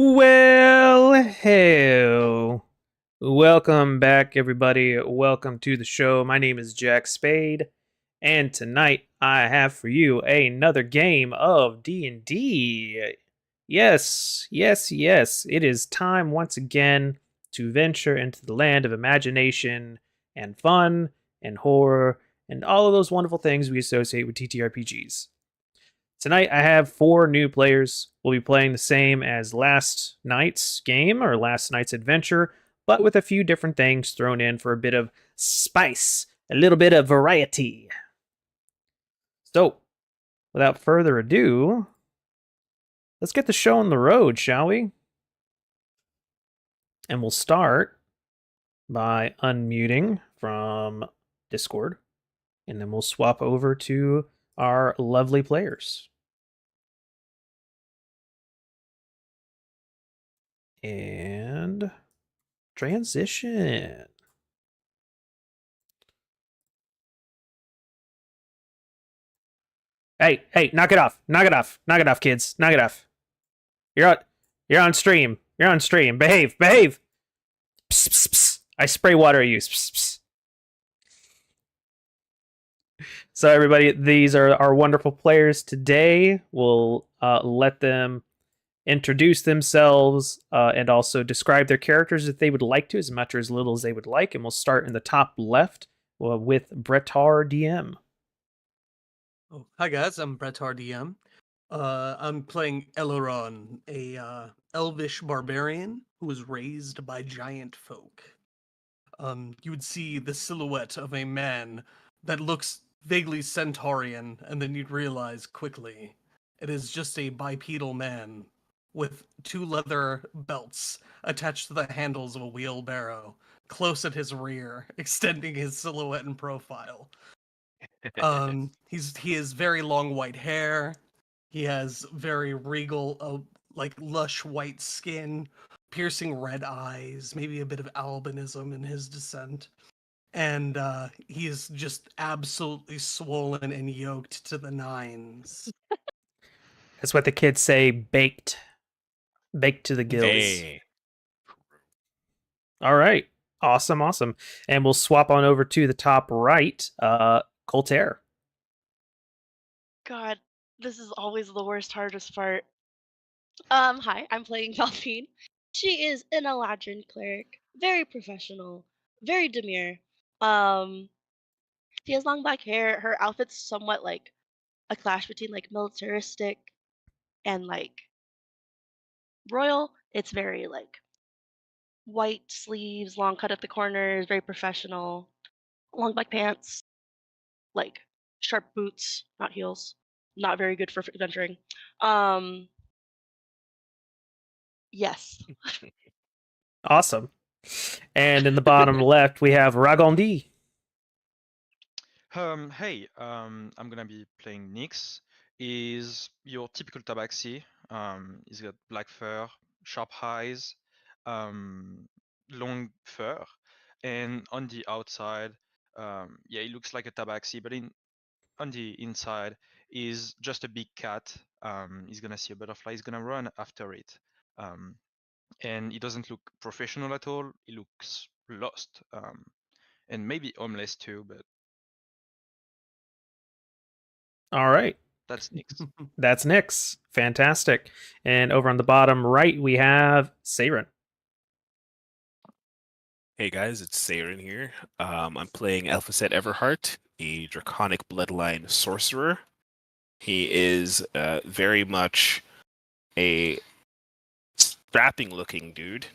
Well, hell. Welcome back, everybody. Welcome to the show. My name is Jack Spade, and tonight I have for you another game of D&D. Yes, yes, yes. It is time once again to venture into the land of imagination and fun and horror and all of those wonderful things we associate with TTRPGs. Tonight I have four new players. We'll be playing the same as last night's game or last night's adventure, but with a few different things thrown in for a bit of spice, a little bit of variety. So, without further ado, let's get the show on the road, shall we? And we'll start by unmuting from Discord, and then we'll swap over to our lovely players. And transition. Hey, knock it off. Knock it off. Knock it off, kids. Knock it off. You're on stream. You're on stream. Behave. Behave. Psst, psst, psst. I spray water at you. Psst, psst. So everybody, these are our wonderful players today. We'll let them introduce themselves and also describe their characters if they would like to, as much or as little as they would like. And we'll start in the top left with Bretar DM. Oh, hi guys, I'm Bretar DM. I'm playing Eleron, a elvish barbarian who was raised by giant folk. You would see the silhouette of a man that looks vaguely centaurian, and then you'd realize quickly it is just a bipedal man with two leather belts attached to the handles of a wheelbarrow, close at his rear, extending his silhouette and profile. He has very long white hair. He has very regal, like lush white skin, piercing red eyes, maybe a bit of albinism in his descent. And he is just absolutely swollen and yoked to the nines. That's what the kids say, baked. Baked to the gills. Hey. All right. Awesome. And we'll swap on over to the top right, Colter. God, this is always the hardest part. Hi, I'm playing Valpine. She is an Eladrin cleric, very professional, very demure. She has long black hair. Her outfit's somewhat like a clash between like militaristic and like royal. It's very like white sleeves, long cut at the corners, very professional. Long black pants, like sharp boots, not heels. Not very good for adventuring. Yes. Awesome. And in the bottom left, we have Ragondi. I'm gonna be playing Nyx. Is your typical tabaxi. He's got black fur, sharp eyes, long fur, and on the outside, he looks like a tabaxi, but on the inside is just a big cat. He's gonna see a butterfly. He's gonna run after it. And he doesn't look professional at all. He looks lost, and maybe homeless too. But All right. that's Nyx. That's Nyx. Fantastic. And over on the bottom right, we have Saren. Hey guys, it's Saren here. I'm playing Elphaset Everheart, a draconic bloodline sorcerer. He is very much a strapping looking dude,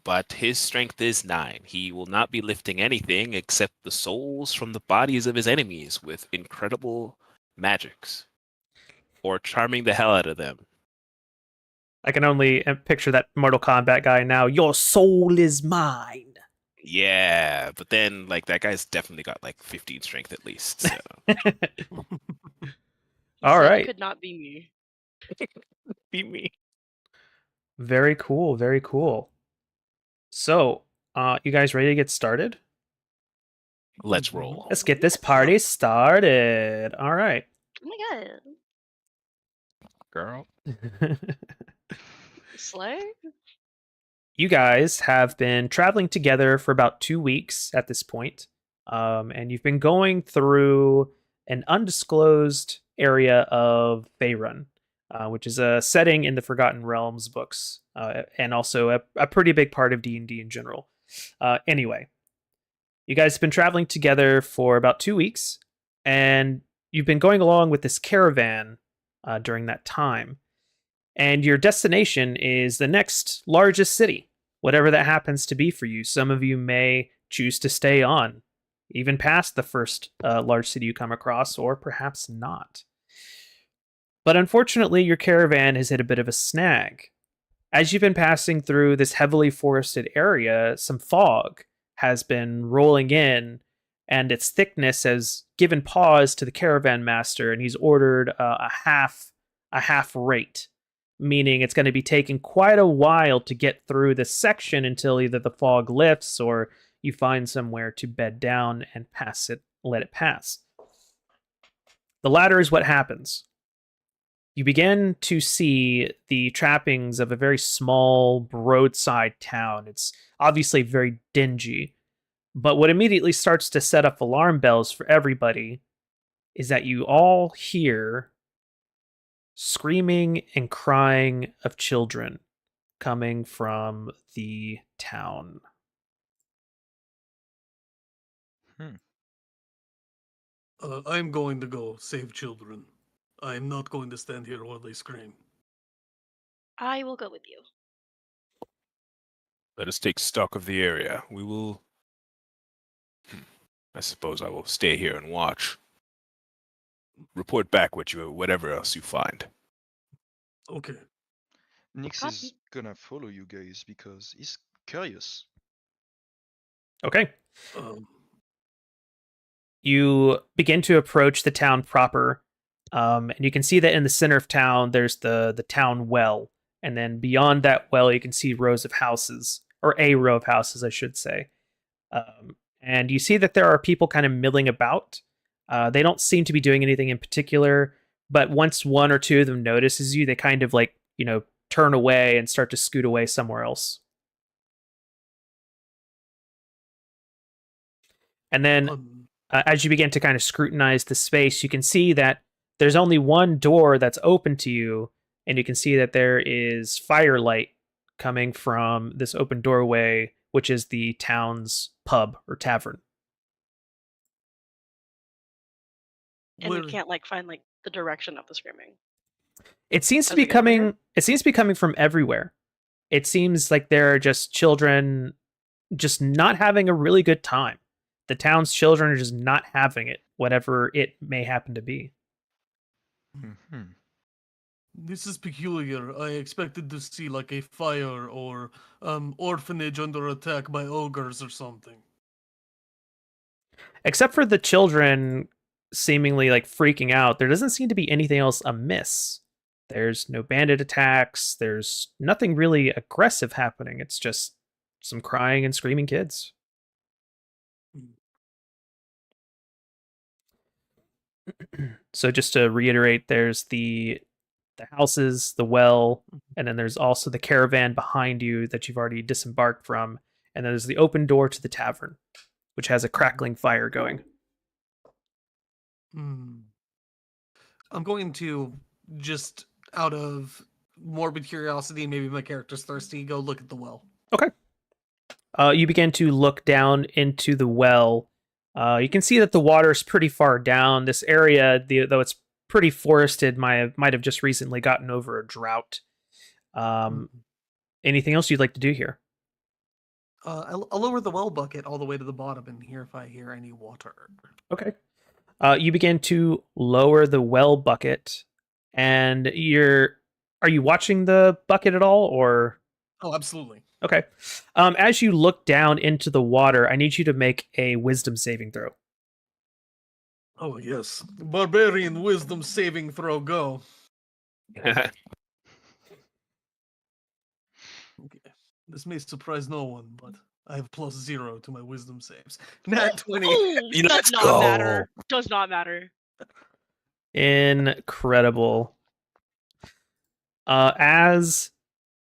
but his strength is 9. He will not be lifting anything except the souls from the bodies of his enemies with incredible magics, or charming the hell out of them. I can only picture that Mortal Kombat guy now. Your soul is mine. Yeah, but then like that guy's definitely got like 15 strength at least. So. All right. It could not be me. Be me. Very cool. Very cool. So, you guys ready to get started? Let's roll. Let's get this party started. All right. Oh my god. Girl. Slay? You guys have been traveling together for about 2 weeks at this point, and you've been going through an undisclosed area of Faerun, which is a setting in the Forgotten Realms books, and also a pretty big part of D&D in general. Anyway, you guys have been traveling together for about 2 weeks, and you've been going along with this caravan during that time. And your destination is the next largest city, whatever that happens to be for you. Some of you may choose to stay on, even past the first large city you come across, or perhaps not. But unfortunately, your caravan has hit a bit of a snag. As you've been passing through this heavily forested area, some fog has been rolling in, and its thickness has given pause to the caravan master, and he's ordered a half rate, meaning it's going to be taking quite a while to get through this section until either the fog lifts or you find somewhere to bed down and let it pass. The latter is what happens. You begin to see the trappings of a very small roadside town. It's obviously very dingy, but what immediately starts to set off alarm bells for everybody is that you all hear screaming and crying of children coming from the town. I'm going to go save children. I'm not going to stand here while they scream. I will go with you. Let us take stock of the area. We will... I suppose I will stay here and watch. Report back whatever else you find. Okay. Nix Copy. is gonna follow you guys because he's curious. Okay. Um, You begin to approach the town proper, and you can see that in the center of town there's the town well, and then beyond that well you can see rows of houses, or a row of houses I should say, and you see that there are people kind of milling about. They don't seem to be doing anything in particular, but once one or two of them notices you, they kind of turn away and start to scoot away somewhere else. And then as you begin to kind of scrutinize the space, you can see that there's only one door that's open to you, and you can see that there is firelight coming from this open doorway, which is the town's pub or tavern. And we can't find the direction of the screaming. It seems to As be we get over here? coming. It seems to be coming from everywhere. It seems like there are just children, just not having a really good time. The town's children are just not having it, whatever it may happen to be. Mm-hmm. This is peculiar. I expected to see a fire or orphanage under attack by ogres or something. Except for the children seemingly freaking out, there doesn't seem to be anything else amiss. There's no bandit attacks. There's nothing really aggressive happening. It's just some crying and screaming kids. So just to reiterate, there's the houses, the well, and then there's also the caravan behind you that you've already disembarked from, and then there's the open door to the tavern, which has a crackling fire going. I'm going to, just out of morbid curiosity, maybe my character's thirsty, go look at the well. Okay. You begin to look down into the well. You can see that the water's pretty far down. This area, though it's pretty forested, might have just recently gotten over a drought. Anything else you'd like to do here? I'll lower the well bucket all the way to the bottom and hear if I hear any water. Okay. You begin to lower the well bucket, and are you watching the bucket at all, or? Oh, absolutely. Okay. As you look down into the water, I need you to make a wisdom saving throw. Oh, yes. Barbarian wisdom saving throw, go. Okay. This may surprise no one, but I have +0 to my wisdom saves. Nat 20. Does not matter. Does not matter. Incredible. As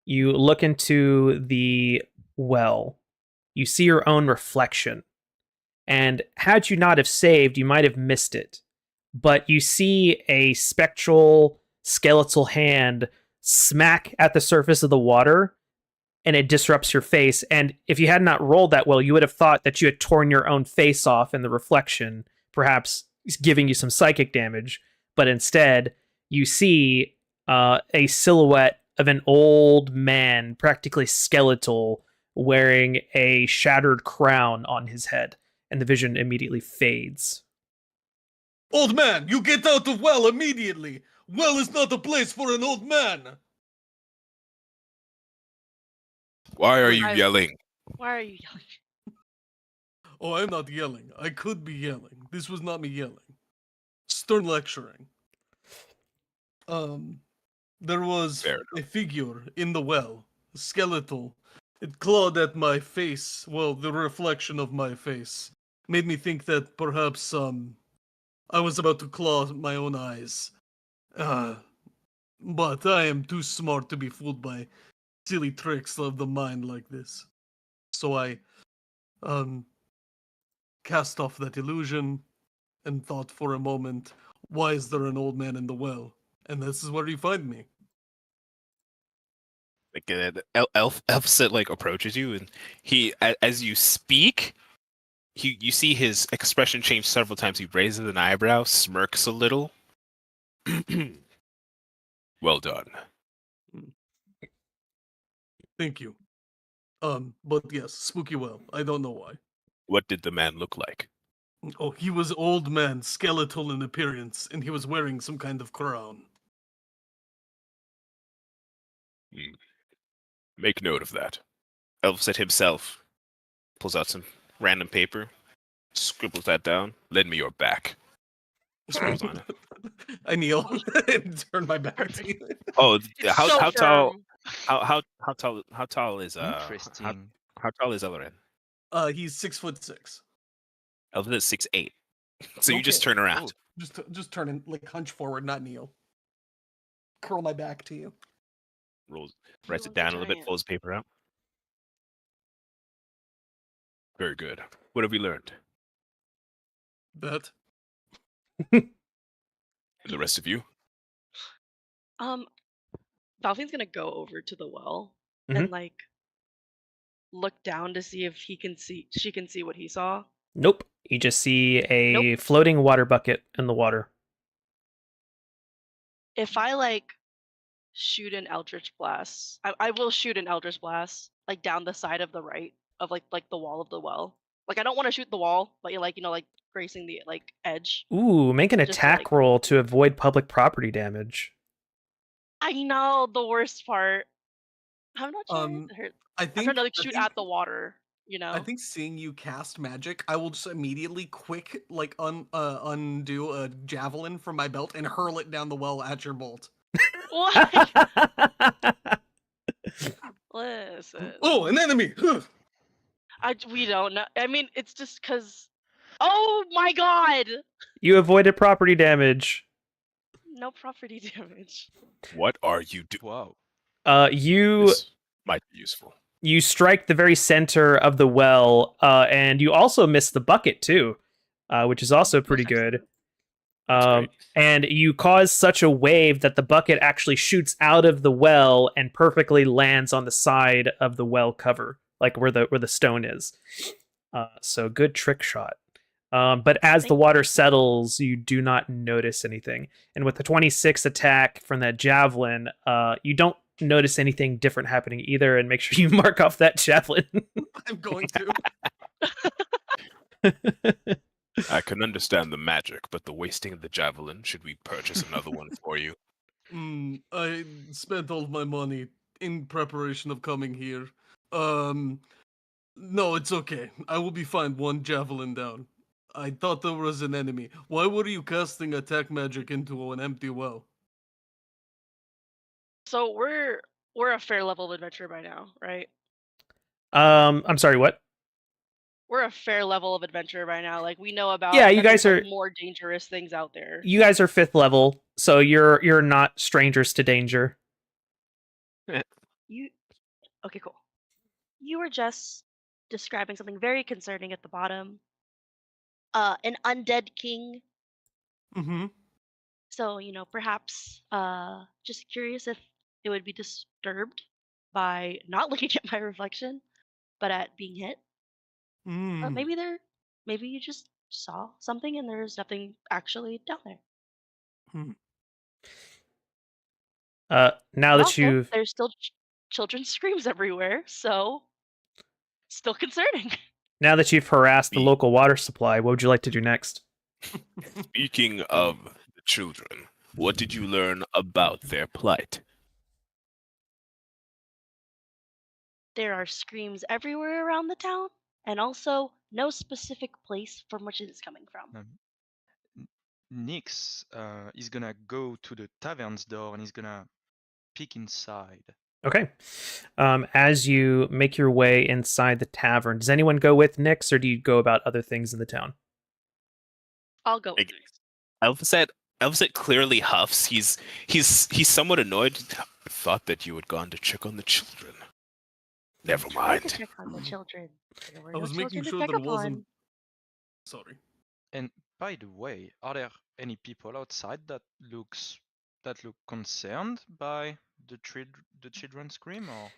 You look into the well. You see your own reflection. And had you not have saved, you might have missed it. But you see a spectral, skeletal hand smack at the surface of the water, and it disrupts your face. And if you had not rolled that well, you would have thought that you had torn your own face off in the reflection, perhaps giving you some psychic damage. But instead, you see a silhouette of an old man, practically skeletal, wearing a shattered crown on his head. And the vision immediately fades. Old man, you get out of well immediately! Well is not a place for an old man! Why are you I- yelling? Why are you yelling? Oh, I'm not yelling. I could be yelling. This was not me yelling. Stern lecturing. There was Fair a figure in the well, skeletal. It clawed at my face. Well, the reflection of my face made me think that perhaps I was about to claw my own eyes. But I am too smart to be fooled by silly tricks of the mind like this. So I cast off that illusion and thought for a moment, why is there an old man in the well? And this is where you find me. Like Elfset like approaches you, and he, as you speak, you see his expression change several times. He raises an eyebrow, smirks a little. Well done. Thank you. But yes, spooky well. I don't know why. What did the man look like? Oh, he was old man, skeletal in appearance, and he was wearing some kind of crown. Make note of that. Elfset himself pulls out some random paper, scribbles that down. Lend me your back. Scribbles on it. I kneel and turn my back to you. Oh, It's how so tall? firm. How tall is Interesting. how tall is Elren? He's 6'6". Elfset's 6'8". So you just Okay. turn around. Just turn and like hunch forward, not kneel. Curl my back to you. Writes it one's down a little bit, giant? pulls the paper out. Very good. What have we learned? Bet. And the rest of you? Valfine's gonna go over to the well Mhm. and like look down to see if she can see what he saw. Nope. You just see a Nope. floating water bucket in the water. If I like shoot an Eldritch Blast, I will shoot an Eldritch Blast like down the side of the right of like the wall of the well. Like I don't want to shoot the wall, but you're like like gracing the like edge. Ooh, make an Just attack like- roll to avoid public property damage. I know the worst part. I'm not trying to hurt. I I'm think trying to like I shoot think- at the water. You know. I think seeing you cast magic, I will just immediately quick like undo a javelin from my belt and hurl it down the well at your bolt. What? Listen. Oh, an enemy! We don't know. I mean, it's just because. Oh my god! You avoided property damage. No property damage. What are you doing? Wow. You This might be useful. you strike the very center of the well, and you also miss the bucket too, which is also pretty good. That's great. And you cause such a wave that the bucket actually shoots out of the well and perfectly lands on the side of the well cover, like where the stone is. So good trick shot. But as the Thank water settles, you do not notice anything. And with the 26 attack from that javelin, you don't notice anything different happening either. And make sure you mark off that javelin. I'm going to. I can understand the magic, but the wasting of the javelin, should we purchase another one for you? I spent all my money in preparation of coming here. No, it's okay. I will be fine. One javelin down. I thought there was an enemy. Why were you casting attack magic into an empty well? So we're a fair level of adventure by now, right? I'm sorry, what? We're a fair level of adventure by now. Like we know about. Yeah, that you guys there's, like, are- more dangerous things out there. You guys are 5th level, so you're not strangers to danger. You Okay, cool. You were just describing something very concerning at the bottom. An undead king. Mm-hmm. So, perhaps just curious if it would be disturbed by not looking at my reflection, but at being hit. But Mm. maybe you just saw something and there's nothing actually down there. Hmm. Now But that also, you've there's still children's screams everywhere, so still concerning. now that you've harassed the Be- local water supply, what would you like to do next? Speaking of the children, what did you learn about their plight? There are screams everywhere around the town, and also no specific place from which it is coming from. Um, Nix is gonna go to the tavern's door and he's gonna peek inside. Okay. As you make your way inside the tavern, does anyone go with Nyx, or do you go about other things in the town? I'll go with Like, next. Elviset clearly huffs. He's somewhat annoyed. I thought that you had gone to check on the children. Never Tried to mind. check on the children. There were I no was making children to sure check that it wasn't. upon. Sorry. And by the way, are there any people outside that look concerned by the children's scream, or?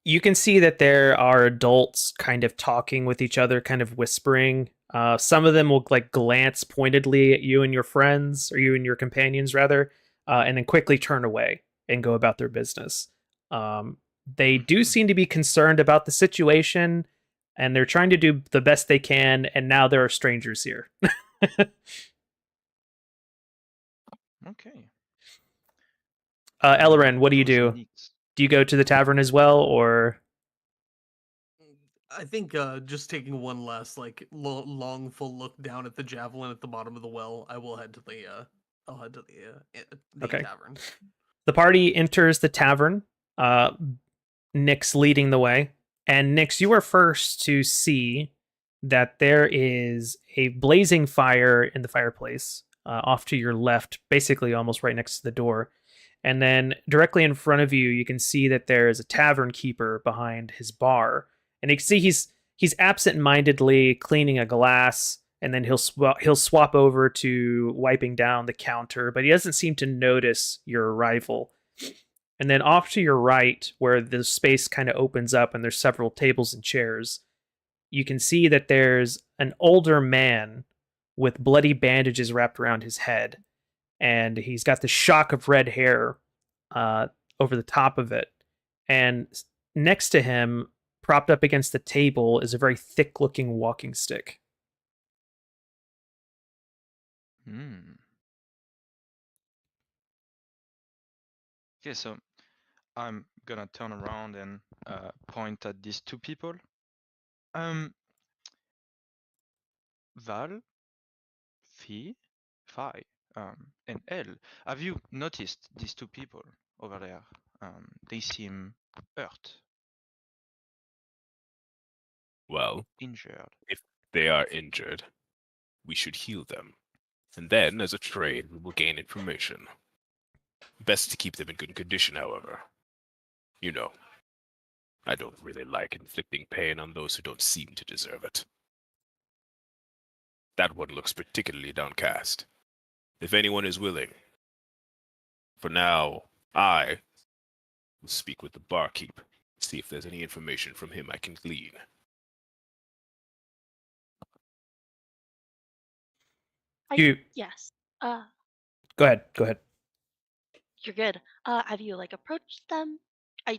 You can see that there are adults kind of talking with each other, kind of whispering. Some of them will like glance pointedly at you and your friends, or you and your companions rather, and then quickly turn away and go about their business. They do Mhm. seem to be concerned about the situation, and they're trying to do the best they can. And now there are strangers here. Okay. Elren, what do you Goes do? Nix. Do you go to the tavern as well, or I think just taking one last long full look down at the javelin at the bottom of the well, I will head to the Okay. tavern. the party enters the tavern? Nyx leading the way, and Nyx, you are first to see that there is a blazing fire in the fireplace off to your left, basically almost right next to the door. And then directly in front of you, you can see that there is a tavern keeper behind his bar, and you can see he's absent-mindedly cleaning a glass, and then he'll swap over to wiping down the counter, but he doesn't seem to notice your arrival. And then off to your right, where the space kind of opens up and there's several tables and chairs, you can see that there's an older man with bloody bandages wrapped around his head. And he's got the shock of red hair over the top of it. And next to him, propped up against the table, is a very thick looking walking stick. Hmm. Okay, so I'm gonna turn around and point at these two people. Val, Fi, and El. Have you noticed these two people over there? They seem hurt, Well, injured. if they are injured, we should heal them. And then, as a trade, we will gain information. Best to keep them in good condition, however. You know, I don't really like inflicting pain on those who don't seem to deserve it. That one looks particularly downcast. If anyone is willing. For now, I will speak with the barkeep, see if there's any information from him I can glean. Yes. Go ahead. You're good. Have you approached them? I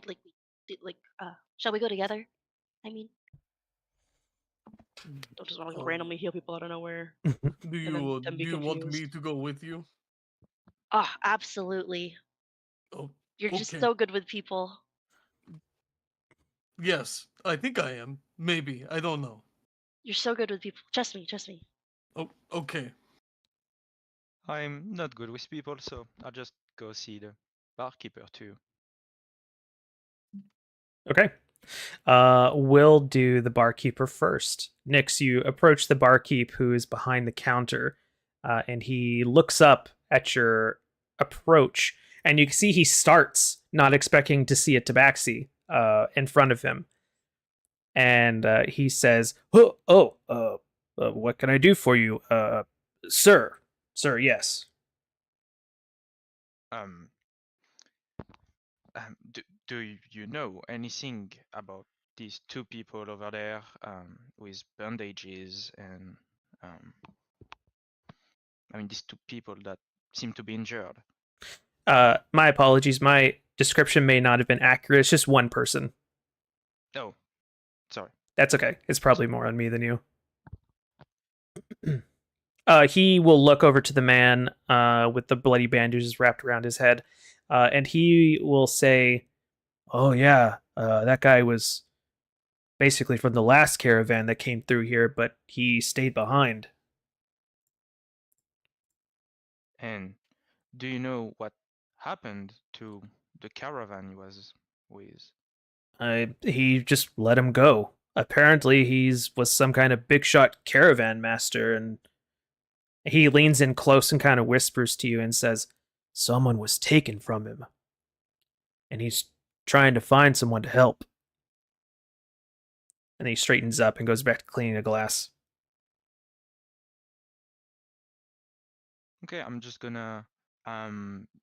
shall we go together? I mean, don't just want to randomly heal people out of nowhere. Do then you them do be you want me confused. to go with you? Absolutely. Oh, You're just okay. so good with people. Yes, I think I am. Maybe I don't know. You're so good with people. Trust me. Oh, okay. I'm not good with people, so I'll just go see the barkeeper too. Okay. We'll do the barkeeper first. Nyx, you approach the barkeep who is behind the counter, and he looks up at your approach, and you can see he starts not expecting to see a tabaxi. in front of him, and he says, what can I do for you, sir? Sir, yes. Um, do you know anything about these two people over there with bandages and I mean these two people that seem to be injured? My apologies. My description may not have been accurate. It's just one person. Oh, sorry. That's okay. It's probably more on me than you. He will look over to the man with the bloody bandages wrapped around his head, and he will say, "Oh yeah, that guy was basically from the last caravan that came through here, but he stayed behind." And do you know what happened to the caravan he was with? He just let him go. Apparently, was some kind of big shot caravan master, and he leans in close and kind of whispers to you and says, "Someone was taken from him, and he's trying to find someone to help." And he straightens up and goes back to cleaning a glass. Okay, I'm just gonna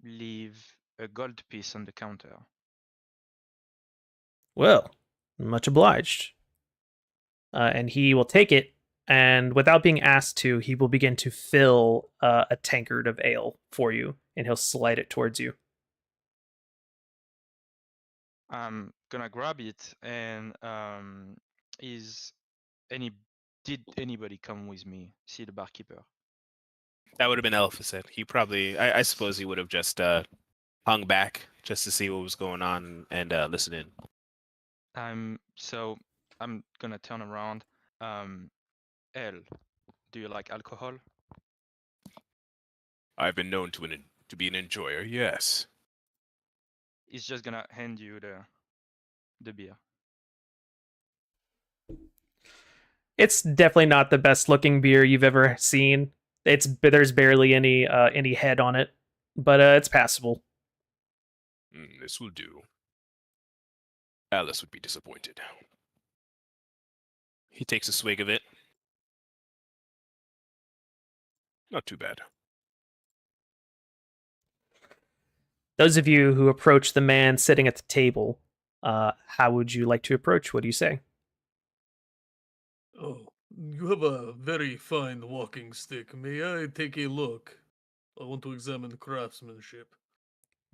leave a gold piece on the counter. Well, much obliged. And he will take it, and without being asked to, he will begin to fill a tankard of ale for you, and he'll slide it towards you. I'm gonna grab it and did anybody come with me? See the barkeeper. That would have been Elphicet. He probably, I suppose, he would have just hung back just to see what was going on and listen in. So I'm gonna turn around. Elle, do you like alcohol? I've been known to be an enjoyer. Yes. He's just gonna hand you the beer. It's definitely not the best looking beer you've ever seen. There's barely any head on it, but it's passable. This will do. Alice would be disappointed. He takes a swig of it. Not too bad. Those of you who approach the man sitting at the table, how would you like to approach? What do you say? Oh, you have a very fine walking stick. May I take a look? I want to examine the craftsmanship.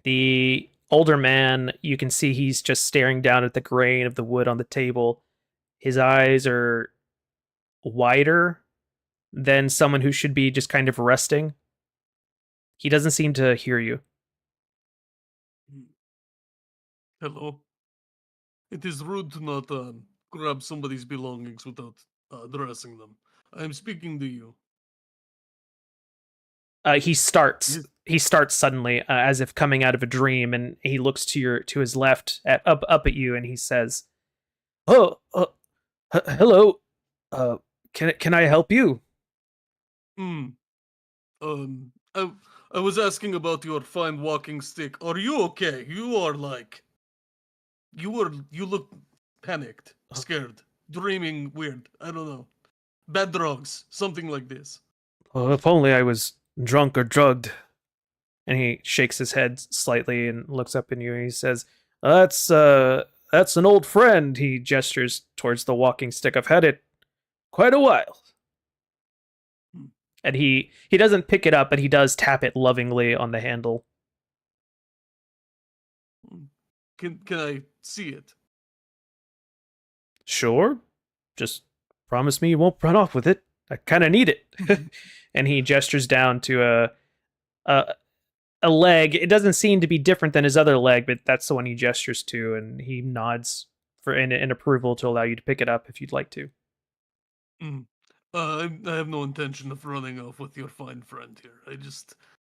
The older man, you can see he's just staring down at the grain of the wood on the table. His eyes are wider than someone who should be just kind of resting. He doesn't seem to hear you. Hello. It is rude to not grab somebody's belongings without addressing them. I am speaking to you. He starts. He starts suddenly, as if coming out of a dream, and he looks to his left, up at you, and he says, "Oh, hello. Can I help you?" Hmm. I was asking about your fine walking stick. Are you okay? You are like, you look panicked, scared, dreaming weird. I don't know. Bad drugs, something like this. Oh, if only I was drunk or drugged. And he shakes his head slightly and looks up at you, and he says, that's an old friend." He gestures towards the walking stick. "I've had it quite a while." And he doesn't pick it up, but he does tap it lovingly on the handle. Can I see it? "Sure. Just promise me you won't run off with it. I kind of need it." And he gestures down to a leg. It doesn't seem to be different than his other leg, but that's the one he gestures to, and he nods for in approval to allow you to pick it up if you'd like to. I have no intention of running off with your fine friend here.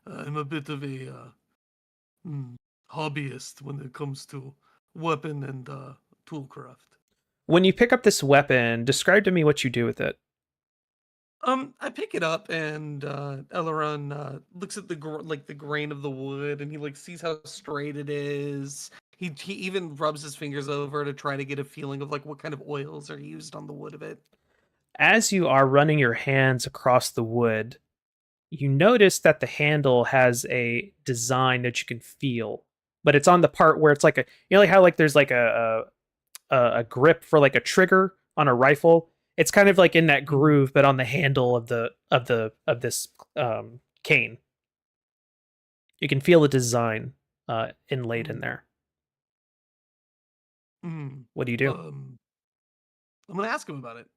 I'm a bit of a hobbyist when it comes to weapon and toolcraft. When you pick up this weapon, describe to me what you do with it. I pick it up and Elrond looks at the grain of the wood, and he like sees how straight it is. He even rubs his fingers over to try to get a feeling of like what kind of oils are used on the wood of it. As you are running your hands across the wood, you notice that the handle has a design that you can feel, but it's on the part where it's like a, like how like there's like a grip for like a trigger on a rifle. It's kind of like in that groove, but on the handle of this cane. You can feel the design inlaid in there. Mm, What do you do? I'm gonna ask him about it.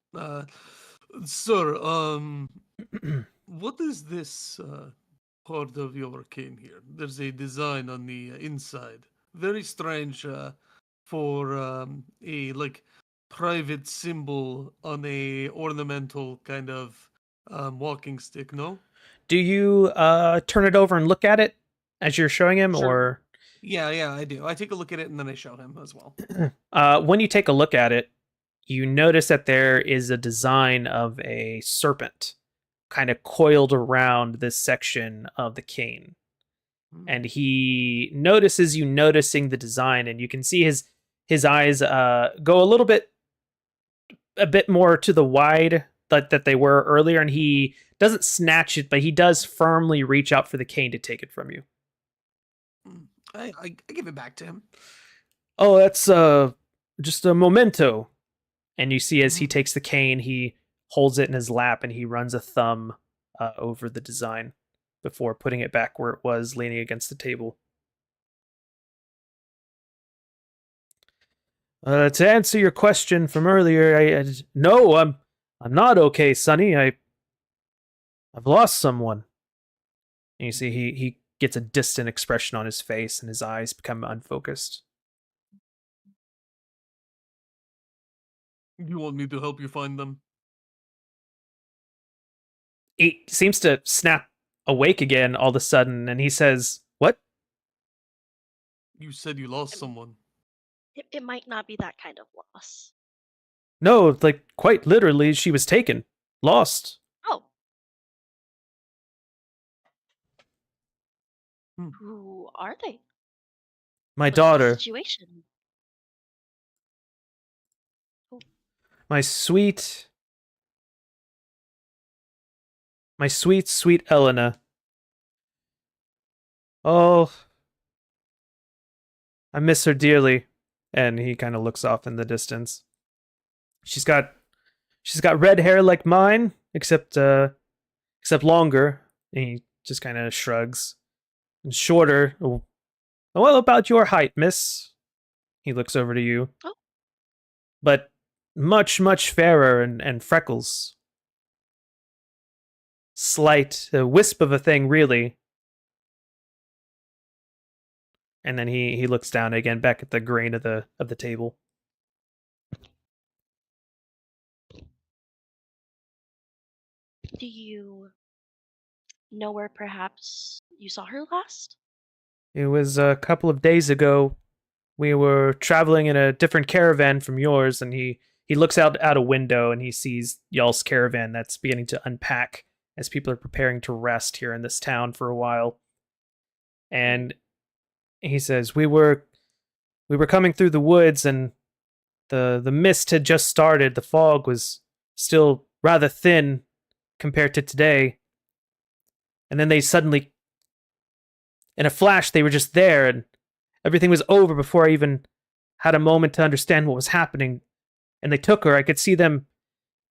Sir, what is this part of your cane here? There's a design on the inside. Very strange for a like private symbol on a ornamental kind of walking stick. No. Do you turn it over and look at it as you're showing him, Sure. or Yeah, I do. I take a look at it and then I show him as well. when you take a look at it, you notice that there is a design of a serpent kind of coiled around this section of the cane. And he notices you noticing the design, and you can see his eyes go a bit more to the wide that they were earlier, and he doesn't snatch it, but he does firmly reach out for the cane to take it from you. I give it back to him. Oh, that's just a memento. And you see as he takes the cane, he holds it in his lap and he runs a thumb over the design before putting it back where it was, leaning against the table. To answer your question from earlier, no, I'm not okay, Sonny. I've lost someone. And you see he gets a distant expression on his face and his eyes become unfocused. You want me to help you find them? He seems to snap awake again all of a sudden, and he says, "What?" You said you lost someone. It might not be that kind of loss. No, like quite literally, she was taken, lost. Oh. Hmm. Who are they? My What's the daughter, situation? my sweet, sweet Elena. Oh, I miss her dearly. And he kind of looks off in the distance. She's got red hair like mine, except longer. And he just kind of shrugs. And shorter. Well, about your height, miss. He looks over to you. Oh. But much, much fairer and freckles. Slight, a wisp of a thing, really. And then he looks down again, back at the grain of the table. Do you know where perhaps you saw her last? It was a couple of days ago. We were traveling in a different caravan from yours, and he looks out a window and he sees y'all's caravan that's beginning to unpack as people are preparing to rest here in this town for a while. And he says, we were coming through the woods, and the mist had just started. The fog was still rather thin compared to today. And then they suddenly, in a flash, they were just there, and everything was over before I even had a moment to understand what was happening. And they took her. I could see them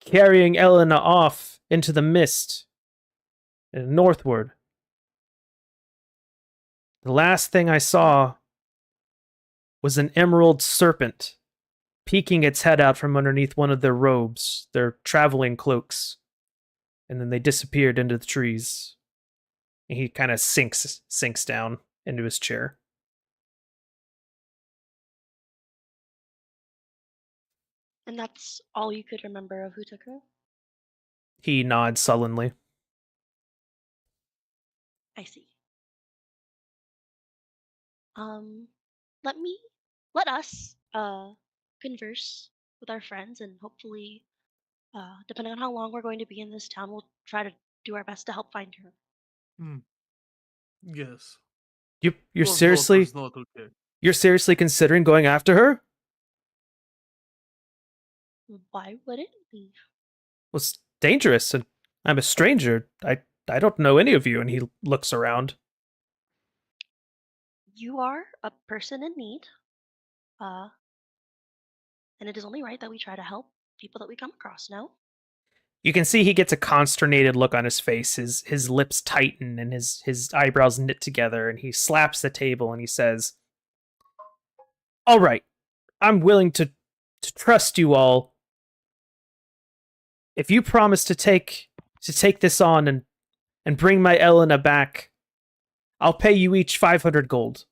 carrying Elena off into the mist, northward. The last thing I saw was an emerald serpent peeking its head out from underneath one of their robes, their traveling cloaks. And then they disappeared into the trees. And he kind of sinks down into his chair. And that's all you could remember of who took her? He nods sullenly. I see. Let us converse with our friends, and hopefully, depending on how long we're going to be in this town, we'll try to do our best to help find her. Yes. You're Your seriously daughter's not okay. You're seriously considering going after her? Why wouldn't we? Well, it's dangerous, and I'm a stranger. I don't know any of you. And he looks around. You are a person in need. Uh, and it is only right that we try to help people that we come across, no? You can see he gets a consternated look on his face. His lips tighten and his eyebrows knit together, and he slaps the table and he says, "All right, I'm willing to trust you all. If you promise to take this on and bring my Elena back, I'll pay you each 500 gold."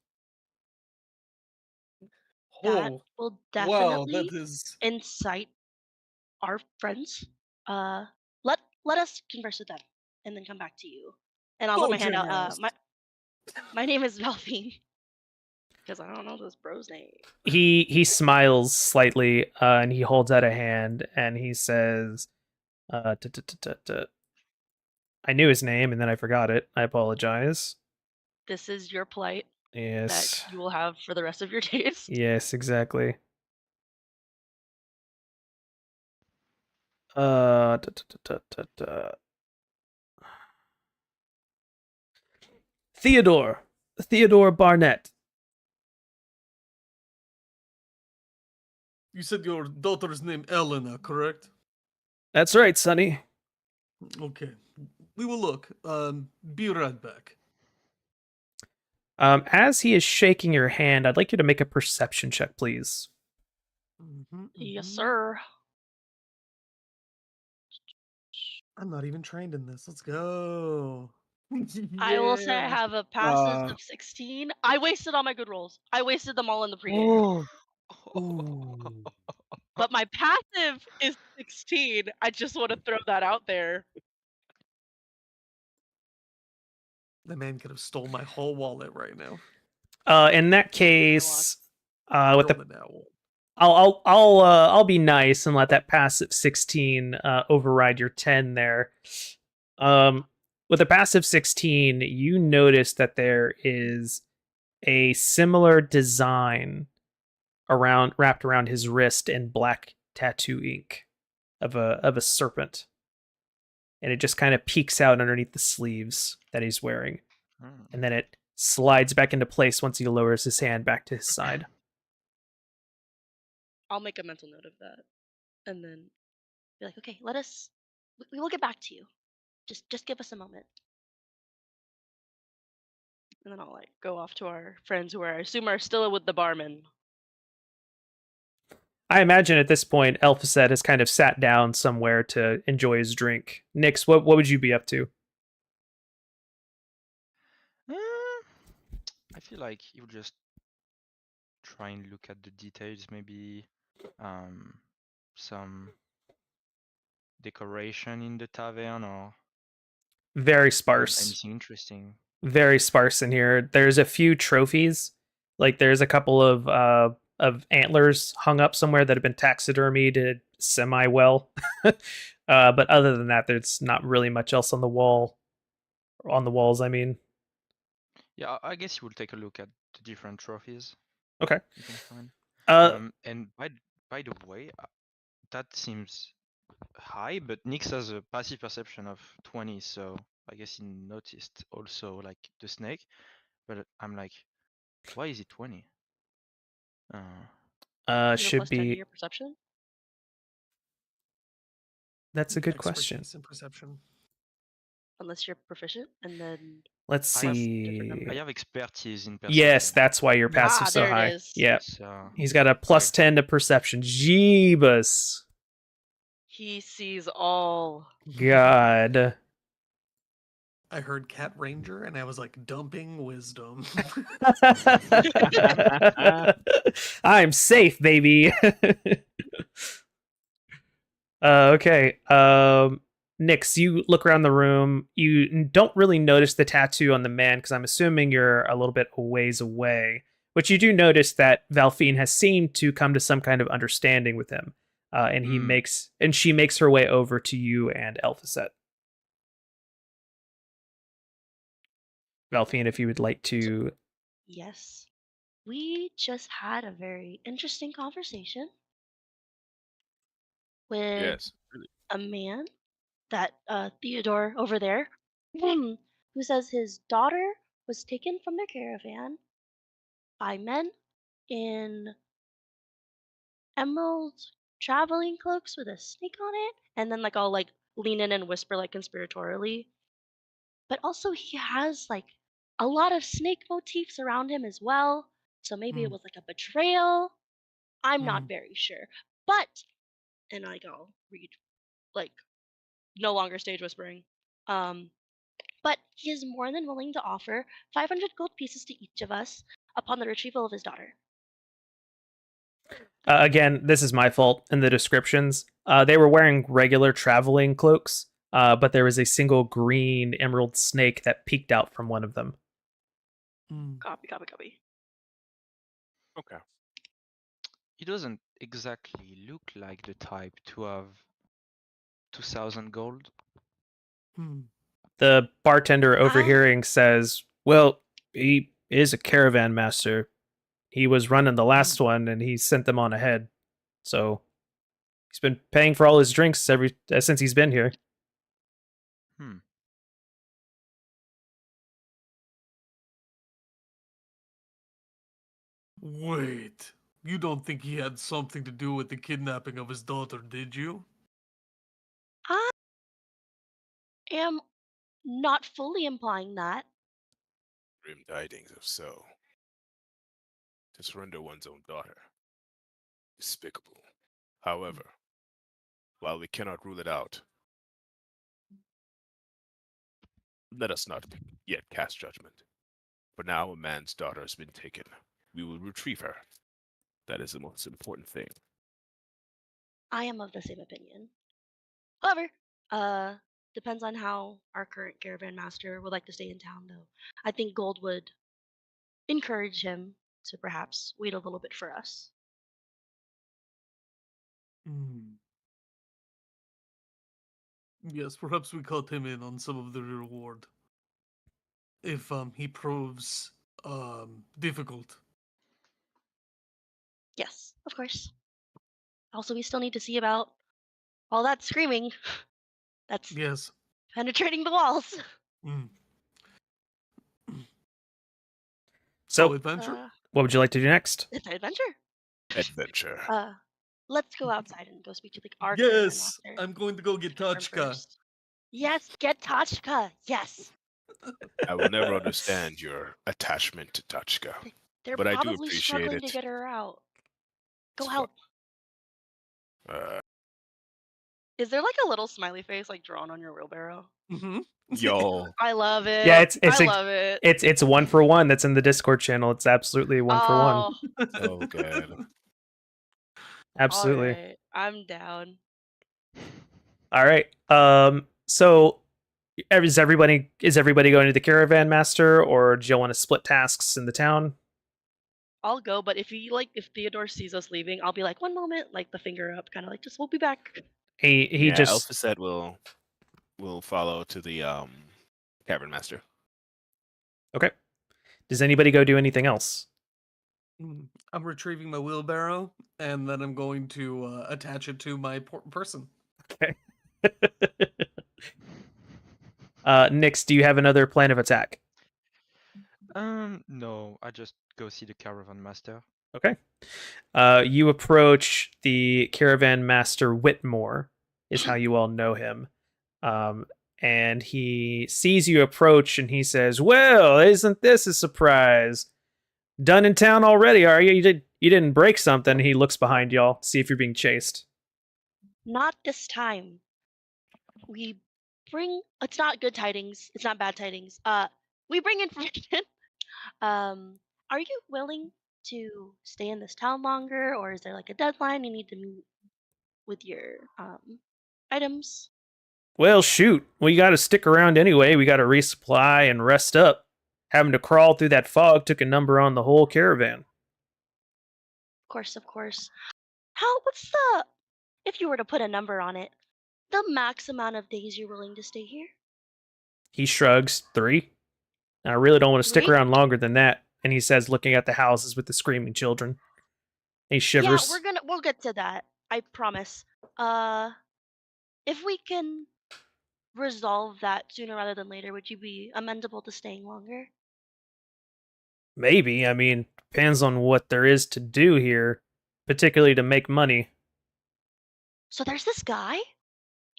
That Oh, will wow, definitely that is. incite our friends. Let us converse with them and then come back to you. And I'll So put my hand out. generous. My name is Valfine. Because I don't know this bro's name. He smiles slightly, and he holds out a hand and he says, I knew his name and then I forgot it. I apologize. This is your plight Yes. that you will have for the rest of your days. Yes, exactly. Da, da, da, da, da, da. Theodore Barnett. You said your daughter's name Elena, correct? That's right, Sonny. Okay. We will look. Be right back. As he is shaking your hand, I'd like you to make a perception check, please. Yes, sir. I'm not even trained in this. Let's go. I will say I Yeah. have a passive Uh, of 16. I wasted all my good rolls. I wasted them all in the pregame. Oh, ooh. But my passive is 16. I just want to throw that out there. The man could have stole my whole wallet right now. In that case, with the Thrown it out. I'll be nice and let that passive 16 override your 10 there. With a passive 16, you notice that there is a similar design wrapped around his wrist in black tattoo ink of a serpent. And it just kind of peeks out underneath the sleeves that he's wearing. And then it slides back into place once he lowers his hand back to his side. I'll make a mental note of that. And then be like, okay, we will get back to you. Just give us a moment. And then I'll like go off to our friends who I assume are still with the barman. I imagine at this point, Elphaset has kind of sat down somewhere to enjoy his drink. Nix, what would you be up to? I feel like you just try and look at the details, maybe some decoration in the tavern or Very sparse. anything interesting. Very sparse in here. There's a few trophies. Like there's a couple of antlers hung up somewhere that have been taxidermied semi well. But other than that, there's not really much else on the wall. On the walls, I mean. Yeah, I guess you will take a look at the different trophies. Okay. You can find. And by the way, that seems high, but Nix has a passive perception of 20, so I guess he noticed also like the snake. But I'm like, why is it 20? You have Should plus 10 to be. your perception. That's a good question. Expertise in perception. Unless you're proficient, and then Let's I have see. I have expertise in perception. Yes, that's why your passive's so there it high. is. Yeah. So, He's got a plus 10 to perception. Jeebus. he sees all. God. I heard Cat Ranger and I was like dumping wisdom. I'm safe, baby. Okay. Nix, you look around the room. You don't really notice the tattoo on the man because I'm assuming you're a little bit a ways away. But you do notice that Valfine has seemed to come to some kind of understanding with him, and she makes her way over to you and Elphaset. Valfine, if you would like to. Yes. we just had a very interesting conversation with Yes. Really. a man that Theodore over there, who says his daughter was taken from their caravan by men in emerald traveling cloaks with a snake on it, and then like I'll like lean in and whisper like conspiratorially. But also he has like a lot of snake motifs around him as well. So maybe it Mm. was like a betrayal. I'm not Mm. very sure. But and like I'll read like no longer stage whispering. Um but he is more than willing to offer 500 gold pieces to each of us upon the retrieval of his daughter. Again, this is my fault in the descriptions. They were wearing regular traveling cloaks, but there was a single green emerald snake that peeked out from one of them. Mm. Copy, copy, copy. Okay. He doesn't exactly look like the type to have 2,000 gold. Mm. The bartender Ah. overhearing says, "Well, he is a caravan master. He was running the last one, and he sent them on ahead. So he's been paying for all his drinks since he's been here." Hmm. Wait, you don't think he had something to do with the kidnapping of his daughter, did you? I am not fully implying that. Grim tidings if so. To surrender one's own daughter. Despicable. However, while we cannot rule it out, let us not yet cast judgment. For now, a man's daughter has been taken. We will retrieve her. That is the most important thing. I am of the same opinion. However, depends on how our current caravan master would like to stay in town, though. I think Gold would encourage him to perhaps wait a little bit for us. Mm. Yes, perhaps we cut him in on some of the reward. If he proves difficult. Yes, of course. Also, we still need to see about all that screaming that's Yes. penetrating the walls. Mm. So, adventure? what would you like to do next? It's an adventure. Adventure. Let's go outside and go speak to like our caravan Yes, master. I'm going to go get confirm Tachka. first. Yes, get Tachka. Yes. I will never understand your attachment to Tachka. They're But I do probably appreciate struggling to it. get her out. Go It's help. Is there like a little smiley face like drawn on your wheelbarrow? Mm-hmm. Yo, I love it. Yeah, it's I love it. it's 1-for-1 that's in the Discord channel. It's absolutely 1-for-1. Oh, so good. Absolutely. all right. I'm down. All right. So is everybody going to the caravan master, or do you want to split tasks in the town? I'll go, but if Theodore sees us leaving, I'll be like, 1 moment, like the finger up, kind of like, just we'll be back. He Yeah, just Alphaset will follow to the Cavern Master. okay. Does anybody go do anything else? I'm retrieving my wheelbarrow, and then I'm going to attach it to my person. Nix, do you have another plan of attack? No, I just go see the caravan master. Okay. You approach the caravan master Whitmore, is how you all know him. And he sees you approach and he says, "Well, isn't this a surprise? Done in town already, are you? You didn't break something." He looks behind y'all to see if you're being chased. Not this time. We bring. It's not good tidings. It's not bad tidings. We bring information. Are you willing to stay in this town longer, or is there like a deadline you need to meet with your items? Well, shoot. We got to stick around anyway. We got to resupply and rest up. Having to crawl through that fog took a number on the whole caravan. Of course, of course. What's if you were to put a number on it, the max amount of days you're willing to stay here? He shrugs. 3. I really don't want to stick 3? around longer than that. And he says, looking at the houses with the screaming children. He shivers. Yeah, we'll get to that. I promise. If we can resolve that sooner rather than later, would you be amenable to staying longer? Maybe. I mean, depends on what there is to do here, particularly to make money. So there's this guy,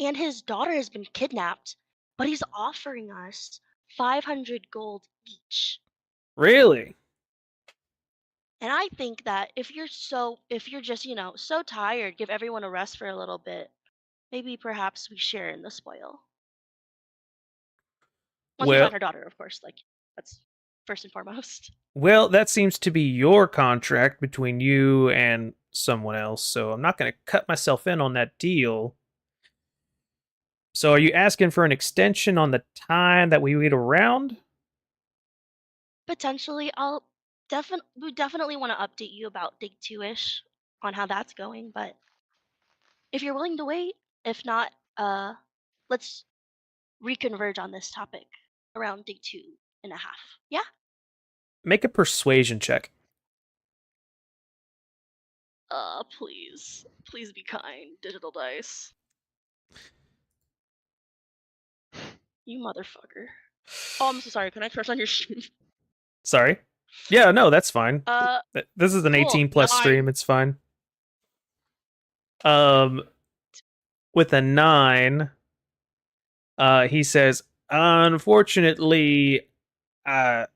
and his daughter has been kidnapped, but he's offering us 500 gold each. Really? And I think that if you're just, so tired, give everyone a rest for a little bit. Maybe perhaps we share in the spoil. Once we Well, find her daughter, of course, like that's first and foremost. well, that seems to be your contract between you and someone else, so I'm not going to cut myself in on that deal. So are you asking for an extension on the time that we wait around? Potentially, we definitely want to update you about Dig 2-ish on how that's going, but if you're willing to wait, if not, let's reconverge on this topic around Dig 2.5. Yeah? Make a persuasion check. Please. Please be kind, digital dice. You motherfucker. Oh, I'm so sorry. Can I curse on your stream? Sorry. Yeah, no, that's fine. This is an cool, 18 plus 9. stream, it's fine. With a 9, he says, unfortunately, I'm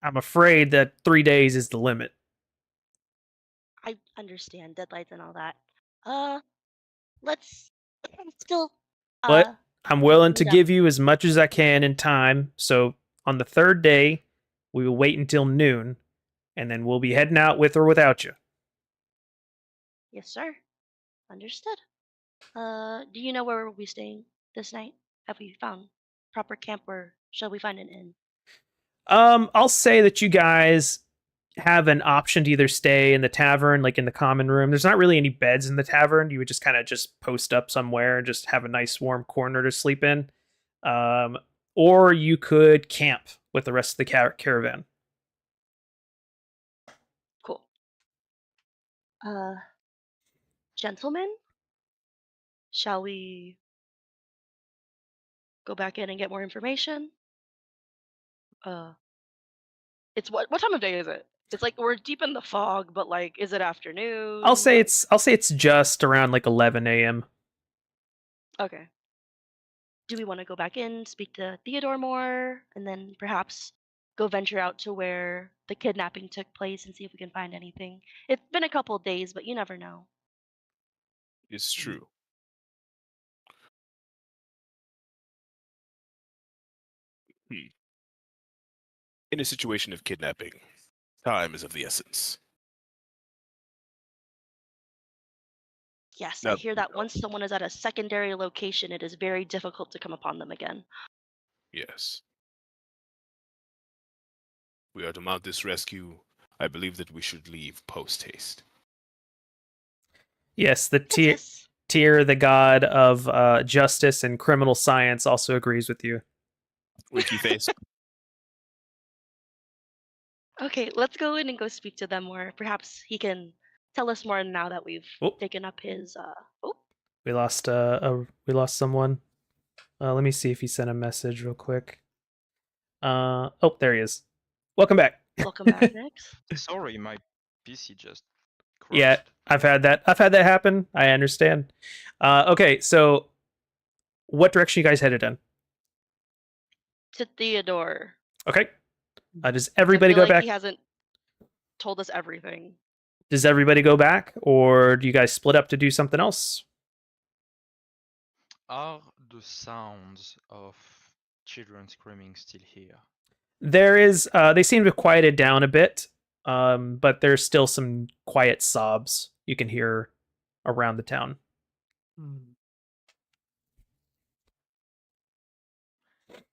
afraid that 3 days is the limit. I understand deadlines and all that. Let's still. But I'm willing to yeah. give you as much as I can in time. So on the 3rd day, we will wait until noon, and then we'll be heading out with or without you. Yes, sir. Understood. Do you know where we'll be staying this night? Have we found proper camp, or shall we find an inn? I'll say that you guys have an option to either stay in the tavern, like in the common room. There's not really any beds in the tavern. You would just kind of just post up somewhere and just have a nice warm corner to sleep in. Or you could camp with the rest of the caravan. Cool. Gentlemen, shall we go back in and get more information? It's what time of day is it? It's like we're deep in the fog, but like, is it afternoon? I'll say Like- it's just around like 11 a.m. Okay. Do we want to go back in, speak to Theodore more, and then perhaps go venture out to where the kidnapping took place and see if we can find anything? It's been a couple days, but you never know. It's true. In a situation of kidnapping, time is of the essence. Yes, No, I hear that once someone is at a secondary location, it is very difficult to come upon them again. Yes. We are to mount this rescue. I believe that we should leave post haste. Yes, the Yes. Tyr, the god of justice and criminal science, also agrees with you. Winky face. Okay, let's go in and go speak to them more. Perhaps he can tell us more now that we've Oh. taken up his. We lost someone. Let me see if he sent a message real quick. Oh, there he is. Welcome back. Welcome back, Nix. Sorry, my PC just crashed. Yeah, I've had that happen. I understand. Okay, so what direction you guys headed in? To Theodore. Okay. Does I everybody feel go like back? He hasn't told us everything. Does everybody go back, or do you guys split up to do something else? Are the sounds of children screaming still here? There is. They seem to have quieted down a bit, but there's still some quiet sobs you can hear around the town.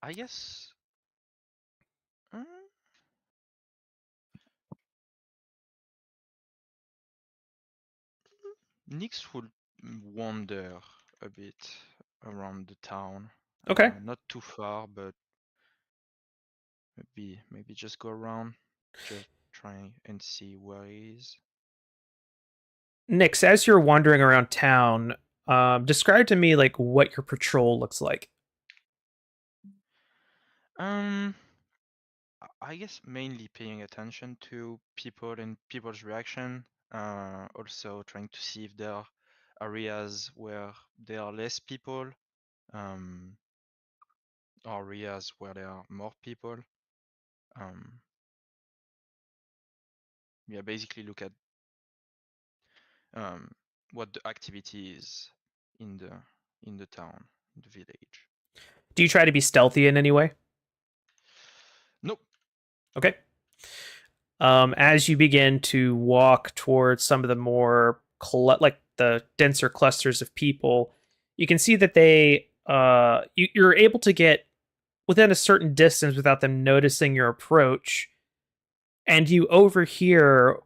I guess. Nix would wander a bit around the town. Okay. Not too far, but maybe just go around. Just try and see where he is. Nix, as you're wandering around town, describe to me like what your patrol looks like. Um, I guess mainly paying attention to people and people's reaction. Also trying to see if there are areas where there are less people, um, or areas where there are more people. Um, yeah, basically look at um, what the activity is in the town, in the village. Do you try to be stealthy in any way? Nope. Okay. As you begin to walk towards some of the more like the denser clusters of people, you can see that you're able to get within a certain distance without them noticing your approach, and you overhear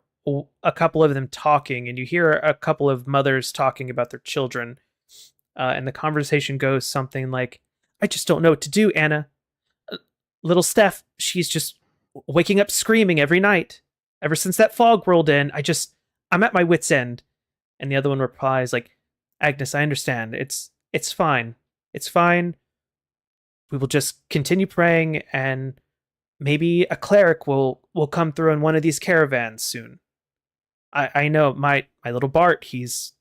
a couple of them talking, and you hear a couple of mothers talking about their children, and the conversation goes something like, "I just don't know what to do, Anna. Little Steph, she's just waking up screaming every night. Ever since that fog rolled in, I'm at my wit's end." And the other one replies like, "Agnes, I understand. It's fine. It's fine. We will just continue praying, and maybe a cleric will come through in one of these caravans soon. I know my little Bart, he's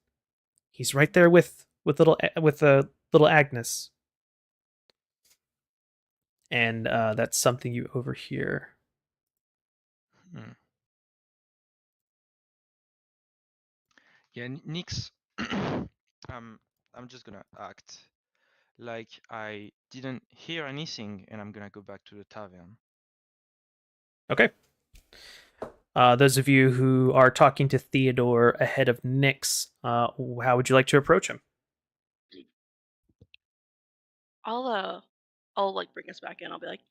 right there with little Agnes." And that's something you overhear. Hmm. Yeah, Nix. I'm just gonna act like I didn't hear anything, and I'm gonna go back to the tavern. Okay. Those of you who are talking to Theodore ahead of Nyx, how would you like to approach him? I'll like bring us back in. I'll be like,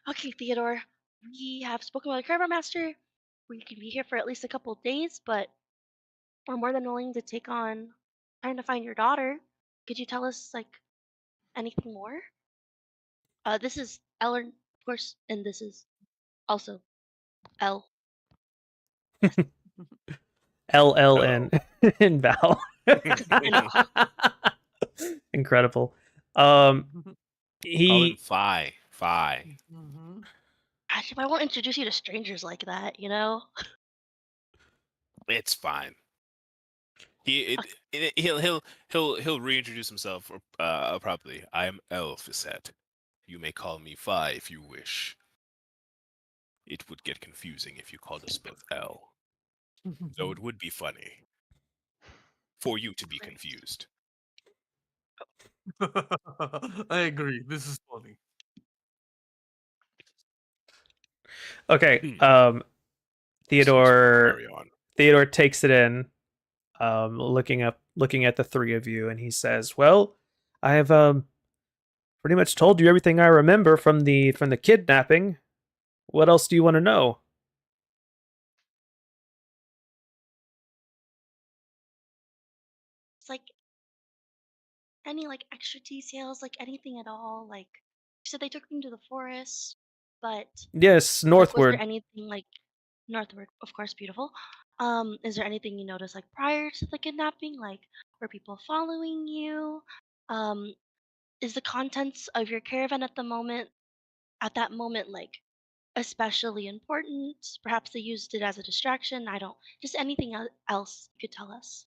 okay, Theodore, we have spoken with the Caravan Master. We can be here for at least a couple of days, but we're more than willing to take on trying to find your daughter. Could you tell us like anything more? This is Ellen, of course, and this is also Elle. LL and Val. know. Incredible. Call him He Phi. Phi. Mhm. Gosh, if I won't introduce you to strangers like that, you know? It's fine. He'll reintroduce himself properly. I am Elfiset. You may call me Phi if you wish. It would get confusing if you called us both L. Though it would be funny for you to be confused. I agree. This is funny. okay. Sorcerer, carry on. Theodore takes it in, looking at the three of you, and he says, "Well, I have pretty much told you everything I remember from the kidnapping. What else do you want to know?" It's like any like extra details, like anything at all. Like you said they took them to the forest, but Yes, like was there northward. anything like northward, of course, beautiful. Is there anything you noticed like prior to the kidnapping? Like were people following you? Um, is the contents of your caravan at that moment like especially important? Perhaps they used it as a distraction. I don't. Just anything else you could tell us.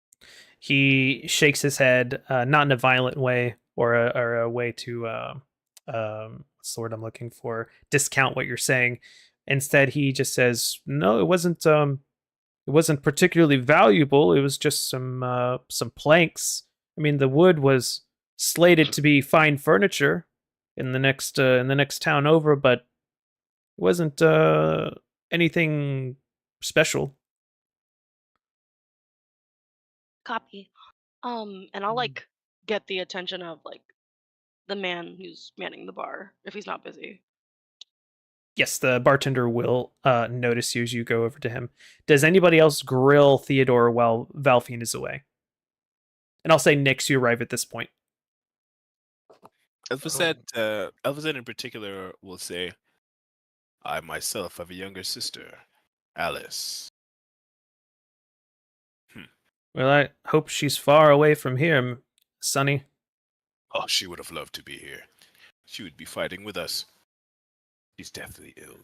He shakes his head, not in a violent way or a way to what's the word I'm looking for? Discount what you're saying. Instead, he just says, "No, it wasn't particularly valuable. It was just some planks. I mean, the wood was slated to be fine furniture in the next town over, but it wasn't anything special." Copy. And I'll like get the attention of like the man who's manning the bar if he's not busy. Yes, the bartender will notice you as you go over to him. Does anybody else grill Theodore while Valfian is away? And I'll say Nyx, you arrive at this point. Elphazet in particular will say, I myself have a younger sister, Alice. Well, I hope she's far away from here, Sonny. Oh, she would have loved to be here. She would be fighting with us. She's deathly ill.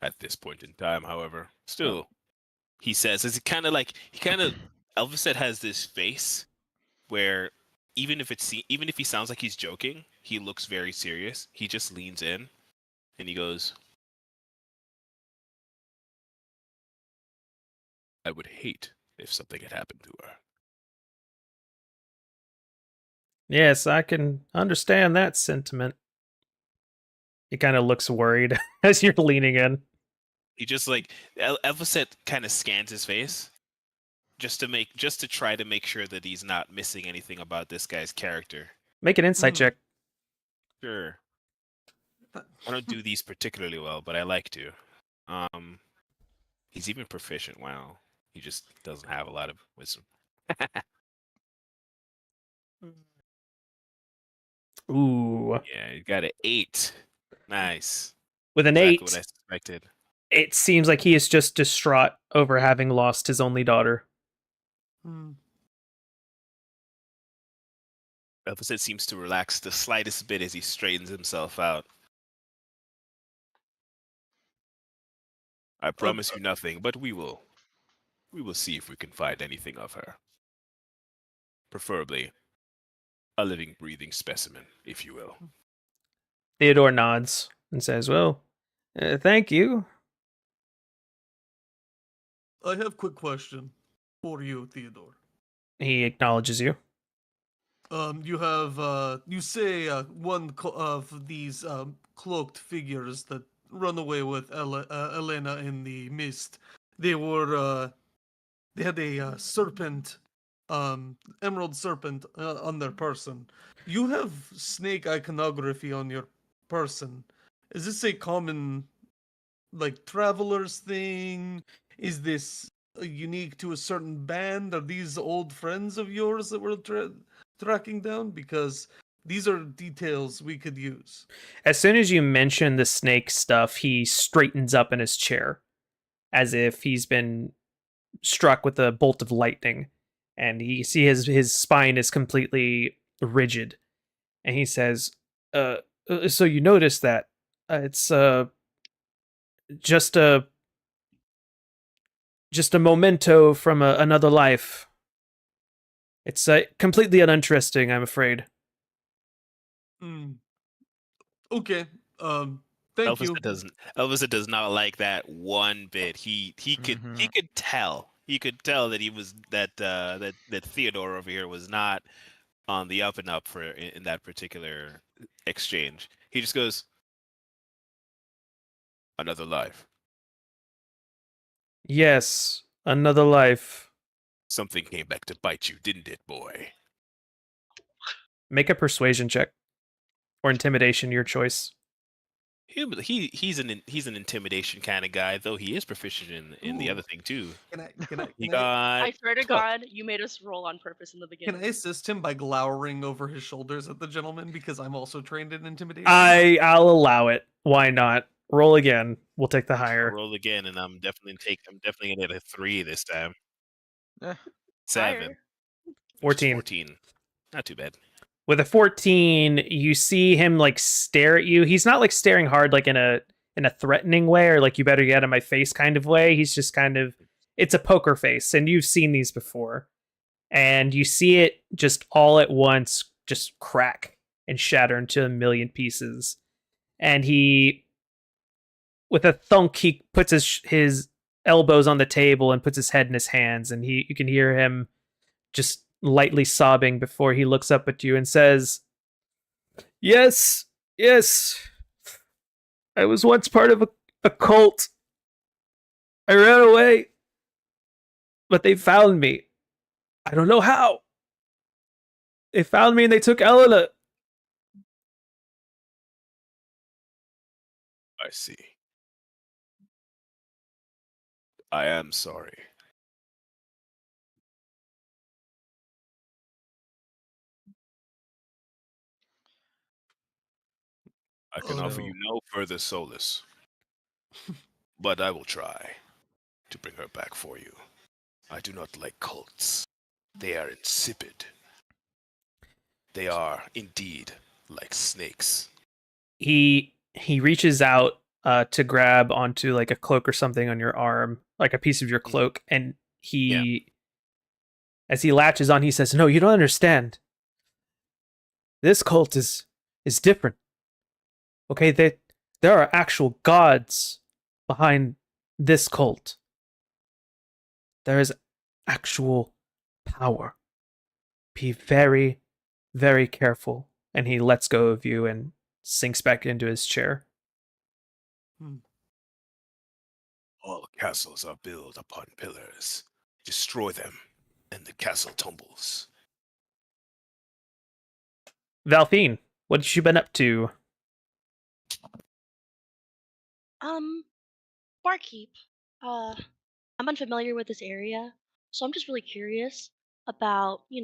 At this point in time, however. Still, he says, as Elviset has this face where even if he sounds like he's joking, he looks very serious. He just leans in and he goes, I would hate if something had happened to her. Yes, I can understand that sentiment. He kind of looks worried as you're leaning in. He just Elviset kind of scans his face just to try to make sure that he's not missing anything about this guy's character. Make an insight check. Sure. I don't do these particularly well, but I like to. He's even proficient. Wow. He just doesn't have a lot of wisdom. Ooh. Yeah, you got an 8. Nice. With an Exactly 8, what I suspected. it seems like he is just distraught over having lost his only daughter. Elviset seems to relax the slightest bit as he straightens himself out. I promise you nothing, but we will see if we can find anything of her. Preferably a living, breathing specimen, if you will. Theodore nods and says, well, thank you. I have a quick question for you, Theodore. He acknowledges you. You have, you say one of these cloaked figures that run away with Elena in the mist. They were, they had a serpent, emerald serpent on their person. You have snake iconography on your person. Is this a common, like, traveler's thing? Is this unique to a certain band? Are these old friends of yours that were tracking down? Because these are details we could use. As soon as you mention the snake stuff, he straightens up in his chair as if he's been struck with a bolt of lightning. And you see his spine is completely rigid. And he says, so you notice that it's just a memento from another life. It's completely uninteresting, I'm afraid. Okay. Thank you. Elviset does not like that one bit. He could tell. He could tell that that Theodore over here was not on the up and up in that particular exchange. He just goes, another life. Yes, another life. Something came back to bite you, didn't it, boy? Make a persuasion check. Or intimidation, your choice. He's an intimidation kind of guy, though he is proficient in the other thing too. I swear to God, you made us roll on purpose in the beginning. Can I assist him by glowering over his shoulders at the gentleman because I'm also trained in intimidation? I'll allow it. Why not? Roll again. We'll take the I'll higher. roll again, and I'm definitely gonna get a 3 this time. Eh. 7. Higher. 14. 14. Not too bad. With a 14, you see him like stare at you. He's not like staring hard like in a threatening way or like you better get out of my face kind of way. He's just kind of, it's a poker face, and you've seen these before. And you see it just all at once just crack and shatter into a million pieces. And he, with a thunk, he puts his elbows on the table and puts his head in his hands, and you can hear him just lightly sobbing before he looks up at you and says, yes, I was once part of a cult. I ran away, but they found me. I don't know how. They found me and they took Elena. I see. I am sorry. I can offer you no further solace. But I will try to bring her back for you. I do not like cults. They are insipid. They are indeed like snakes. He reaches out to grab onto like a cloak or something on your arm, like a piece of your cloak, and as he latches on, he says, "No, you don't understand. This cult is different. Okay, there are actual gods behind this cult. There is actual power. Be very, very careful." And he lets go of you and sinks back into his chair. All castles are built upon pillars. Destroy them, and the castle tumbles. Valfine, what have you been up to? Barkeep. I'm unfamiliar with this area, so I'm just really curious about, you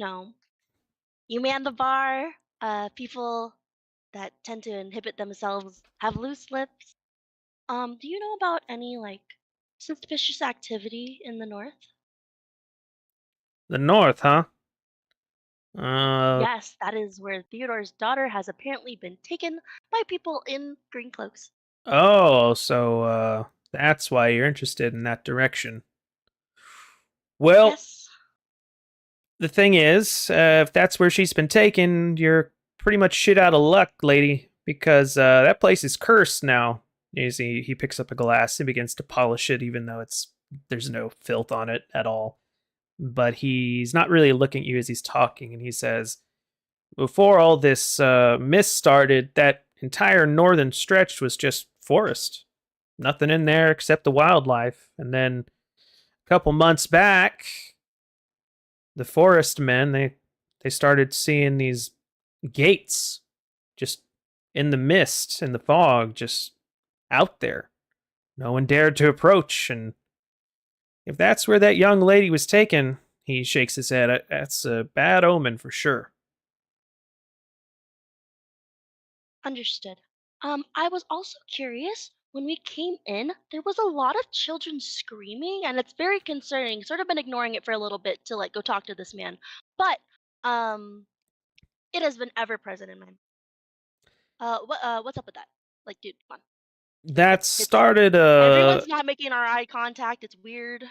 man the bar, people that tend to inhibit themselves have loose lips. Do you know about any like suspicious activity in the north? The north, huh? Uh, Yes, that is where Theodore's daughter has apparently been taken by people in green cloaks. oh, so that's why you're interested in that direction. Well, Yes, the thing is, if that's where she's been taken, you're pretty much shit out of luck, lady, because that place is cursed now. As he picks up a glass and begins to polish it, even though there's no filth on it at all. But he's not really looking at you as he's talking, and he says, "Before all this mist started, that entire northern stretch was just forest. Nothing in there except the wildlife. And then a couple months back, the forest men they started seeing these gates just in the mist and the fog, just out there. No one dared to approach, and if that's where that young lady was taken," he shakes his head, "that's a bad omen for sure." understood. I was also curious. When we came in, there was a lot of children screaming, and it's very concerning. Sort of been ignoring it for a little bit to like go talk to this man, but um, it has been ever present in my. What's up with that? Like, dude, come on. That It's started everyone's not making our eye contact. It's weird.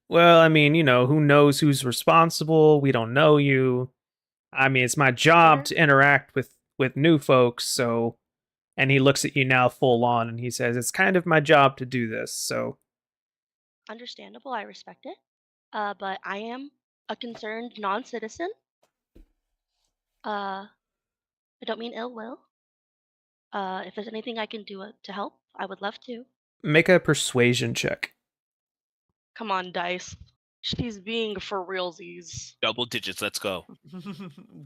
well, I mean, who knows who's responsible? We don't know you. I mean, it's my job Fair. to interact with new folks, so and he looks at you now full on and he says, "It's kind of my job to do this." So, Understandable. I respect it. But I am a concerned non-citizen. I don't mean ill will. If there's anything I can do to help, I would love to. make a persuasion check. Come on, dice. She's being for realsies. Double digits, let's go.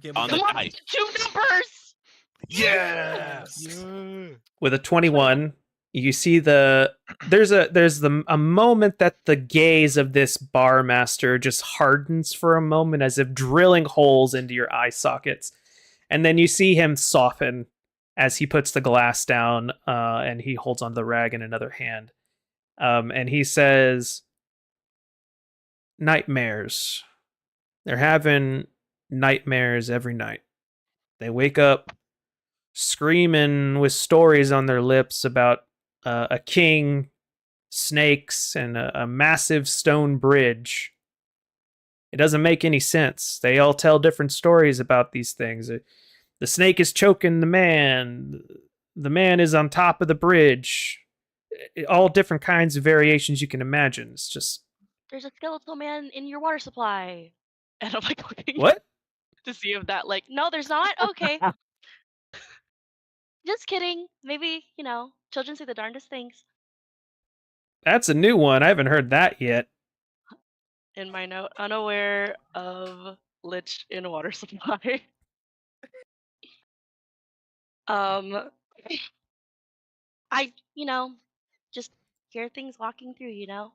Give On me the Come on, dice. 2 numbers. Yes! With a 21, you see there's a moment that the gaze of this bar master just hardens for a moment as if drilling holes into your eye sockets. And then you see him soften as he puts the glass down and he holds onto the rag in another hand. And he says, "Nightmares. They're having nightmares every night. They wake up screaming with stories on their lips about a king, snakes, and a massive stone bridge. It doesn't make any sense. They all tell different stories about these things. The snake is choking the man. The man is on top of the bridge. All different kinds of variations you can imagine. It's just There's a skeletal man in your water supply." And I'm like looking what? to see if that like, no, there's not. Okay, just kidding. Maybe children say the darndest things. That's a new one. I haven't heard that yet. In my note, unaware of lich in water supply. um, I just hear things walking through. Is there,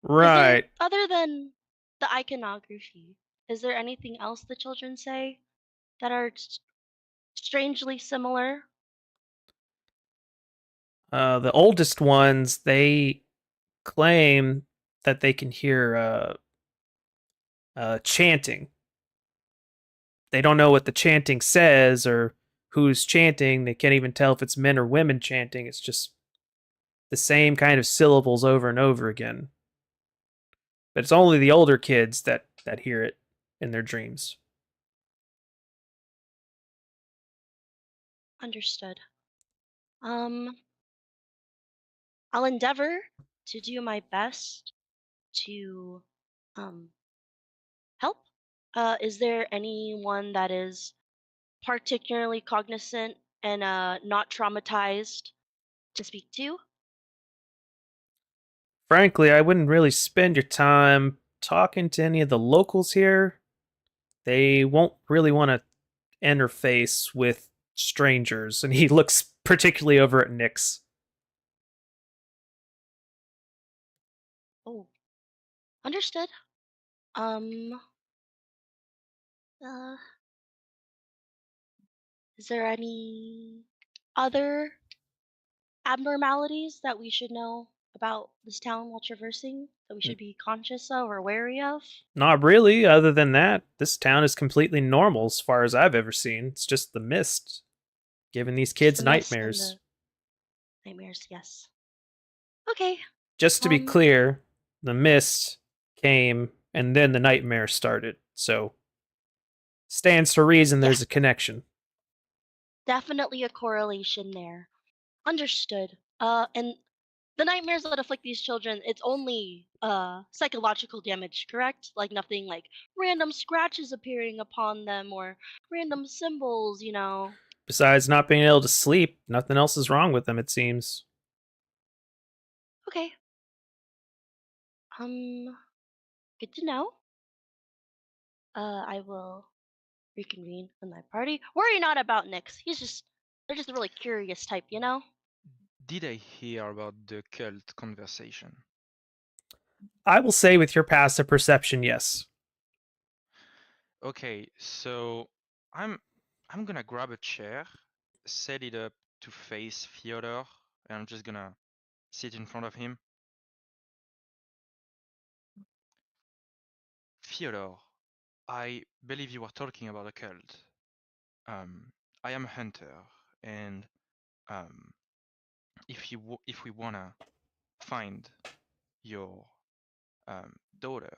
Right. other than the iconography, is there anything else the children say that are strangely similar? The oldest ones, they claim that they can hear chanting. They don't know what the chanting says or who's chanting. They can't even tell if it's men or women chanting. It's just the same kind of syllables over and over again. But it's only the older kids that hear it in their dreams. Understood. Um, I'll endeavor to do my best to um help. Is there anyone that is particularly cognizant and not traumatized to speak to? Frankly, I wouldn't really spend your time talking to any of the locals here. They won't really want to interface with strangers, and he looks particularly over at Nyx. Oh, understood. Um, uh, is there any other abnormalities that we should know about this town while traversing that we should be conscious of or wary of? Not really, other than that, this town is completely normal as far as I've ever seen. It's just the mist giving these Just kids the mist and nightmares. the nightmares, yes. Okay. Just to be Um, clear, the mist came and then the nightmare started. So, stands to reason there's yes, a connection. definitely a correlation there. Understood. And the nightmares that afflict these children, it's only psychological damage, correct? Like nothing like random scratches appearing upon them or random symbols, you know. Besides not being able to sleep, nothing else is wrong with them, it seems. Okay. Um, good to know. I will reconvene with my party. Worry not about Nyx. They're just a really curious type, you know? Did I hear about the cult conversation? I will say, with your passive perception, yes. Okay, so I'm I'm gonna grab a chair, set it up to face Fyodor, and I'm just gonna sit in front of him. Fyodor, I believe you are talking about a cult. Um, I am a hunter, and um, if we wanna find your daughter,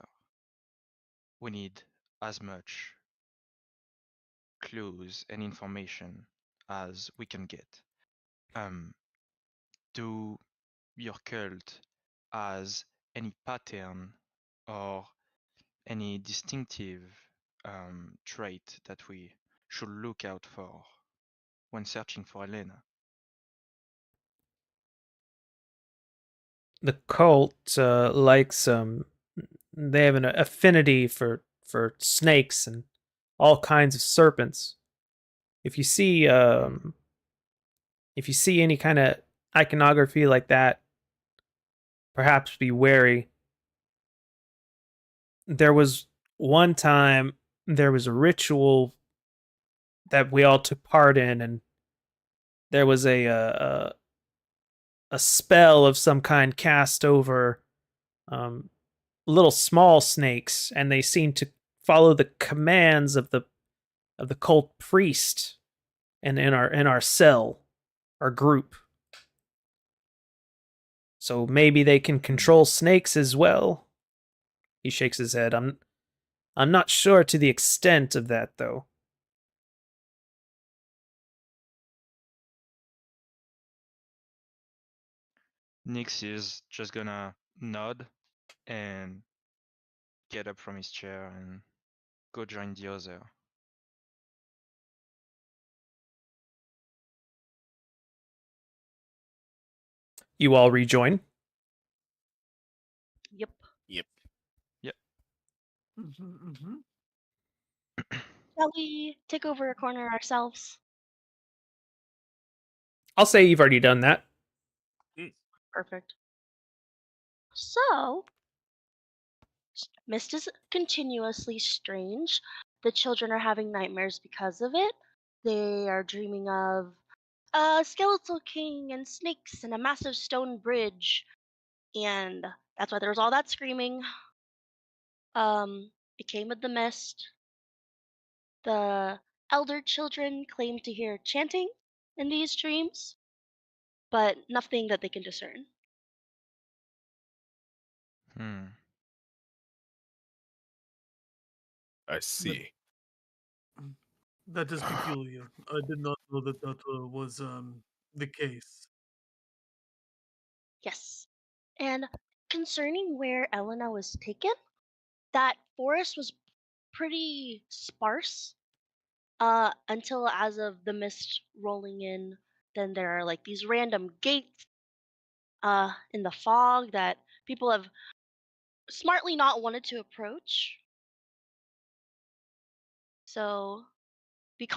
we need as much clues and information as we can get. Um, do your cult has any pattern or any distinctive trait that we should look out for when searching for Elena? The cult likes they have an affinity for snakes and all kinds of serpents. If you see if you see any kind of iconography like that, perhaps be wary. There was one time there was a ritual that we all took part in, and there was a spell of some kind cast over um, little small snakes, and they seemed to follow the commands of the cult priest, and in our cell, our group. So maybe they can control snakes as well. He shakes his head. I'm not sure to the extent of that though. Nix is just gonna nod and get up from his chair and go join the other. You all rejoin. Yep. Yep. Yep. Mm-hmm. Shall we take over a corner ourselves? I'll say you've already done that. Perfect. So, mist is continuously strange. The children are having nightmares because of it. They are dreaming of a skeletal king and snakes and a massive stone bridge, and that's why there was all that screaming. It came with the mist. The elder children claim to hear chanting in these dreams, but nothing that they can discern. Hmm. I see. That is peculiar. I did not know that was the case. Yes. And concerning where Elena was taken, that forest was pretty sparse until as of the mist rolling in, then there are like these random gates in the fog that people have smartly not wanted to approach. So be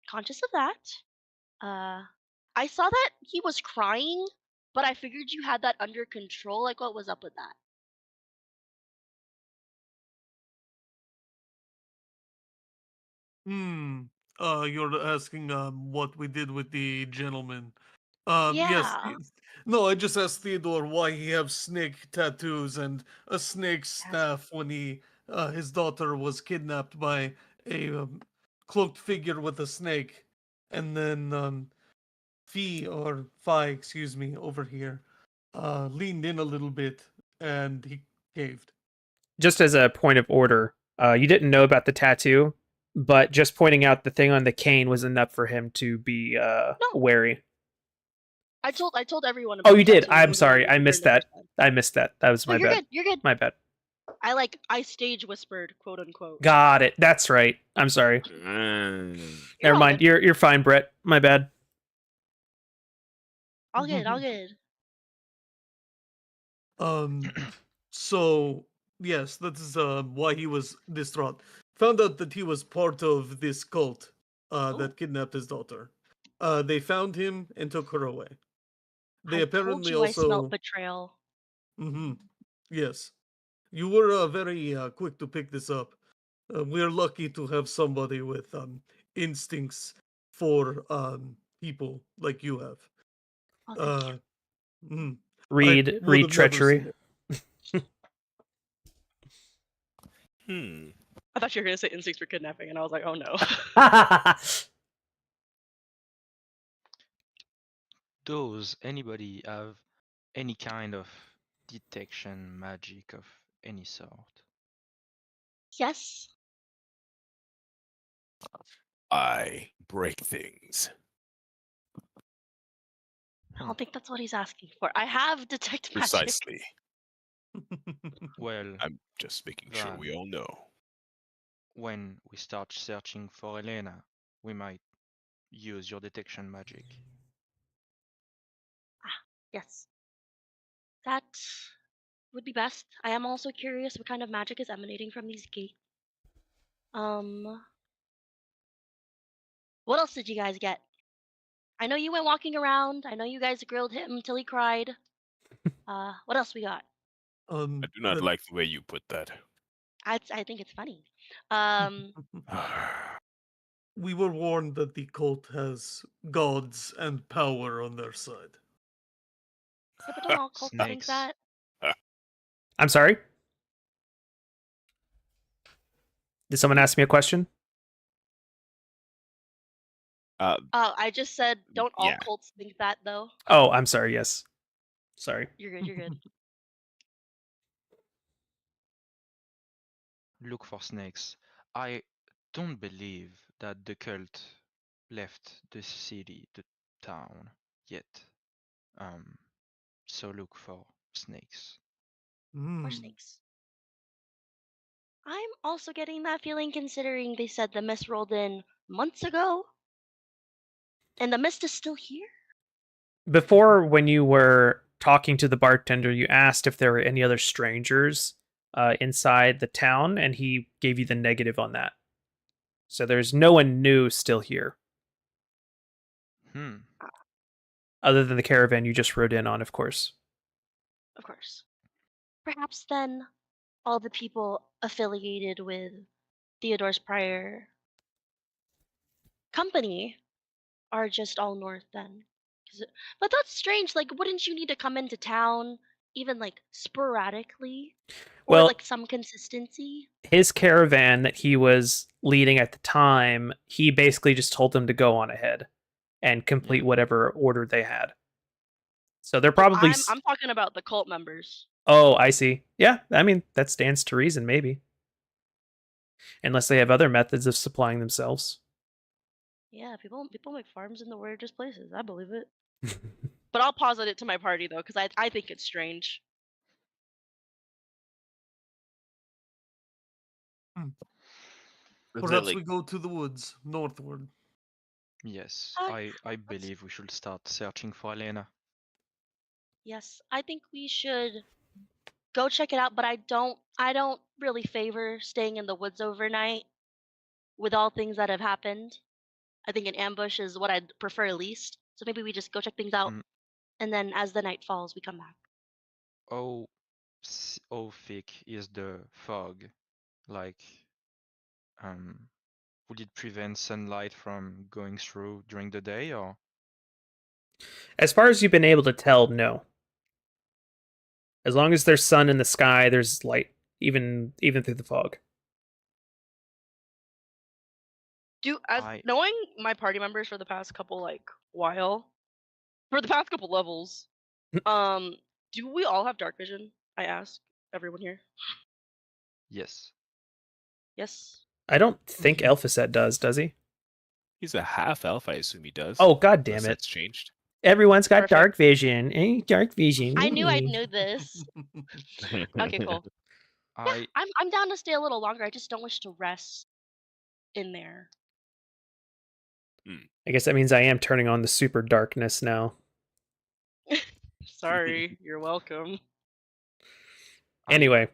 conscious of that. I saw that he was crying, but I figured you had that under control. Like, what was up with that? Hmm. You're asking what we did with the gentleman. Yes. Yeah. No, I just asked Theodore why he have snake tattoos and a snake That's staff when his daughter was kidnapped by a cloaked figure with a snake, and then Phi, excuse me, over here, leaned in a little bit and he caved. Just as a point of order, you didn't know about the tattoo, but just pointing out the thing on the cane was enough for him to be no. wary. I told everyone Oh, about you the did. tattoo. It I'm was sorry. I only missed Brenda that. said. I missed that. That was No, my you're bad. good. You're good. My bad. I stage whispered, quote unquote. Got it. That's right. I'm sorry. Mm. You're Never all mind. good. You're fine, Brett. My bad. All good. All good. Um, so yes, that is why he was distraught. Found out that he was part of this cult Oh, that kidnapped his daughter. They found him and took her away. They I told apparently you I smelt also, betrayal. yes, you were very quick to pick this up. We're lucky to have somebody with instincts for people like you have. Oh, thank you. Mhm. I Read would have never treachery. seen it. Hmm. I thought you were gonna say instincts for kidnapping, and I was like, oh no. Does anybody have any kind of detection magic of any sort? Yes. I break things. I don't think that's what he's asking for. I have detect magic. Precisely. Well, I'm just making sure we all know. when we start searching for Elena, we might use your detection magic. Yes. That would be best. I am also curious what kind of magic is emanating from these gates. What else did you guys get? I know you went walking around. I know you guys grilled him till he cried. What else we got? I do not that- like the way you put that. I think it's funny. Um, we were warned that the cult has gods and power on their side. yeah, but don't all cults think Snakes. that? I'm sorry. Did someone ask me a question? I just said, don't all yeah. cults think that though? Oh, I'm sorry. Yes. Sorry. You're good. You're good. Look for snakes. I don't believe that the cult left the city, the town, yet. So look for snakes. More Hmm. snakes. I'm also getting that feeling considering they said the mist rolled in months ago, and the mist is still here. Before, when you were talking to the bartender, you asked if there were any other strangers inside the town, and he gave you the negative on that. So there's no one new still here, other than the caravan you just rode in on, of course. Of course. Perhaps then all the people affiliated with Theodore's prior company are just all north then. But that's strange. Like, wouldn't you need to come into town even like sporadically, or Well, like some consistency? his caravan that he was leading at the time, he basically just told them to go on ahead and complete Yeah. whatever order they had. So they're Oh, probably. I'm talking about the cult members. Oh, I see. Yeah, I mean, that stands to reason, maybe. Unless they have other methods of supplying themselves. Yeah, people make farms in the weirdest places. I believe it. But I'll posit it to my party though, because I think it's strange. Perhaps Like, we go to the woods northward. Yes, Uh, I believe we should start searching for Elena. Yes, I think we should go check it out, but I don't really favor staying in the woods overnight with all things that have happened. I think an ambush is what I'd prefer least. So maybe we just go check things out, Mm. and then as the night falls, we come back. How thick is the fog? Like, would it prevent sunlight from going through during the day, or? As far as you've been able to tell, no. As long as there's sun in the sky, there's light, even through the fog. Knowing my party members for the past couple for the past couple levels, do we all have dark vision? I ask everyone here. Yes. Yes. I don't think Mhm. Elphaset does he? he's a half elf, I assume he does. Oh, god damn Unless it. that's changed. Everyone's got Perfect. dark vision. Dark vision. I knew I'd know this. Okay, cool. Yeah, I I'm down to stay a little longer. I just don't wish to rest in there. I guess that means I am turning on the super darkness now. Sorry, you're welcome. I- Anyway,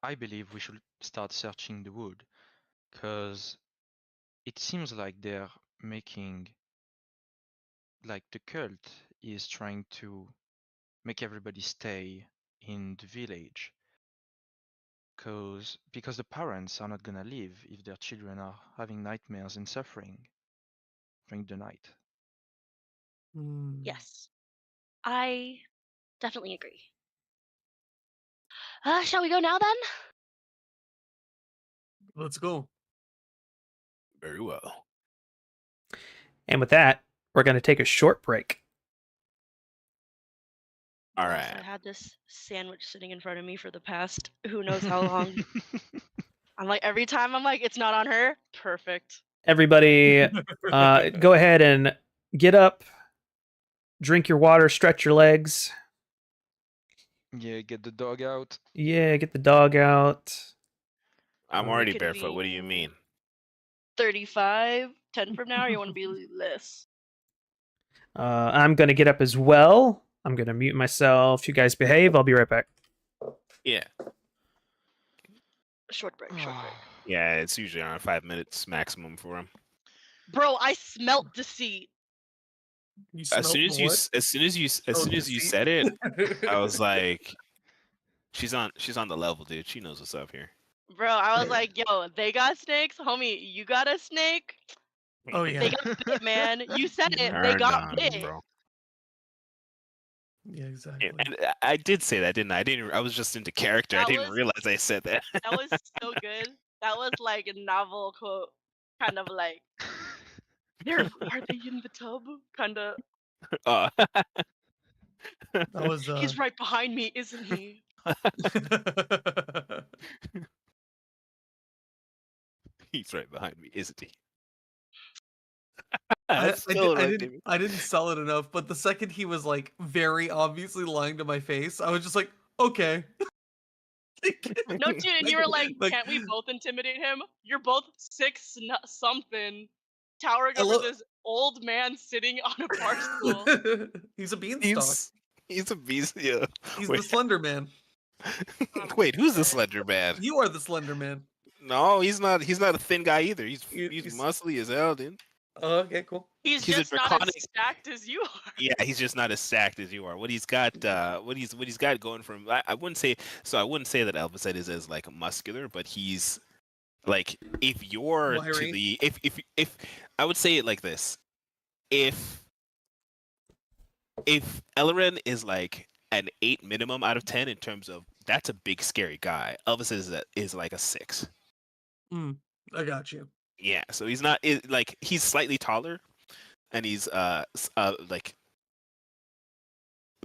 I believe we should start searching the wood, because it seems like they're making, like the cult is trying to make everybody stay in the village, because the parents are not gonna leave if their children are having nightmares and suffering during the night. Hmm. Yes, I definitely agree. Shall we go now then? Let's go. Very well. and with that, we're going to take a short break. All Yes, right. I had this sandwich sitting in front of me for the past who knows how long. I'm like, every time I'm like, it's not on her. Perfect. Everybody, go ahead and get up, drink your water, stretch your legs. Yeah, get the dog out. Yeah, get the dog out. I'm already Could barefoot. What do you be- mean? 35, 10 from now, or you want to be less? I'm going to get up as well. I'm going to mute myself. You guys behave. I'll be right back. Yeah. Short break, short break. Yeah, it's usually around 5 minutes maximum for him. Bro, I smelt deceit. You As smelled soon as the you what? Deceit? said it, I was like, she's on the level, dude. She knows what's up here. Bro, I was like, yo, they got snakes, homie. You got a snake? Oh yeah. They got bit, man. You said it. They Turned got on, bit. bro. Yeah, exactly. And I did say that, didn't I? I was just into character. That I didn't was- realize I said that. That was so good. That was like a novel quote, kind of like, are they in the tub? Kind of. Oh. That was He's right behind me, isn't he? He's right behind me, isn't he? I That's still right, didn't David. I didn't sell it enough, but the second he was like very obviously lying to my face, I was just like, okay. No, dude, and you were like, can't we both intimidate him? You're both 6 something, towering over this old man sitting on a bar stool. He's a beanstalk. He's a beast. Yeah. He's Wait. the Slender Man. Wait, who's the Slender Man? You are the Slender Man. No, he's not. He's not a thin guy either. He's He's- muscly as hell, dude. Oh, okay, cool. He's He's a just not as draconic- stacked as you are. Yeah, he's just not as stacked as you are. What he's got, what he's got going from. I wouldn't say so. I wouldn't say that Elvis is as like muscular, but he's Like if you're to Wiry. the if I would say it like this. If Ellerin is like an 8 minimum out of 10 in terms of that's a big scary guy. Elvis is like a 6. I got you. Yeah, so he's not like he's slightly taller, and he's like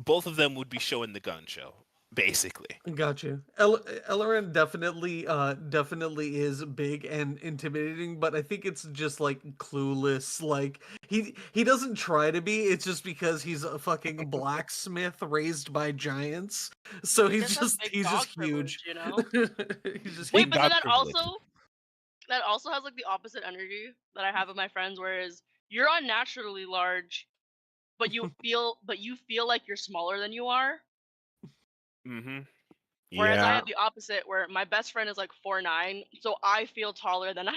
both of them would be showing the gun show basically. Got you. Ellerin definitely is big and intimidating, but I think it's just like clueless. Like he doesn't try to be. It's just because he's a fucking blacksmith raised by giants. So He he's just has big he's dog just huge. privilege, you know? He's just Wait, Big but then dog privilege. that also has like the opposite energy that I have with my friends, whereas you're unnaturally large, but you feel like you're smaller than you are. Mm-hmm. Whereas I Yeah. have the opposite, where my best friend is like 4'9", so I feel taller than I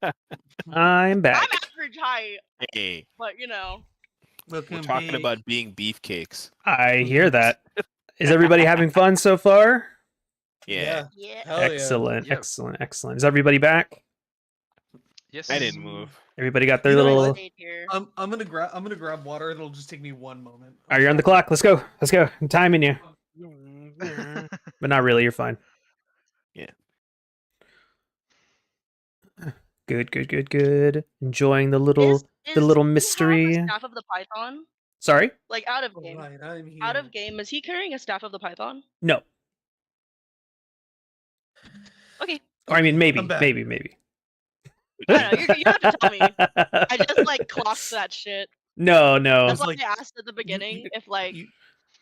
am. I'm back. I'm average height, Hey, but you know. we're Welcome talking big. about being beefcakes. I hear that. Is everybody having fun so far? Yeah. Yeah. Hell yeah. Excellent, Yep. excellent, excellent. Is everybody back? Yes. I didn't move. Everybody got their You know little. what? Stayed here. I'm gonna grab water. It'll just take me 1 moment. Are you on the clock? Let's go. Let's go. I'm timing you, but not really. You're fine. Yeah. Good, good, good, good. Enjoying the little Is the little he have a mystery. staff of the Python? Sorry? Like out of All game. right, I'm here. Out of game, is he carrying a staff of the Python? No. Okay. Or I mean, maybe, I'm back. maybe. I don't know. You have to tell me. I just like clocked that shit. No. That's why like, I asked at the beginning if like you-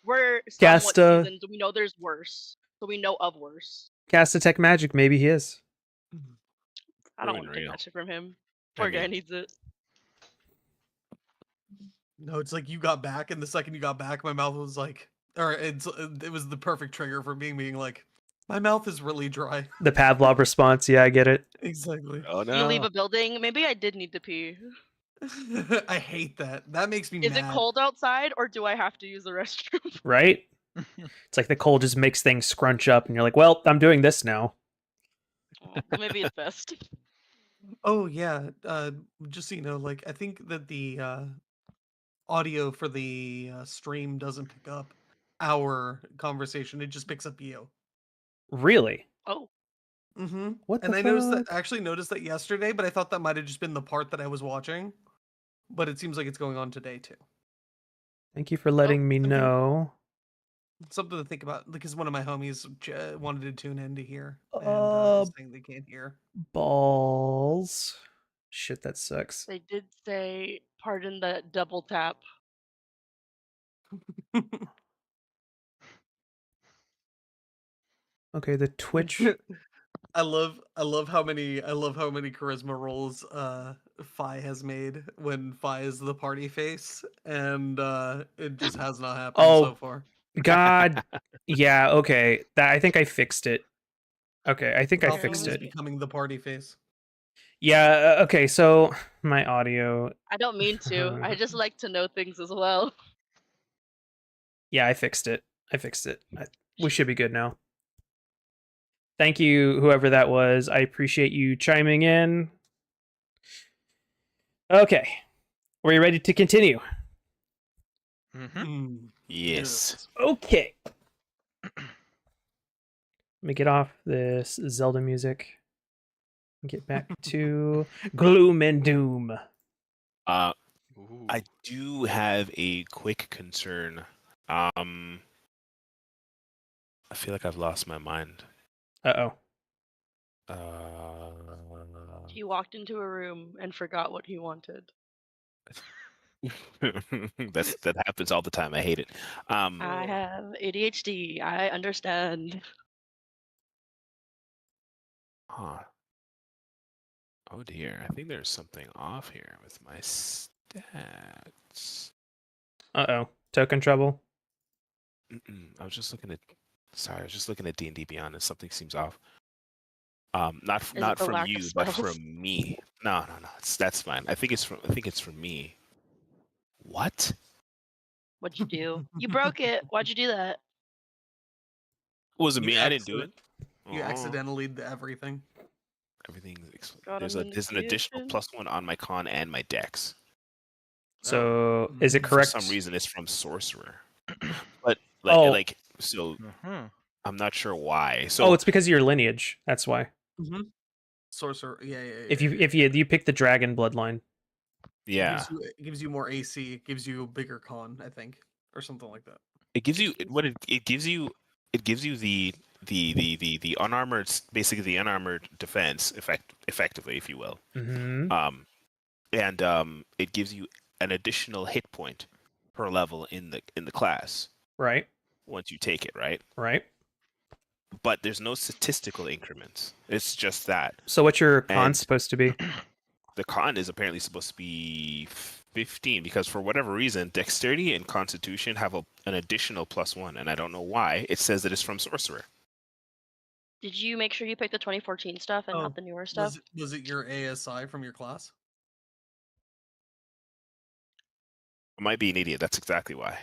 we're somewhat Casta- seasoned, we know there's worse, so we know of worse. Cast Attack Magic, maybe he is. I don't Ruin want to take real. that shit from him. I Poor guy mean- needs it. No, it's like you got back, and the second you got back, my mouth was like, or it was the perfect trigger for being like, my mouth is really dry. The Pavlov response, yeah, I get it. Exactly. Oh no. You leave a building. Maybe I did need to pee. I hate that. That makes me Is mad. it cold outside, or do I have to use the restroom? Right? It's like the cold just makes things scrunch up, and you're like, well, I'm doing this now. Well, maybe it's best. Oh yeah. Just so you know, like I think that the audio for the stream doesn't pick up our conversation. It just picks up you. Really? Oh, Mm-hmm. What And the I noticed fuck? that. I actually noticed that yesterday, but I thought that might have just been the part that I was watching. But it seems like it's going on today too. Thank you for letting me something- know. Something to think about because one of my homies wanted to tune in to hear and Uh, is saying they can't hear. Balls. Shit, that sucks. they did say, pardon the double tap. Okay, the Twitch. I love how many charisma rolls Fi has made when Fi is the party face, and it just has not happened Oh. so far. God. Yeah, okay. I think I fixed it. Okay, I think I Falcon fixed is it. becoming the party face. Yeah, okay, so my audio. I don't mean to. I just like to know things as well. Yeah, I fixed it. We should be good now. Thank you, whoever that was. I appreciate you chiming in. Okay. Were you ready to continue? Mm-hmm. Mm. Yes. Okay. Let me get off this Zelda music. Get back to Gloom and Doom. I Ooh. do have a quick concern. I feel like I've lost my mind. Uh-oh. He walked into a room and forgot what he wanted. That happens all the time. I hate it. I have ADHD. I understand. Huh. Oh dear, I think there's something off here with my stats. Uh-oh. Token trouble. I was just looking at. Sorry, I was just looking at D&D Beyond, and something seems off. Not it not the from lack of you, but spells? from me. No. That's fine. I think it's from me. What? What'd you do? You broke it. Why'd you do that? Was it You me? I didn't do excellent. it. You Oh, accidentally did everything. God, there's I'm an additional indignation. +1 on my con and my dex. So is it Mm. For correct? some reason, it's from sorcerer, but Oh. so Uh-huh. I'm not sure why. Oh, So it's because of your lineage. That's why. Mm-hmm. Sorcerer. Yeah. If you pick the dragon bloodline. yeah, It gives you more AC. It gives you a bigger con, I think, or something like that. it gives you it gives you the unarmored, basically the unarmored defense effectively, if you will. Mm-hmm. And it gives you an additional hit point per level in the class Right. once you take it, right? Right. But there's no statistical increments. It's just that. So what's your con And supposed to be? the con is apparently supposed to be 15 because for whatever reason, dexterity and constitution have an additional +1, and I don't know why. It says that it's from sorcerer. Did you make sure you picked the 2014 stuff and not the newer stuff? Was it your ASI from your class? I might be an idiot. That's exactly why.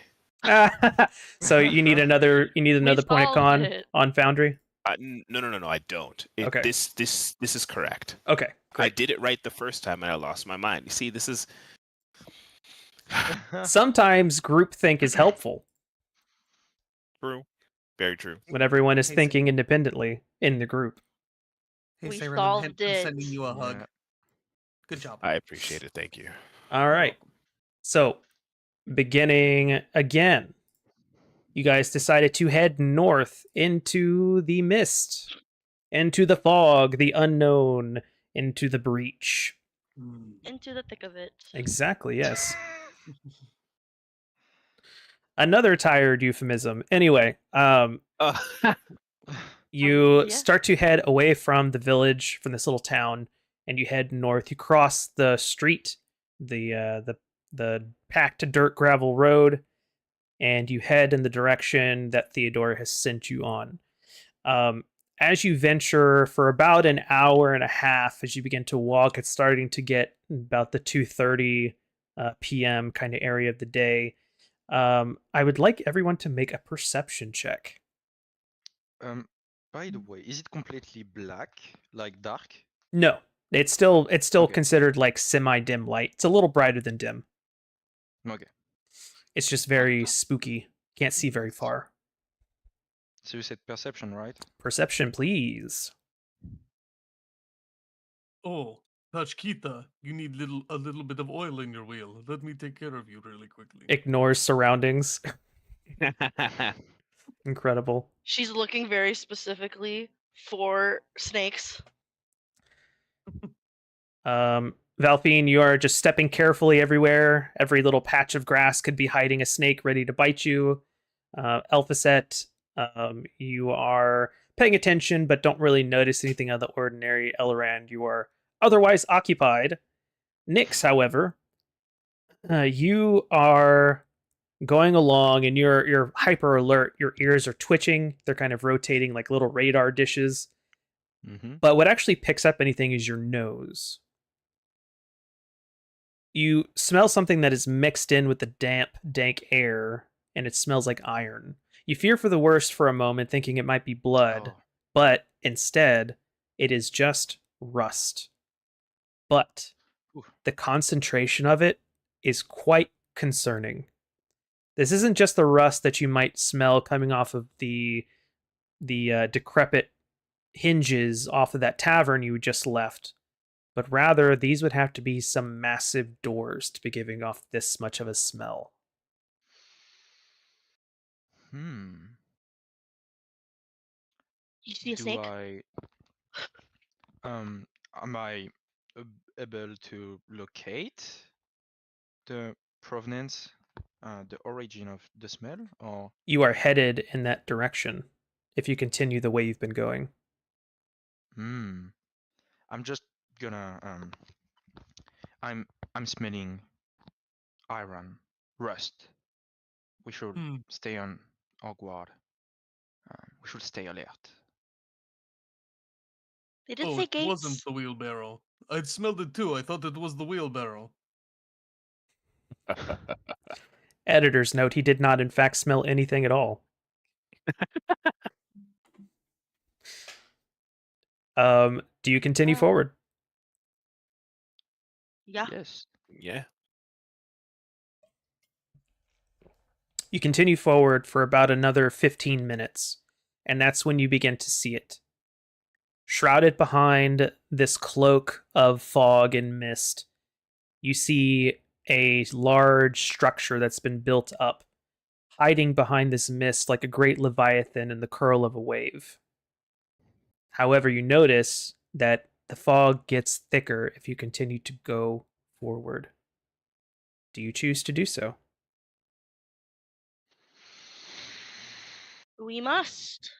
So you need another point of solved con it. on Foundry. No, I don't. Okay. This is correct. Okay. I Great. did it right the first time, and I lost my mind. You see, this is Sometimes groupthink is helpful true. Very true. when everyone is Hey, thinking independently in the group. Hey, We Siren, solved I'm it. sending you a hug. Yeah. Good job. I appreciate it. Thank you. All right. So, beginning again, you guys decided to head north into the mist, into the fog, the unknown, into the breach. Mm. Into the thick of it. Exactly, yes. Another tired euphemism. Anyway, you Yeah. start to head away from the village, from this little town, and you head north. You cross the street, the packed dirt gravel road, and you head in the direction that Theodore has sent you on. As you venture for about an hour and a half, as you begin to walk, it's starting to get about the 2:30 p.m. kind of area of the day. I would like everyone to make a perception check. By the way, is it completely black, like dark? No, it's still Okay. considered like semi-dim light. It's a little brighter than dim. Okay. It's just very spooky. Can't see very far. So you said perception, right? Perception, please. Oh, Tachkita, you need a little bit of oil in your wheel. Let me take care of you really quickly. Ignores surroundings. Incredible. She's looking very specifically for snakes. Valfine, you are just stepping carefully everywhere. Every little patch of grass could be hiding a snake ready to bite you. Elphaset, you are paying attention but don't really notice anything out of the ordinary. Elrond, you are otherwise occupied. Nyx, however, you are going along and you're hyper alert. Your ears are twitching. They're kind of rotating like little radar dishes. Mm-hmm. But what actually picks up anything is your nose. You smell something that is mixed in with the damp, dank air, and it smells like iron. You fear for the worst for a moment, thinking it might be blood, Oh. but instead, it is just rust. But Ooh. the concentration of it is quite concerning. This isn't just the rust that you might smell coming off of the decrepit hinges off of that tavern you just left, but rather these would have to be some massive doors to be giving off this much of a smell. Hmm. You see a Do snake? am I able to locate the provenance, the origin of the smell, or You are headed in that direction if you continue the way you've been going. I'm just gonna I'm smelling iron, rust. We should stay on our guard. We should stay alert. They did say It gates. wasn't the wheelbarrow. I smelled it too. I thought it was the wheelbarrow. Editor's note, he did not in fact smell anything at all. Do you continue Uh, forward? Yeah. Yes. Yeah. You continue forward for about another 15 minutes, and that's when you begin to see it. Shrouded behind this cloak of fog and mist, you see a large structure that's been built up, hiding behind this mist like a great leviathan in the curl of a wave. However, you notice that the fog gets thicker if you continue to go forward. Do you choose to do so? We must.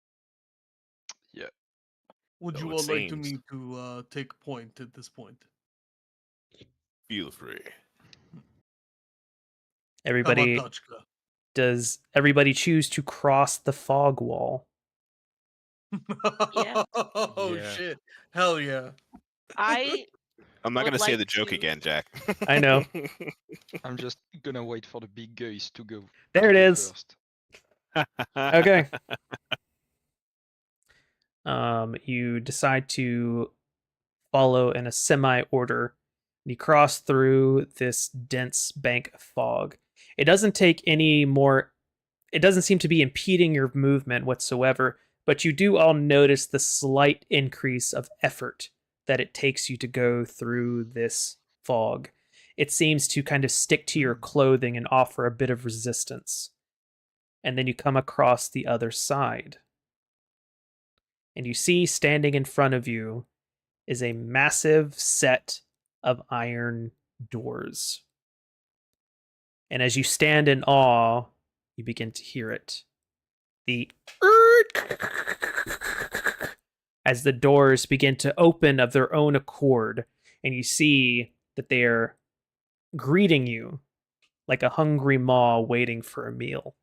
Would So you it all like to seems. me to take point at this point? Feel free. Everybody, Kamatachka. does everybody choose to cross the fog wall? Yeah. Oh Yeah. shit! Hell yeah! I I'm not would gonna say like the joke to- again, Jack. I know. I'm just gonna wait for the big guys to go. There to it go is. First. Okay. You decide to follow in a semi order. You cross through this dense bank of fog. It doesn't take any more, it doesn't seem to be impeding your movement whatsoever, but you do all notice the slight increase of effort that it takes you to go through this fog. It seems to kind of stick to your clothing and offer a bit of resistance. And then you come across the other side. And you see standing in front of you is a massive set of iron doors. And as you stand in awe, you begin to hear it. The as the doors begin to open of their own accord, and you see that they are greeting you like a hungry maw waiting for a meal.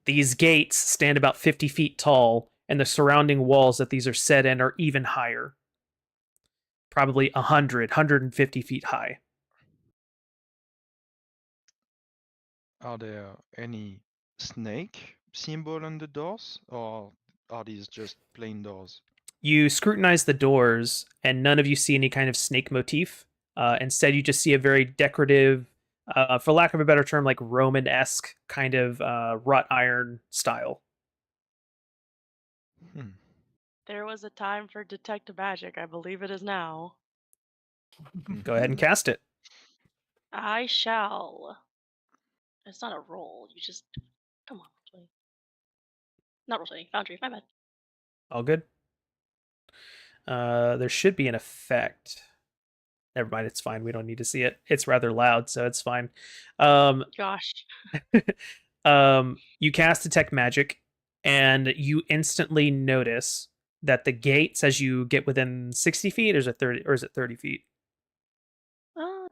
These gates stand about 50 feet tall, and the surrounding walls that these are set in are even higher. Probably 150 feet high. Are there any snake symbol on the doors, or are these just plain doors? You scrutinize the doors, and none of you see any kind of snake motif. Instead, you just see a very decorative, for lack of a better term, like Roman-esque kind of wrought iron style. There was a time for detect magic. I believe it is now. Go ahead and cast it. I shall. It's not a roll. You just come on. Roll 20. Not roll 20. Foundry. My bad. All good. There should be an effect. Never mind, it's fine. We don't need to see it. It's rather loud, so it's fine. Gosh. You cast detect magic, and you instantly notice that the gates, as you get within 60 feet, or is it 30, or is it 30 feet?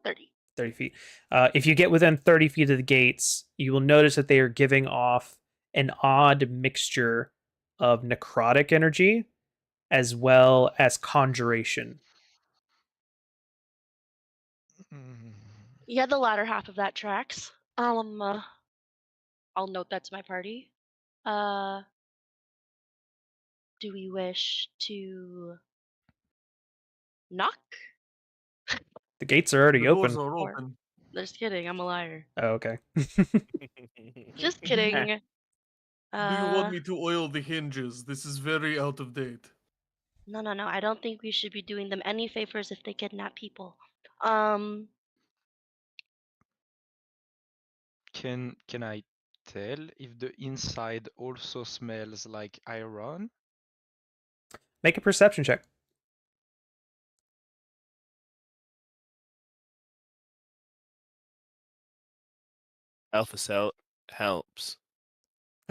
30. 30 feet. If you get within 30 feet of the gates, you will notice that they are giving off an odd mixture of necrotic energy as well as conjuration. Yeah, the latter half of that tracks. I'll note that to my party. Do we wish to knock? The gates are already The doors open. are Or- open. Just kidding. I'm a liar. Oh, okay. Just kidding. Do you want me to oil the hinges? This is very out of date. No. I don't think we should be doing them any favors if they kidnap people. Can I tell if the inside also smells like iron? Make a perception check. Alpha Cell helps.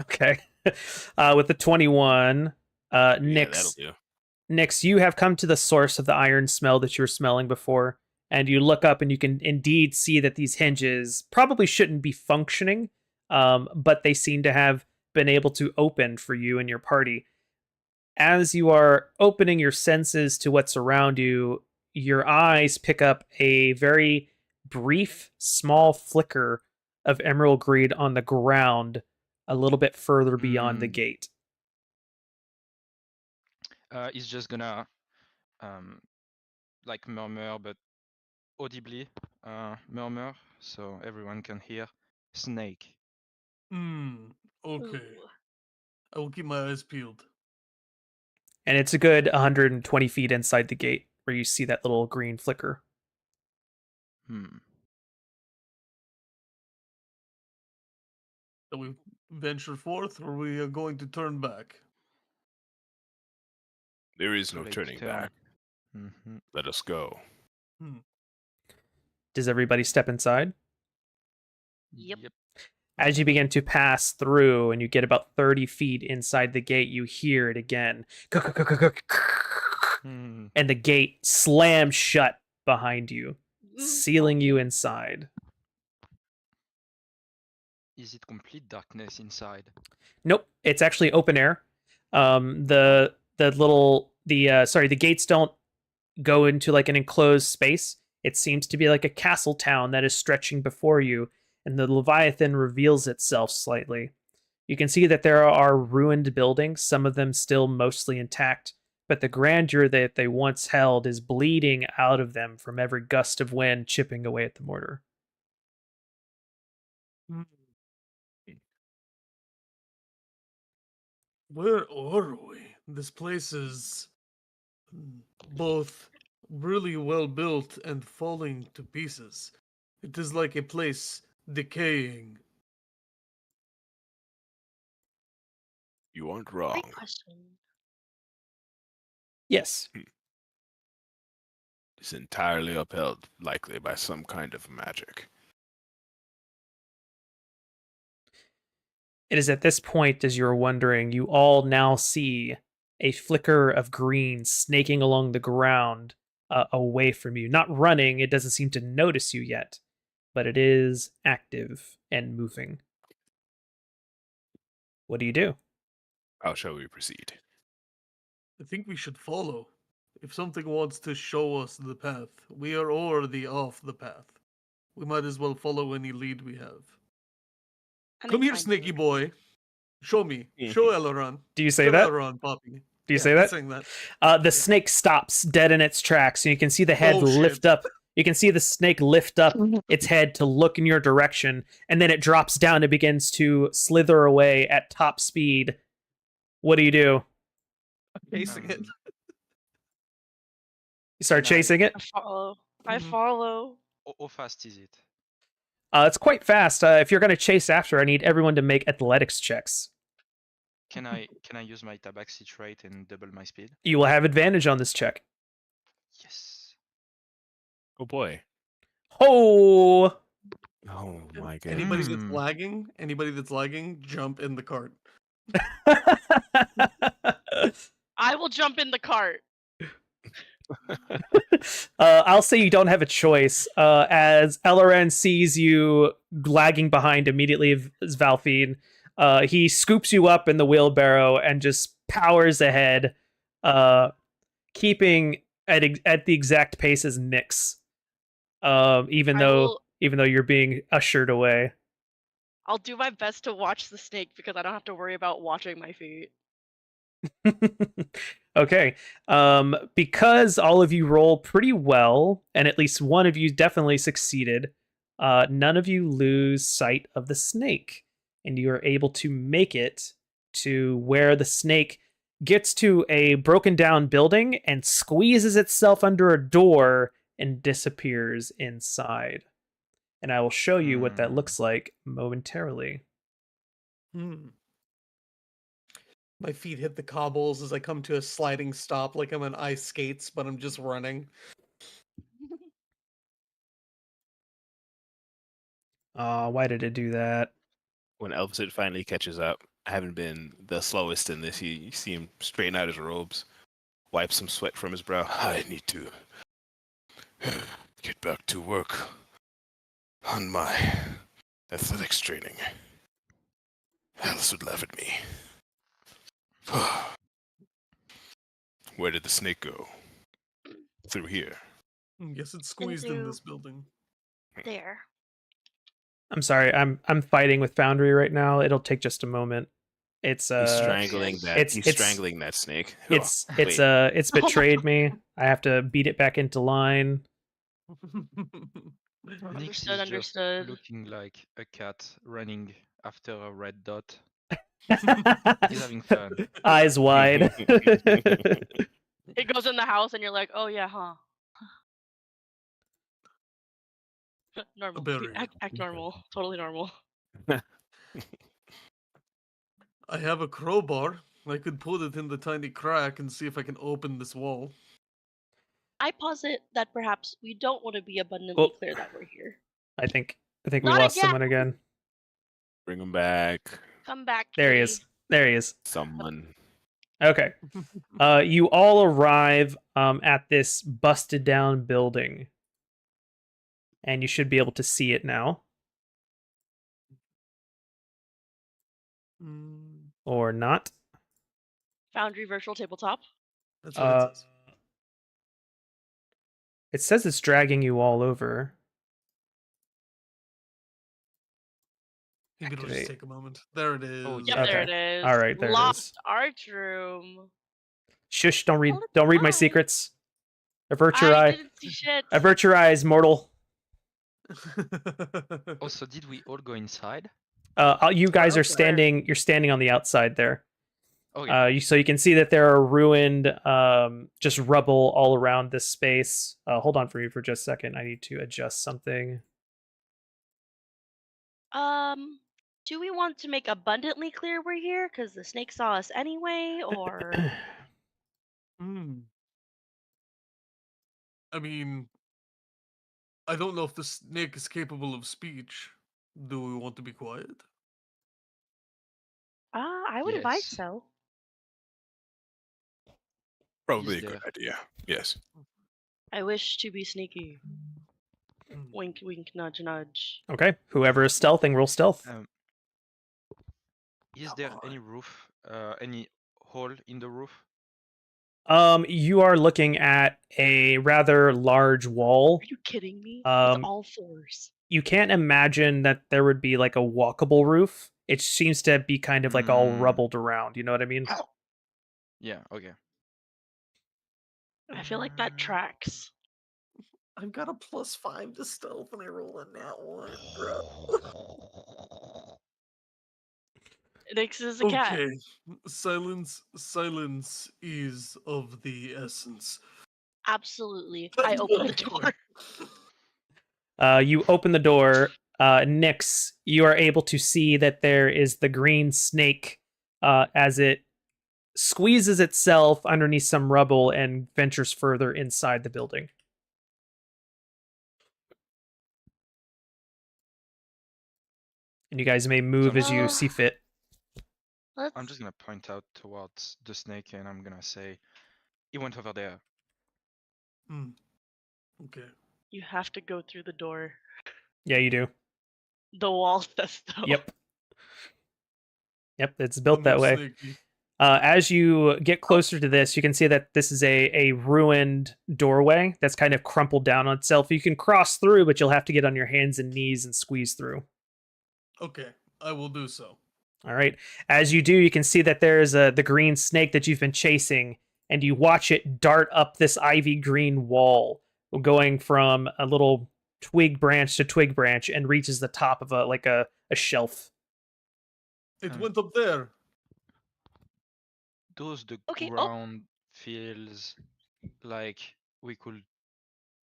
Okay. With the 21, Yeah, that'll Nyx, do. Nyx, you have come to the source of the iron smell that you were smelling before, and you look up and you can indeed see that these hinges probably shouldn't be functioning, but they seem to have been able to open for you and your party. As you are opening your senses to what's around you, your eyes pick up a very brief, small flicker of emerald green on the ground a little bit further beyond the gate. He's just gonna like murmur, but audibly murmur, so everyone can hear. Snake. Hmm. Okay. Ooh. I will keep my eyes peeled. And it's a good 120 feet inside the gate where you see that little green flicker. Hmm. Shall we venture forth, or we are going to turn back? There is Too no late to turning turn. back. Mm-hmm. Let us go. Does everybody step inside? Yep. As you begin to pass through and you get about 30 feet inside the gate, you hear it again. Hmm. And the gate slams shut behind you, sealing you inside. Is it complete darkness inside? Nope, it's actually open air. The gates don't go into like an enclosed space. It seems to be like a castle town that is stretching before you, and the Leviathan reveals itself slightly. You can see that there are ruined buildings, some of them still mostly intact, but the grandeur that they once held is bleeding out of them from every gust of wind chipping away at the mortar. Where are we? This place is both really well built and falling to pieces. It is like a place decaying. You aren't wrong. Great question. Yes. It's entirely upheld, likely by some kind of magic. It is at this point, as you're wondering, you all now see a flicker of green snaking along the ground away from you. Not running, it doesn't seem to notice you yet, but it is active and moving. What do you do? How shall we proceed? I think we should follow. If something wants to show us the path, we are already off the path. We might as well follow any lead we have. I Come think here, fine snaky too. boy. Show me. Show Eleron. Do you say Show that? Eleron, Poppy. Do you Yeah, say that? Saying that. The snake stops dead in its tracks, and you can see the head Oh, lift shit. up. You can see the snake lift up its head to look in your direction, and then it drops down and begins to slither away at top speed. What do you do? Chasing it. You start Can I- chasing it? I follow. I Mhm. follow. How fast is it? It's quite fast. If you're going to chase after, I need everyone to make athletics checks. Can I use my tabaxi trait and double my speed? You will have advantage on this check. Yes. Oh boy. Oh! Oh my goodness. Anybody that's lagging, jump in the cart. I will jump in the cart. I'll say you don't have a choice. As Elloran sees you lagging behind immediately as Valfine, he scoops you up in the wheelbarrow and just powers ahead, keeping at the exact pace as Nyx. Even though you're being ushered away. I'll do my best to watch the snake because I don't have to worry about watching my feet. Okay. Because all of you roll pretty well, and at least one of you definitely succeeded, none of you lose sight of the snake, and you are able to make it to where the snake gets to a broken down building and squeezes itself under a door and disappears inside. And I will show you what that looks like momentarily. My feet hit the cobbles as I come to a sliding stop like I'm on ice skates, but I'm just running. Why did it do that? When Elvis finally catches up, I haven't been the slowest in this. You see him straighten out his robes, wipe some sweat from his brow. I need to get back to work on my athletics training. Alice would laugh at me. Where did the snake go? Through here. Guess it's squeezed in Into- this building. There. I'm sorry, I'm fighting with Foundry right now. It'll take just a moment. It's He's strangling that. it's- He's it's- strangling that snake. it's Oh, it's wait. it's betrayed me. I have to beat it back into line. Nix Understood, is just understood. looking like a cat running after a red dot. He's having fun. Eyes wide. It goes in the house and you're like, oh yeah, huh? Normal. Very Act normal. Totally normal. I have a crowbar. I could put it in the tiny crack and see if I can open this wall. I posit that perhaps we don't want to be abundantly Well- clear that we're here. I think we Not lost again! someone again. Bring him back. Come back. There he kitty. is. There he is. Someone. Okay. You all arrive at this busted down building. And you should be able to see it now. Or not. Foundry virtual tabletop. That's what it says. It says it's dragging you all over. Maybe it'll activate. just take a moment. There it is. Oh, Yep, yeah. there Okay. it is. All right, there it Lost is. arch room. Shush, don't read Oh, it's don't read my fine. secrets. Avert your I eye. didn't see shit. Avert your eyes, mortal. Also, did we all go inside? You guys are outside. you're standing on the outside there. Okay. So you can see that there are ruined, just rubble all around this space. Hold on for just a second. I need to adjust something. Do we want to make abundantly clear we're here because the snake saw us anyway, or I mean, I don't know if the snake is capable of speech. Do we want to be quiet? I would advise Yes. so. Probably a He's good there. idea. Yes. I wish to be sneaky. Mm. Wink, wink, nudge, nudge. Okay, whoever is stealthing, roll stealth. Is Come there on. any roof? Any hole in the roof? You are looking at a rather large wall. Are you kidding me? Um, With all fours. You can't imagine that there would be like a walkable roof. It seems to be kind of like all Hmm. rubbled around. You know what I mean? Yeah. Okay. I feel like that tracks. I've got a +5 to stealth and I roll a nat 1, bro. Nix is a cat. Okay. Silence is of the essence. Absolutely. I open the door. You open the door. Nyx, you are able to see that there is the green snake as it squeezes itself underneath some rubble and ventures further inside the building. And you guys may move as you see fit. Let's... I'm just gonna point out towards the snake and I'm gonna say, he went over there. Okay. You have to go through the door. Yeah, you do. The wall says so. Yep. Yep, it's built I'm that no way. snaky. As you get closer to this, you can see that this is a ruined doorway that's kind of crumpled down on itself. You can cross through, but you'll have to get on your hands and knees and squeeze through. Okay, I will do so. All right. As you do, you can see that there's the green snake that you've been chasing, and you watch it dart up this ivy green wall, going from a little twig branch to twig branch, and reaches the top of a shelf. It went up there. Does the Okay, oh. ground feels like we could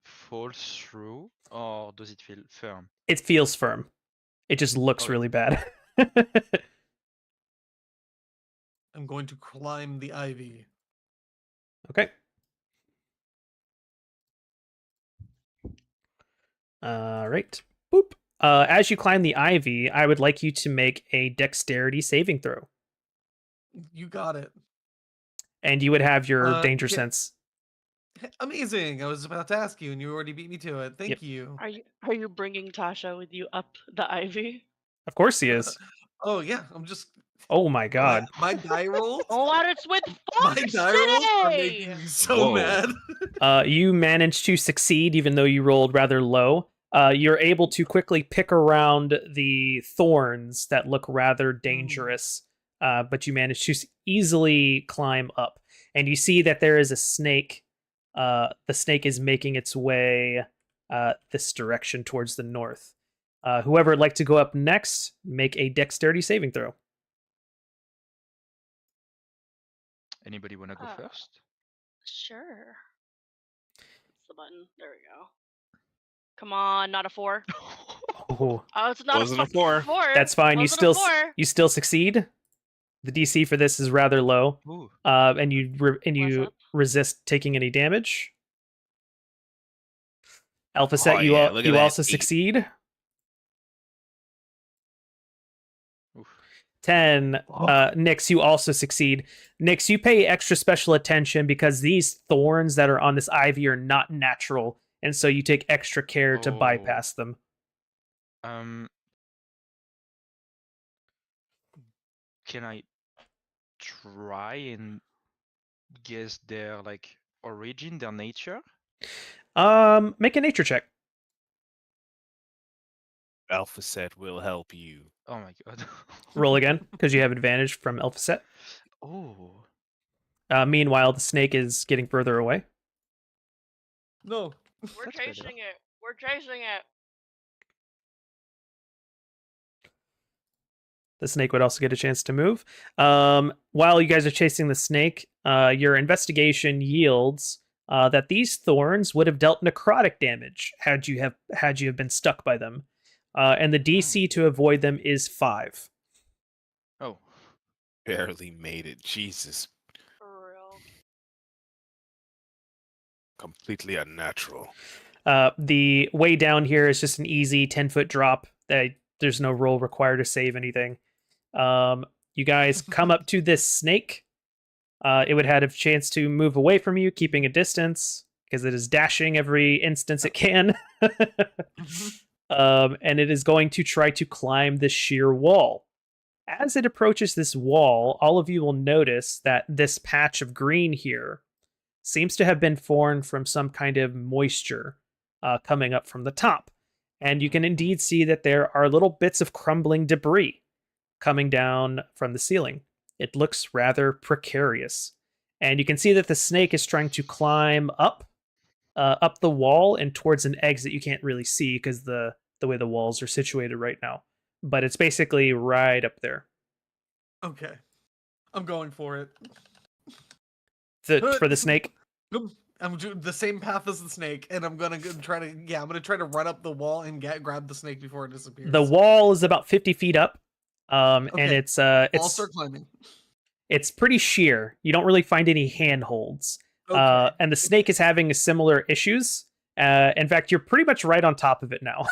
fall through, or does it feel firm? It feels firm. It just looks Okay. really bad. I'm going to climb the ivy. Okay. All right. Boop. As you climb the ivy, I would like you to make a dexterity saving throw. You got it. And you would have your danger yeah. sense. Amazing. I was about to ask you, and you already beat me to it. Thank Yep. you. Are you bringing Tasha with you up the ivy? Of course he is. Oh yeah, I'm just. Oh my god. My die rolls. What it's with My Fox die rolls are today! making me so Whoa. mad. You managed to succeed even though you rolled rather low. You're able to quickly pick around the thorns that look rather dangerous. but you manage to easily climb up. And you see that there is a snake. The snake is making its way this direction towards the north. Whoever would like to go up next, make a dexterity saving throw. Anybody wanna go Uh, first? Sure. That's the button. There we go. Come on, not a 4. Oh, Oh, it's not Wasn't a a four. 4. that's fine. Wasn't a 4. You still succeed. The DC for this is rather low, Ooh. and you Bless up. resist taking any damage. Alpha set, Oh, yeah, look at you that, also 8. succeed. Oof. 10. Nyx, you also succeed. Nyx, you pay extra special attention because these thorns that are on this ivy are not natural, and so you take extra care to Oh. bypass them. Can I try and guess their like origin, their nature? Make a nature check. Alpha set will help you. Oh my god. Roll again because you have advantage from Alpha set. Oh. Meanwhile, the snake is getting further away. No. We're That's better. chasing it. We're chasing it. The snake would also get a chance to move. While you guys are chasing the snake, your investigation yields that these thorns would have dealt necrotic damage had you have been stuck by them, and the DC to avoid them is 5. Oh. Barely made it. Jesus. For real. Completely unnatural. The way down here is just an easy 10-foot drop. There's no roll required to save anything. You guys come up to this snake. It would have a chance to move away from you, keeping a distance, because it is dashing every instance it can. And it is going to try to climb the sheer wall. As it approaches this wall, all of you will notice that this patch of green here seems to have been formed from some kind of moisture coming up from the top. And you can indeed see that there are little bits of crumbling debris coming down from the ceiling. It looks rather precarious. And you can see that the snake is trying to climb up the wall and towards an exit you can't really see because the way the walls are situated right now. But it's basically right up there. Okay. I'm going for it. For the snake. I'm doing the same path as the snake, and I'm gonna try to run up the wall and grab the snake before it disappears. The wall is about 50 feet up. And Okay. I'll start climbing. It's pretty sheer. You don't really find any handholds. Okay. And the snake is having similar issues. In fact, you're pretty much right on top of it now,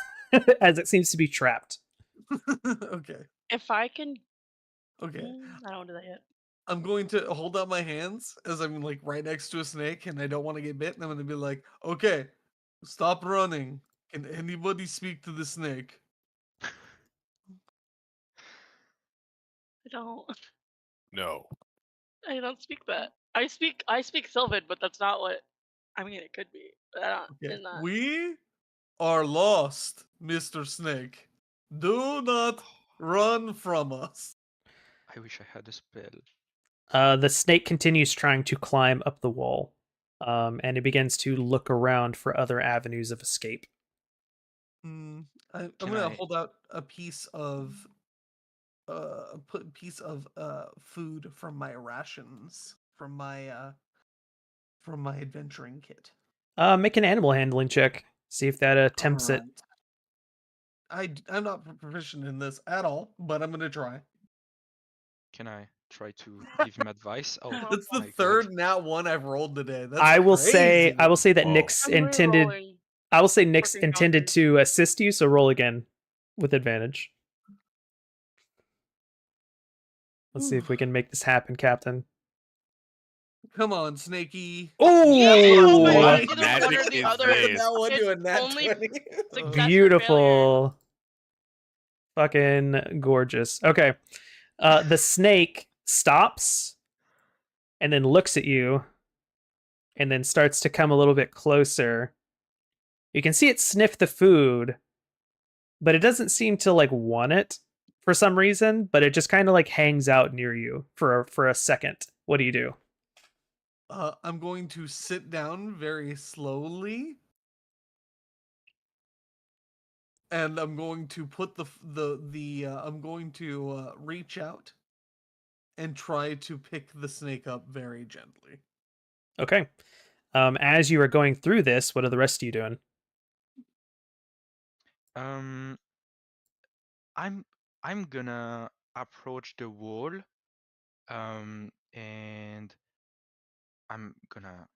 as it seems to be trapped. Okay. If I can. Okay. I don't want to do that yet. I'm going to hold out my hands as I'm like right next to a snake and I don't want to get bit. And I'm going to be like, okay, stop running. Can anybody speak to the snake? I don't. No. I don't speak that. I speak Sylvan, but that's not what. I mean, it could be. But I don't. Okay. It's not. We are lost, Mr. Snake. Do not run from us. I wish I had a spell. The snake continues trying to climb up the wall, and it begins to look around for other avenues of escape. I'm Can gonna I- hold out a piece of food from my rations from my adventuring kit. Make an animal handling check. See if that attempts it. Alright. I'm not proficient in this at all, but I'm gonna try. Can I try to give him advice? Oh, That's the my God. third nat one I've rolled today. That's I will say that Whoa. Nyx I'm intended. rerolling. I will say Nyx Freaking intended counter. to assist you, so roll again with advantage. Let's see if we can make this happen, Captain. Come on, Snakey. Oh, Yeah, What it's either magic one or the is other. this? That one It's to a nat only 20. success or beautiful. Fucking gorgeous. Okay. The snake stops and then looks at you and then starts to come a little bit closer. You can see it sniff the food, but it doesn't seem to like want it for some reason, but it just kind of like hangs out near you for a second. What do you do? I'm going to sit down very slowly, and I'm going to put I'm going to reach out and try to pick the snake up very gently. Okay. As you are going through this, what are the rest of you doing? Um, I'm gonna approach the wall, and I'm gonna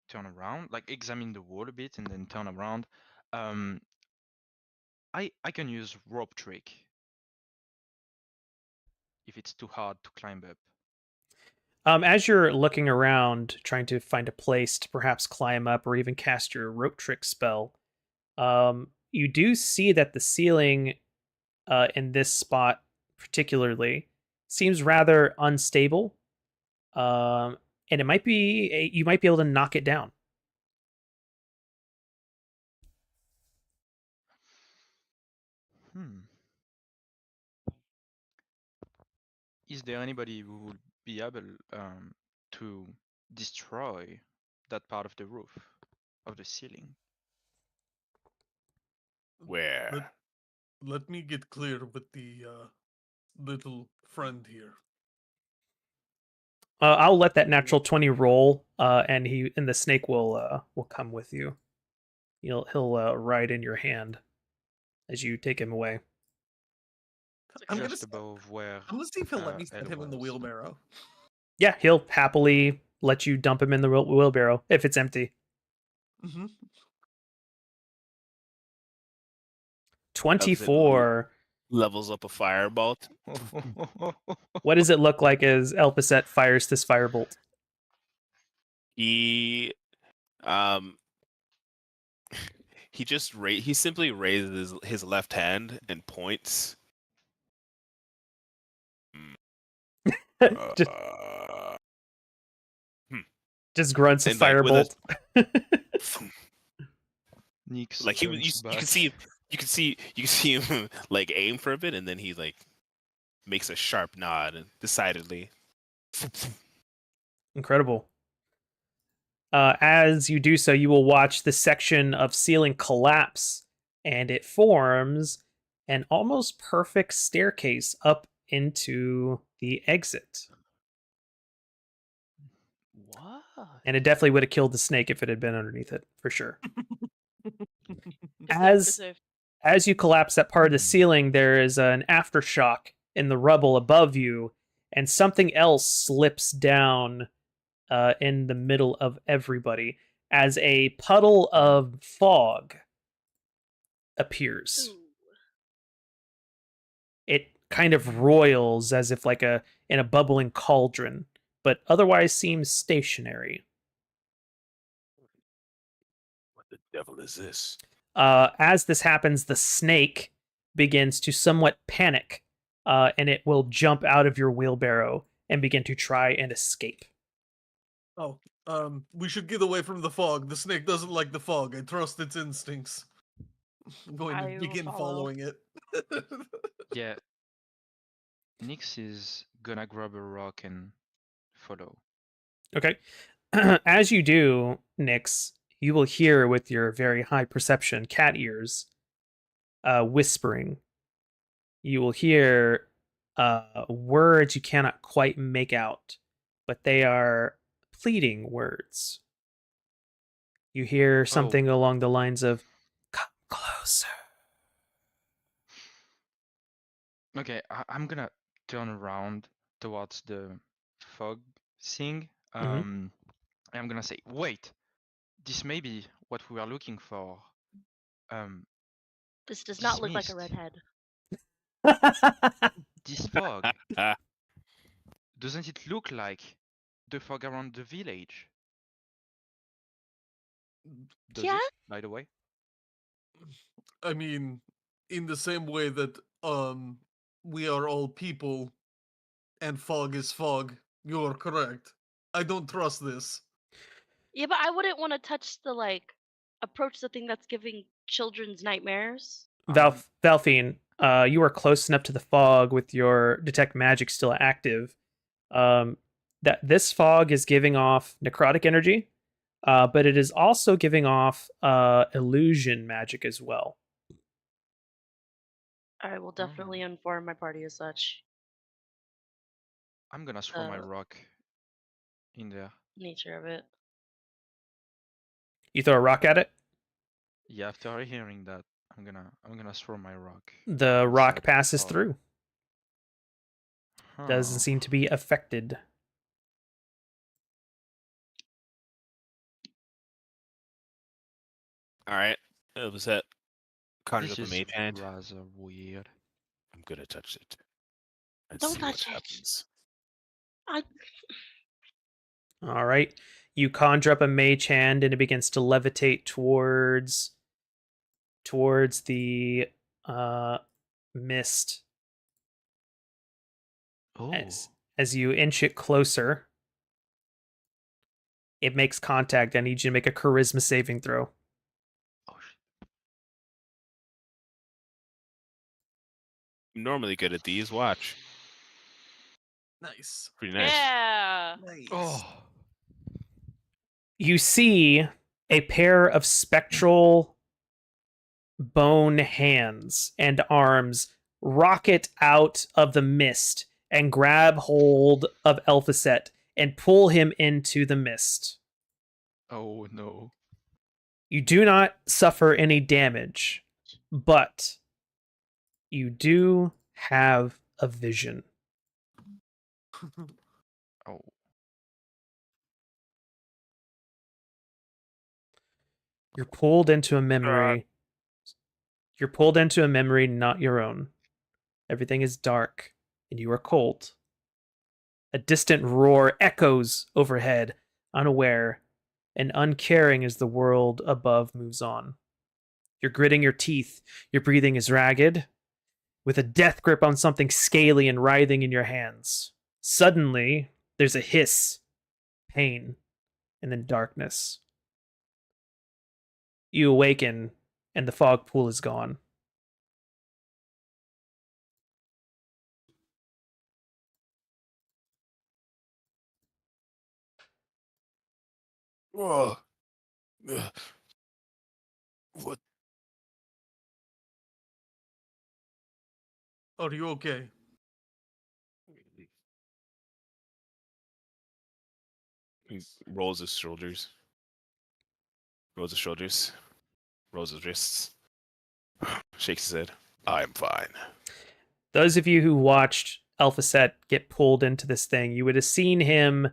turn around, like examine the wall a bit, and then turn around. Um, I can use rope trick if it's too hard to climb up. As you're looking around, trying to find a place to perhaps climb up or even cast your rope trick spell, you do see that the ceiling in this spot, particularly, seems rather unstable. And it might be you might be able to knock it down. Hmm. Is there anybody who would be able to destroy that part of the roof, of the ceiling? Where? Let me get clear with the little friend here. I'll let that natural 20 roll, and the snake will come with you. He'll ride in your hand as you take him away. I'm gonna Just see, above where I'm gonna see if he'll let me set Ella him in the was. wheelbarrow. Yeah, he'll happily let you dump him in the wheelbarrow if it's empty. Mm-hmm. 24. Levels up a firebolt. What does it look like as Elphaset fires this firebolt? He um he simply raises his left hand and points. just, Uh, just grunts a and like with a firebolt. Nix like he turns you back. can see him like aim for a bit, and then he like makes a sharp nod and decidedly. Incredible. As you do so, you will watch the section of ceiling collapse, and it forms an almost perfect staircase up into the exit. What? And it definitely would have killed the snake if it had been underneath it, for sure. It's As preserved. as you collapse that part of the ceiling, there is an aftershock in the rubble above you, and something else slips down in the middle of everybody as a puddle of fog appears. Ooh. It kind of roils as if like in a bubbling cauldron, but otherwise seems stationary. What the devil is this? As this happens, the snake begins to somewhat panic, and it will jump out of your wheelbarrow and begin to try and escape. Oh, we should get away from the fog. The snake doesn't like the fog. I trust its instincts. I'm going I to will begin follow. following it. Yeah. Nix is gonna grab a rock and follow. Okay. As you do, Nyx, you will hear with your very high perception cat ears whispering. You will hear words you cannot quite make out, but they are pleading words. You hear something along the lines of, "Come closer." Okay, I'm gonna turn around towards the fog thing. Mhm. And I'm gonna say, wait, this may be what we are looking for. This does This not look like a mist, redhead. this fog, doesn't it look like the fog around the village? Does Yeah. it, by the way? I mean, in the same way that we are all people and fog is fog, you're correct. I don't trust this. Yeah, but I wouldn't want to touch approach the thing that's giving children's nightmares. Valfine, You are close enough to the fog with your detect magic still active. That this fog is giving off necrotic energy, but it is also giving off illusion magic as well. I will definitely inform my party as such. I'm gonna throw my Uh, rock in there. Nature of it. You throw a rock at it. Yeah, after hearing that, I'm gonna throw my rock. The rock inside the passes fog. through. Doesn't Huh. seem to be affected. All right. Was that conjure This up a is mage hand? rather weird. I'm gonna touch it. And Don't see what touch it. happens. I All right. You conjure up a mage hand and it begins to levitate towards the mist. Oh, As you inch it closer, it makes contact. I need you to make a charisma saving throw. oh shit. I'm normally good at these. Watch. Nice. Pretty nice. Yeah. Nice. Oh, You see a pair of spectral bone hands and arms rocket out of the mist and grab hold of Elphaset and pull him into the mist. oh no. You do not suffer any damage, but you do have a vision. Oh, You're pulled into a memory. You're pulled into a memory not your own. Everything is dark, and you are cold. A distant roar echoes overhead, unaware and uncaring as the world above moves on. You're gritting your teeth. Your breathing is ragged, with a death grip on something scaly and writhing in your hands. Suddenly, there's a hiss, pain, and then darkness. You awaken, and the fog pool is gone. Whoa. What? Are you okay? He rolls his shoulders. Rolls his shoulders. Rolls his wrists. Shakes his head. I'm fine. Those of you who watched Elphaset get pulled into this thing, you would have seen him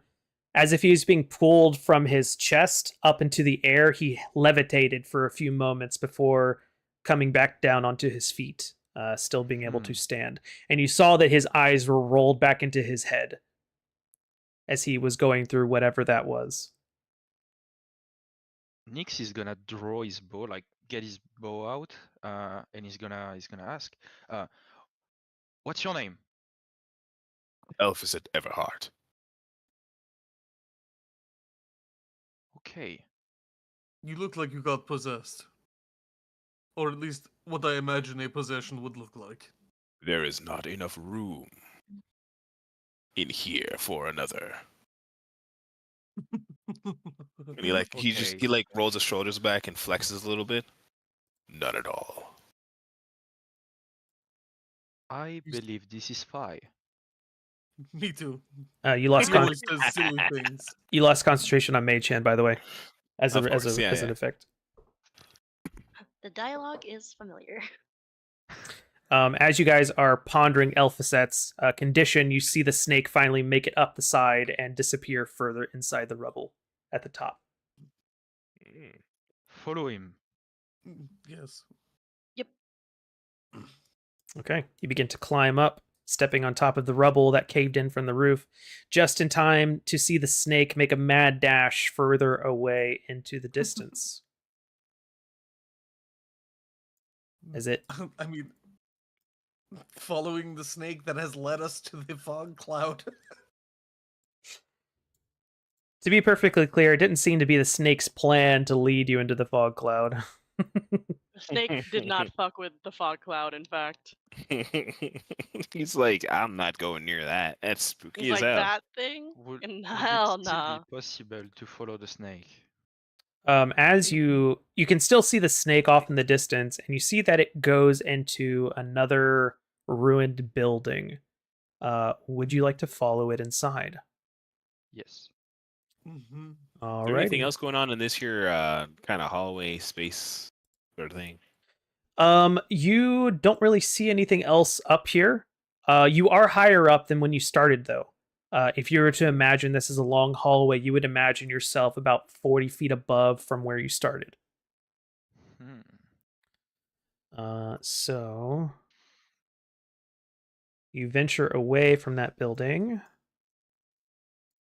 as if he was being pulled from his chest up into the air. He levitated for a few moments before coming back down onto his feet, still being able to stand. And you saw that his eyes were rolled back into his head as he was going through whatever that was. Nyx is gonna draw his bow, like get his bow out, and he's gonna ask, "What's your name?" Elphaset Everhart. Okay. You look like you got possessed. Or at least what I imagine a possession would look like. There is not enough room in here for another. And he Okay. rolls his shoulders back and flexes a little bit. None at all. I believe this is Phi. Me too. You lost He always says silly things. you lost concentration on Mage Hand, by the way, as Of course, yeah, as an yeah. effect. The dialogue is familiar. As you guys are pondering Elphaset's condition, you see the snake finally make it up the side and disappear further inside the rubble at the top. Follow him. Yes. Yep. Okay, you begin to climb up, stepping on top of the rubble that caved in from the roof, just in time to see the snake make a mad dash further away into the distance. As it I mean, following the snake that has led us to the fog cloud. To be perfectly clear, it didn't seem to be the snake's plan to lead you into the fog cloud. The snake did not fuck with the fog cloud, in fact. He's like, I'm not going near that. That's spooky He's as like, hell. that thing? Would Hell it still nah. be possible to follow the snake? As you can still see the snake off in the distance, and you see that it goes into another ruined building. Would you like to follow it inside? Yes. Mm-hmm. All Is there anything right. else going on in this here kind of hallway space sort of thing? You don't really see anything else up here. You are higher up than when you started, though. If you were to imagine this as a long hallway, you would imagine yourself about 40 feet above from where you started. Hmm. So you venture away from that building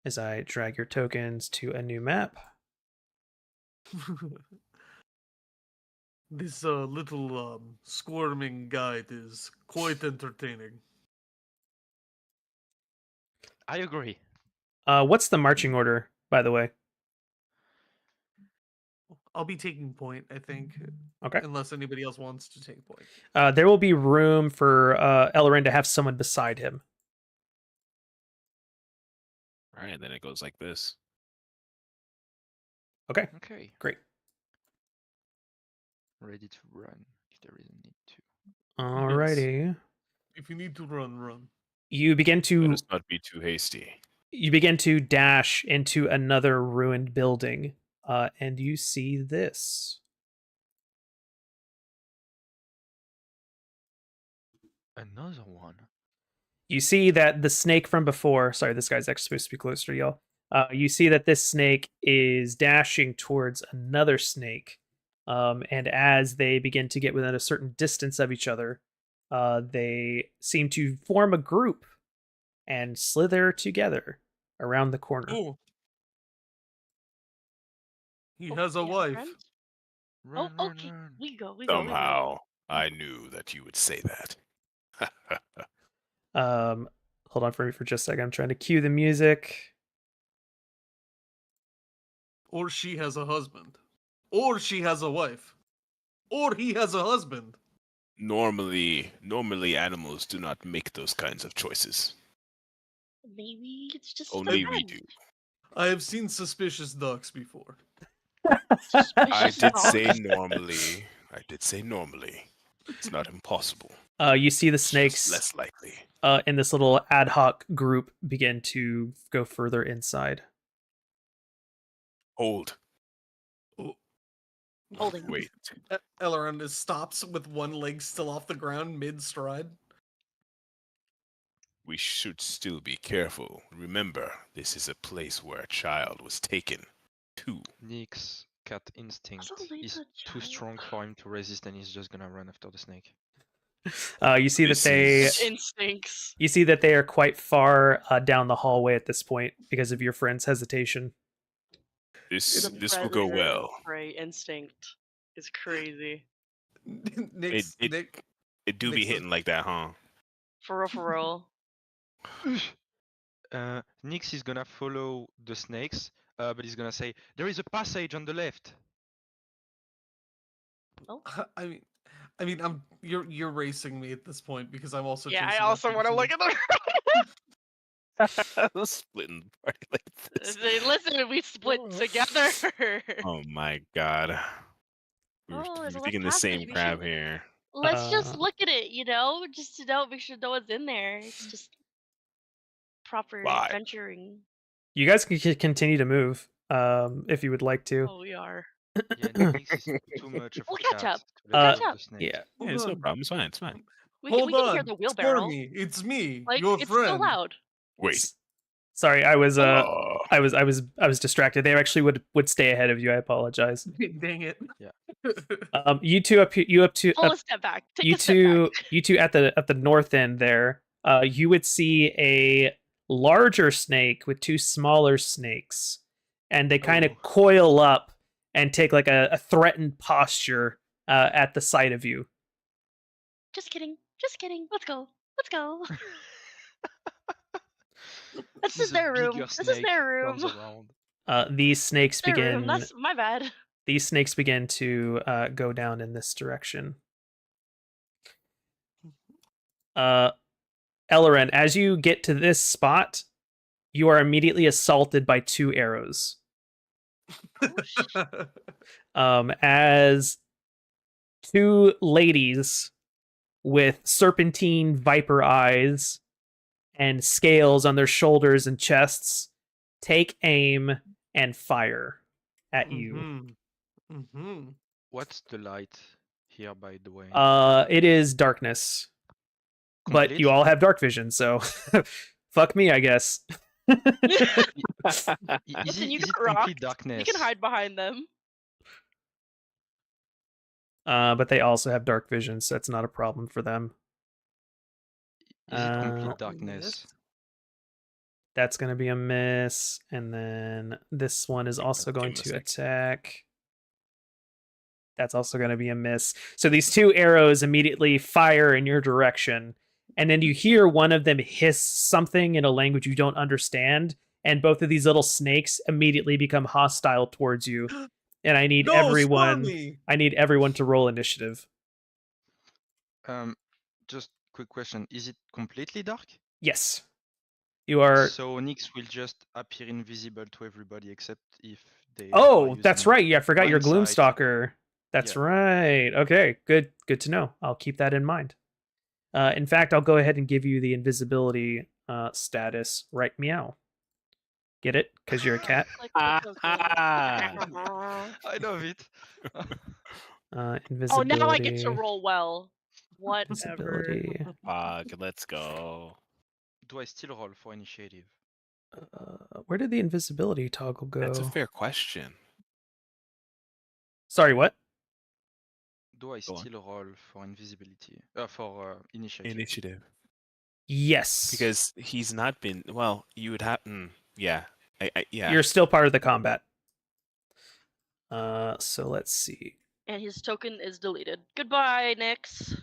as I drag your tokens to a new map. This little squirming guide is quite entertaining. I agree. What's the marching order, by the way? I'll be taking point, I think. Okay. Unless anybody else wants to take point. There will be room for Elrin to have someone beside him. All right, then it goes like this. Okay, Okay. great. Ready to run if there is a need to. Alrighty. If you need to run, run. You begin Let to us not be too hasty. dash into another ruined building, and you see this. Another one. You see that the snake from before. Sorry, this guy's actually supposed to be closer to y'all. You see that this snake is dashing towards another snake, and as they begin to get within a certain distance of each other, they seem to form a group and slither together around the corner. Oh. He Oh, has a he has wife. friends? Run, Oh, run, okay. run. We go, we go. Somehow, I knew that you would say that. Hold on for me for just a second. I'm trying to cue the music. Or she has a husband. Or she has a wife. Or he has a husband. Normally, animals do not make those kinds of choices. Maybe it's just Only a we friend. do. I have seen suspicious ducks before. I Suspicious did dog. say normally. I did say normally. It's not impossible. You see the It's just snakes less likely. in this little ad hoc group begin to go further inside. Hold. Holding. Wait. Elrond stops with one leg still off the ground mid-stride. We should still be careful. Remember, this is a place where a child was taken to. Nick's cat instinct only is the too strong child. for him to resist, and he's just gonna run after the snake. You see that This they is- Instincts. you see that they are quite far down the hallway at this point because of your friend's hesitation. This The will go predator well. prey instinct is crazy. Nick's, It- Nick, It do be Nick's hitting like that, huh? For real, for real. Nix is gonna follow the snakes, but he's gonna say, "There is a passage on the left." I mean, you're racing me at this point because I'm also. Yeah, I chasing also after want to the look snake. at the. Splitting the party like this. Listen, we split together. Oh my god. We're, Oh, there's a thinking the left same passage. We crap should- here. Let's just Uh, look at it, just to know, make sure no one's in there. It's just proper Why? adventuring. You guys can continue to move if you would like to. Oh, we are. Yeah, Nix is too much of We'll a catch cat up. to let Uh, go of the snake. Yeah. Yeah, Hold it's no on. problem. It's fine. It's fine. We Hold can on. hear the wheelbarrow. Stormy, it's me, Like, your it's friend. so loud. Wait. Sorry, I was Oh. I was distracted. They actually would stay ahead of you. I apologize. Dang it. Yeah. You two up here, Pull a step back. Take you a step back. two at the north end there. You would see a larger snake with two smaller snakes, and they kind of Oh. coil up and take like a threatened posture at the sight of you. Just kidding. Just kidding. Let's go. Let's go. This is a their room. bigger This is their snake room. runs around. These snakes Their room. begin That's my bad. these snakes begin to go down in this direction. Elloren, as you get to this spot, you are immediately assaulted by 2 arrows. As 2 ladies with serpentine viper eyes and scales on their shoulders and chests take aim and fire at you. Mm-hmm. Mm-hmm. What's the light here, by the way? It is darkness, but you all have dark vision, so fuck me, I guess. Is Listen, it, you is it got rocked. complete darkness? You can hide behind them. But they also have dark vision, so it's not a problem for them. Is it complete Uh, darkness? That's going to be a miss, and then this one is also That's going two to mistakes. attack. That's also going to be a miss. So these 2 arrows immediately fire in your direction, and then you hear one of them hiss something in a language you don't understand, and both of these little snakes immediately become hostile towards you. And I need No, everyone. Stormy! I need everyone to roll initiative. Just quick question: is it completely dark? Yes, you are. So Nyx will just appear invisible to everybody except if they. Oh, that's right. Yeah, I forgot your blind sight. Gloomstalker. That's Yeah. right. Okay, good. Good to know. I'll keep that in mind. In fact, I'll go ahead and give you the invisibility status. Right, meow. Get it? Because you're a cat. Like, Ah, so I love it. Invisibility. oh, now I get to roll well. Whatever. Invisibility. Fuck, let's go. Do I still roll for initiative? Where did the invisibility toggle go? That's a fair question. Sorry, what? Do I Go on. still roll for invisibility? For initiative. Initiative. Yes. Because he's not been. Well, you would have. Yeah. Yeah. You're still part of the combat. So let's see. And his token is deleted. Goodbye, Nyx.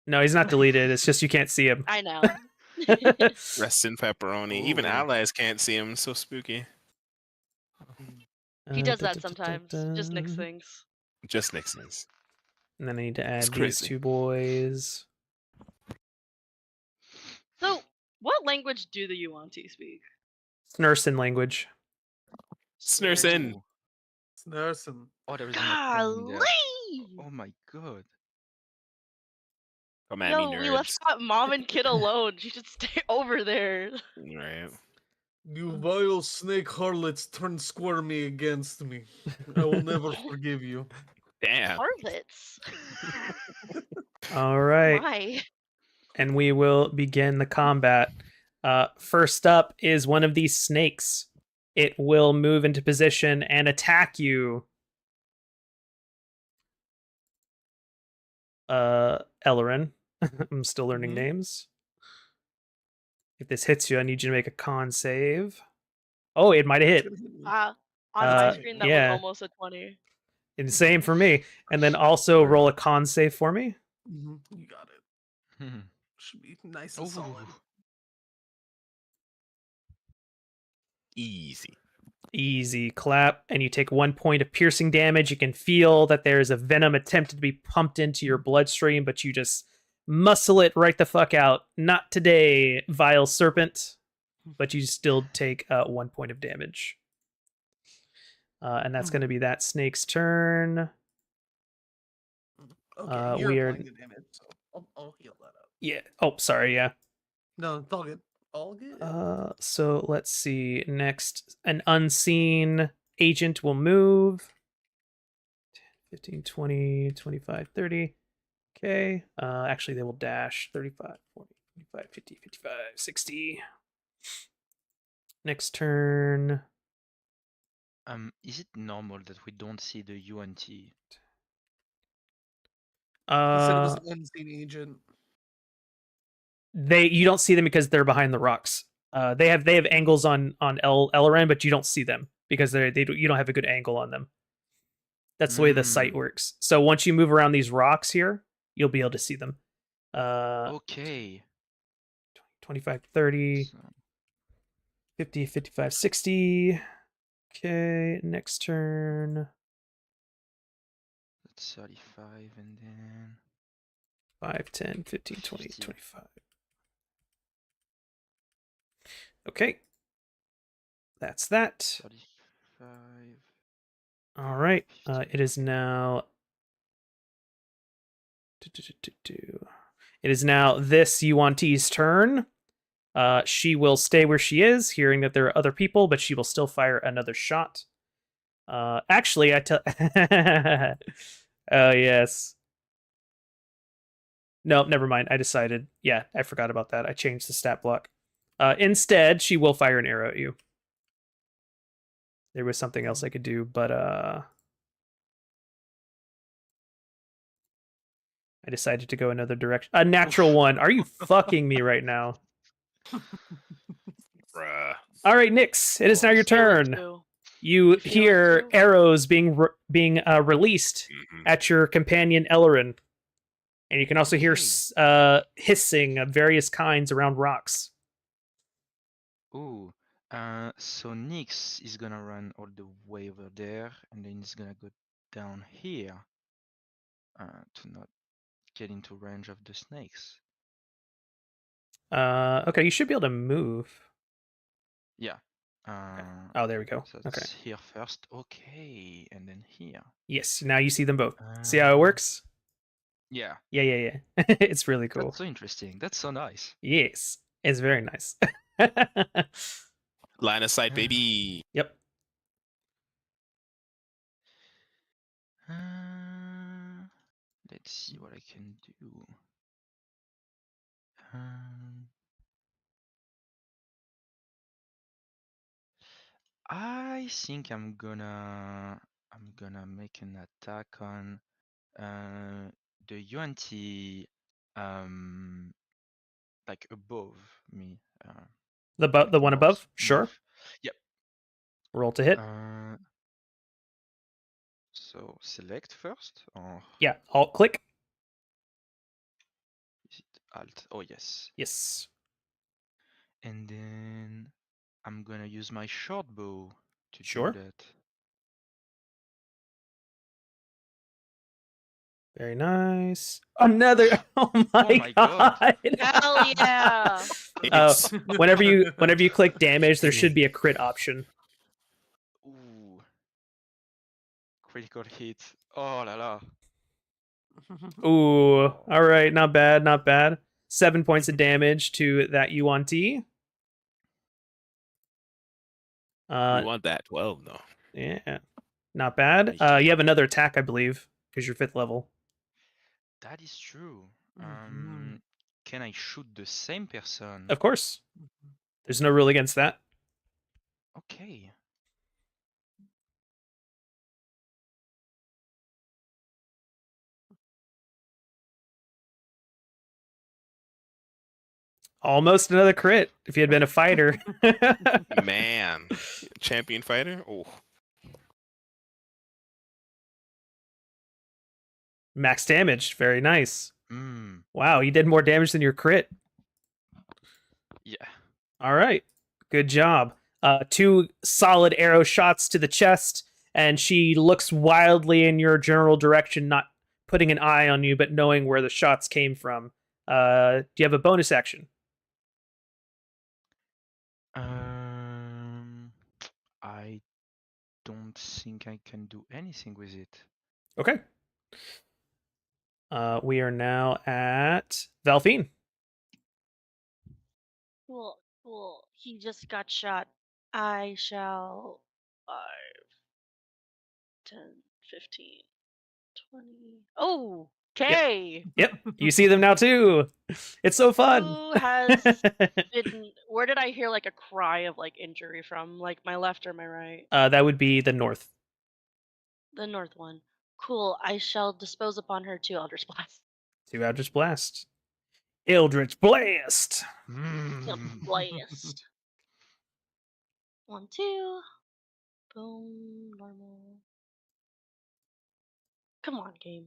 No, he's not deleted. It's just you can't see him. I know. Rest in pepperoni. Even Ooh. allies can't see him. So spooky. He does that sometimes. Just Nyx things. Just Nixon's. And then I need to add It's these crazy. 2 boys. So, what language do the Yuan-Ti speak? Snursen language. Snursen. Ooh. It's nursing. Oh, there is an opening Golly! there. Oh my god. Come at Yo, me, we left nerds. that mom and kid alone. She should stay over there. Right. You vile snake harlots turn squirmy against me. I will never forgive you. Damn. Harlots. All right. Why? And we will begin the combat. First up is one of these snakes. It will move into position and attack you. Elloren. I'm still learning Mhm. names. If this hits you, I need you to make a con save. Oh, it might have hit. On my screen, that yeah. was almost a 20. And same for me. And then also roll a con save for me. You got it. Should be nice and Ooh. solid. Easy. Easy clap, and you take 1 point of piercing damage. You can feel that there's a venom attempted to be pumped into your bloodstream, but you just muscle it right the fuck out. Not today, vile serpent. But you still take 1 point of damage. And that's going to be that snake's turn. Okay, you're weird. applying the damage, so I'll heal that up. Yeah. Oh, sorry. Yeah. No, it's all good. All good. So let's see. Next, an unseen agent will move. 10, 15, 20, 25, 30. Okay. Actually, they will dash 35, 40, 45, 50, 55, 60. Next turn. Is it normal that we don't see the UNT? He said it was Uh, an unseen agent. you don't see them because they're behind the rocks. They have angles on Elloren, but you don't see them because you don't have a good angle on them. That's the way the sight works. So once you move around these rocks here, you'll be able to see them. Okay. 25, 30, So- 50, 55, 60. Okay, next turn. 35 and then 5, 10, 15, 20, 50. 25. Okay. That's that. 35. All right. 50. It is now. It is now this Yuan-Ti's turn. She will stay where she is, hearing that there are other people, but she will still fire another shot. Actually, I tell. Oh yes. No, never mind. I decided. Yeah, I forgot about that. I changed the stat block. Instead, she will fire an arrow at you. There was something else I could do, but I decided to go another direction. A natural one. Are you fucking me right now? Bruh. All right, Nyx. It is now your Feel it turn. too. You feel it hear too? arrows being released Mhm. at your companion Ellerin, and you can also hear hissing of various kinds around rocks. Ooh. So Nyx is gonna run all the way over there, and then he's gonna go down here to not get into range of the snakes. Okay, you should be able to move. Yeah. Oh, there we go. So Okay. it's here first. Okay, and then here. Yes, now you see them both. See how it works? Yeah. Yeah. It's really cool. That's so interesting. That's so nice. Yes, it's very nice. Line of sight, baby. Yep. Let's see what I can do. I think I'm gonna make an attack on the Yuan-Ti like above me. The like one above? north. Sure. Yep. Roll to hit. So select first, or Yeah, alt click. is it Alt? Oh yes. Yes. And then I'm gonna use my short bow to Sure. do that. Very nice. Another. Oh my, my god. God. Hell yeah! It's Whenever you click damage, there should be a crit option. Ooh. Critical hit. Oh la la. Ooh. All right. Not bad. Not bad. 7 points of damage to that Yuan-Ti. we want that 12 though. Yeah. Not bad. You have another attack, I believe, because you're 5th level. That is true. Mhm. Can I shoot the same person? Of course. There's no rule against that. Okay. Almost another crit if you had been a fighter. Man, champion fighter. Oh, Max damage. Very nice. Mm, Wow, you did more damage than your crit. yeah. All right. Good job. 2 solid arrow shots to the chest, and she looks wildly in your general direction, not putting an eye on you, but knowing where the shots came from. Do you have a bonus action? I don't think I can do anything with it. Okay. We are now at Valfine. Cool. He just got shot. I shall 5, 10, 15, 20. Oh, okay. Yep, you see them now too. It's so fun. Who has been? Where did I hear like a cry of like injury from? Like my left or my right? That would be the north. The north one. Cool. I shall dispose upon her too. Eldritch Blast. 2 Eldritch Blast. Eldritch Blast. Blast. 1, 2. Boom. Normal. Come on, game.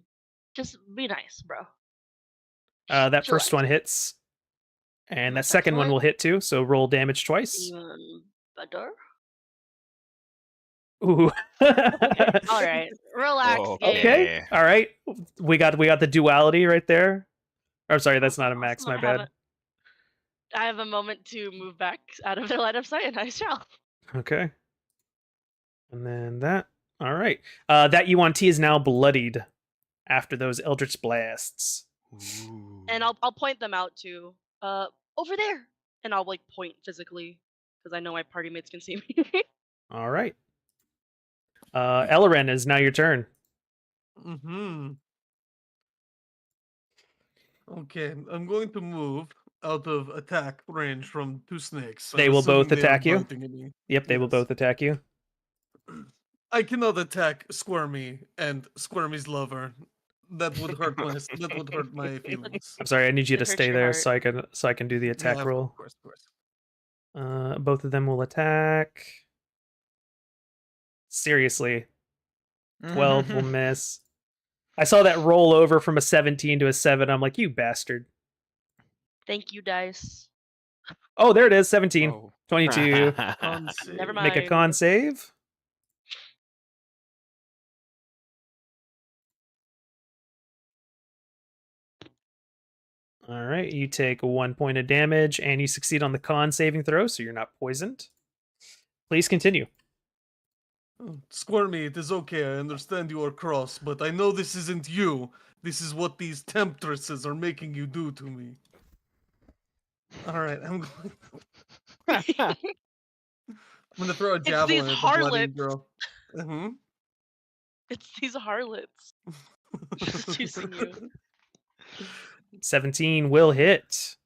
Just be nice, bro. That first Chillax. one hits. And that That's second one excellent. will hit too, so roll damage twice. Even better. Ooh. Okay, all right. Relax, Oh, game. Okay. Yeah. All right. We got the duality right there. Or sorry, that's not a max. Awesome, My bad. I have a moment to move back out of their line of sight, and I shall. Okay. And then that. All right. That Yuan-Ti is now bloodied after those Eldritch blasts. And I'll point them out to over there, and I'll like point physically because I know my party mates can see me. All right. Elren, is now your turn. Mm-hmm. Okay, I'm going to move out of attack range from two snakes. They I'm will both assuming they are attack you? biting at me. Yep, they will Yes. both attack you. I cannot attack Squirmy and Squirmy's lover. That would hurt my feelings. I'm sorry, I need you It to hurts stay your there heart. so I can do the attack Yeah, roll. Of course, of course. Both of them will attack. Seriously, 12 will miss. I saw that roll over from a 17 to a 7. I'm like, you bastard. Thank you, dice. Oh, there it is. 17. Oh. 22. Con save. Never Make a mind. con save. All right, you take 1 point of damage and you succeed on the con saving throw, so you're not poisoned. Please continue. Squirmy, it is okay. I understand you are cross, but I know this isn't you. This is what these temptresses are making you do to me. All right, I'm going to throw a these javelin at the bloody harlots. girl. Mm-hmm. It's these harlots chasing you. 17 will hit.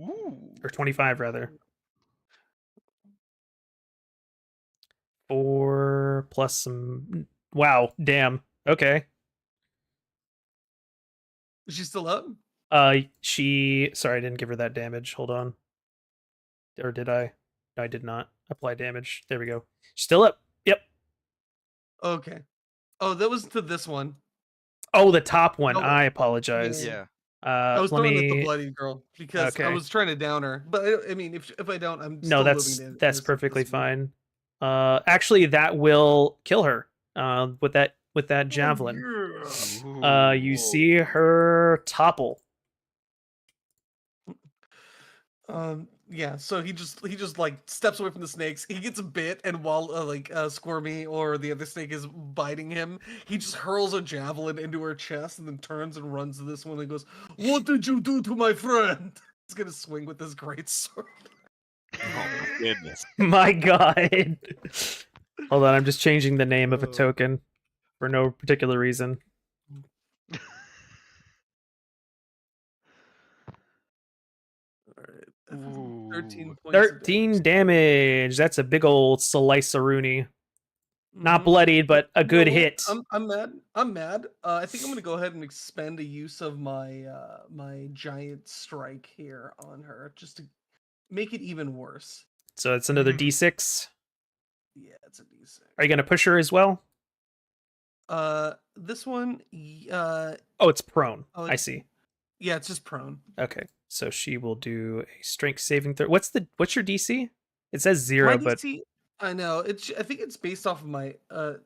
Ooh. Or 25, rather. 4 plus some... Wow, damn. Okay. Is she still up? She... Sorry, I didn't give her that damage. Hold on. Or did I? No, I did not. Apply damage. There we go. She's still up. Yep. Okay. Oh, that was to this one. Oh, the top one. Oh, I apologize. yeah. Yeah. I was Let throwing at the me... bloody girl because I Okay. was trying to down her. But I mean, if I don't, I'm No, still that's living that's perfectly fine. Actually, that will kill her. With that javelin. You Ooh. see her topple. Yeah, so he just like steps away from the snakes. He gets bit, and while Squirmy or the other snake is biting him, he just hurls a javelin into her chest and then turns and runs to this one and goes, "What did you do to my friend?" He's gonna swing with his great sword. Oh my goodness. My God. Hold on, I'm just changing the name of a Oh. token for no particular reason. Alright. Ooh. 13 points of 13 damage. That's a big old slice-a-rooney. Not Mhm. bloodied, but a good You know what? hit. I'm mad. I'm mad. I think I'm gonna go ahead and expend a use of my my giant strike here on her, just to make it even worse. So it's another Mhm. D6. Yeah, it's a D6. Are you gonna push her as well? This one, Oh, it's prone. Oh, I see. yeah, it's just prone. Okay, so she will do a strength saving throw. What's your DC? It says My 0, but DC, I know I think it's based off of my I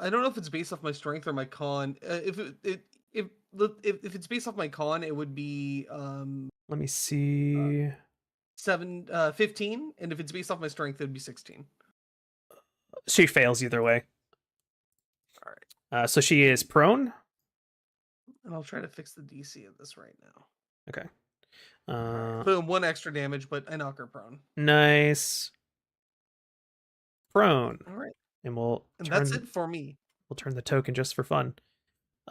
don't know if it's based off my strength or my con. If it's based off my con, it would be let me see. 15, and if it's based off my strength, it'd be 16. She fails either way. All right, So she is prone. and I'll try to fix the DC of this right now. Okay. Boom, 1 extra damage, but I knock her prone. Nice. Prone. All right, And we'll and turn, that's it for me. we'll turn the token just for fun.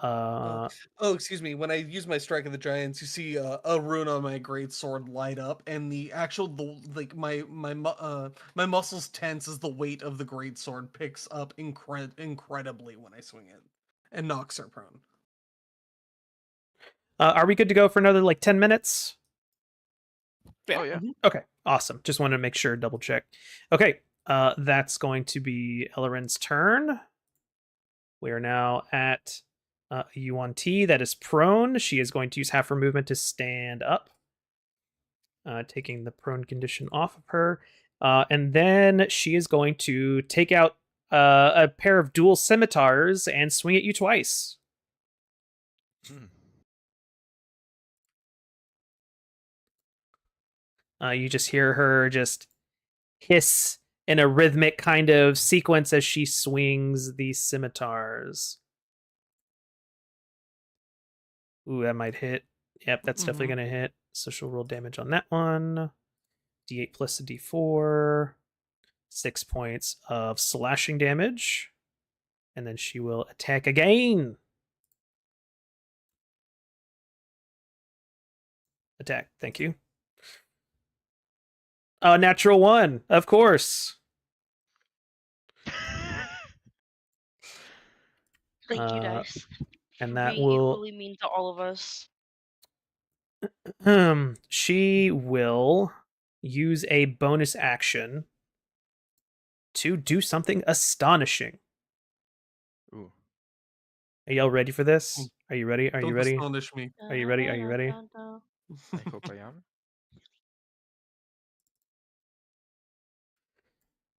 Oh, excuse me. When I use my Strike of the Giants, you see a rune on my great sword light up, and my muscles tense as the weight of the great sword picks up incredibly when I swing it, and knocks her prone. Are we good to go for another 10 minutes? Oh yeah. Okay, awesome. Just wanted to make sure, double check. Okay, that's going to be Elren's turn. We are now at Yuan-Ti that is prone. She is going to use half her movement to stand up, taking the prone condition off of her. And then she is going to take out a pair of dual scimitars and swing at you twice. Hmm. You just hear her just hiss in a rhythmic kind of sequence as she swings these scimitars. Ooh, that might hit. Yep, that's definitely Mhm. going to hit. So she'll roll damage on that one. D8 plus a D4. 6 points of slashing damage. And then she will attack again. Attack. Thank you. Natural 1, of course. Thank you, Uh, dice. and For that being will equally mean to all of us. she will use a bonus action to do something astonishing. Ooh. Are y'all ready for this? Are you ready? Are you Don't ready? astonish me. Are you ready? Are you ready? I hope I am.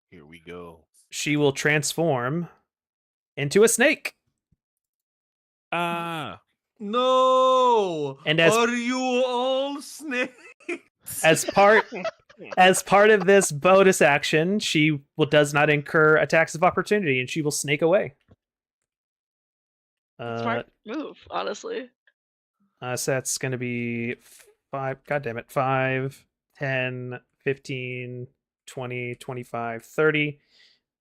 Here we go. She will transform into a snake. Ah, No! And as- Are you all snakes? As part of this bonus action, she does not incur attacks of opportunity, and she will snake away. Smart move, honestly. So that's going to be 5. God damn it. 5, 10, 15, 20, 25, 30.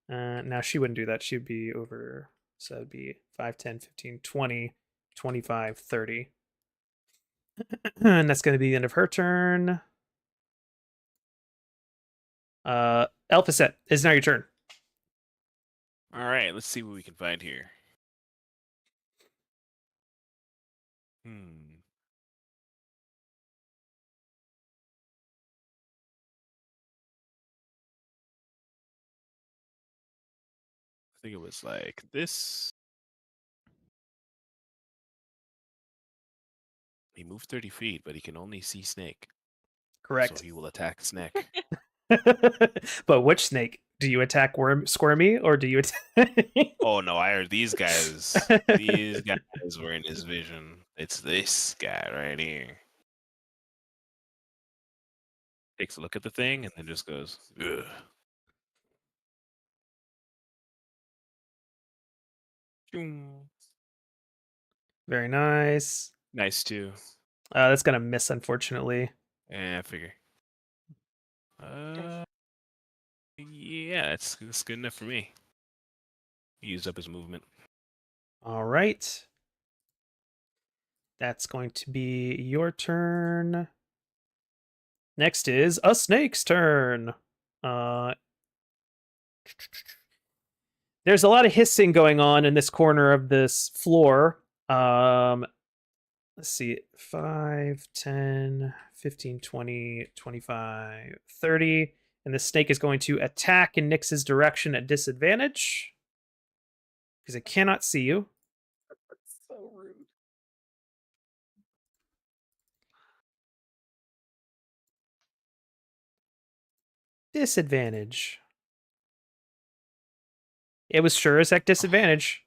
Now she wouldn't do that. She'd be over. So it'd be 5, 10, 15, 20, 25, 30. And that's going to be the end of her turn. Elphaset, it's now your turn. all right. Let's see what we can find here. I think it was like this. He moved 30 feet, but he can only see Snake. Correct. So he will attack Snake. But which snake? Do you attack Squirmy or do you attack? Oh no, I heard these guys. These guys were in his vision. It's this guy right here. Takes a look at the thing and then just goes, ugh. Very nice. Nice too. That's gonna miss, unfortunately. Yeah, I figure. Yeah, that's good enough for me. He used up his movement. All right. That's going to be your turn. Next is a snake's turn. There's a lot of hissing going on in this corner of this floor. Let's see. 5, 10, 15, 20, 25, 30. And the snake is going to attack in Nyx's direction at disadvantage. Because it cannot see you. So rude. Disadvantage. It was sure as heck disadvantage.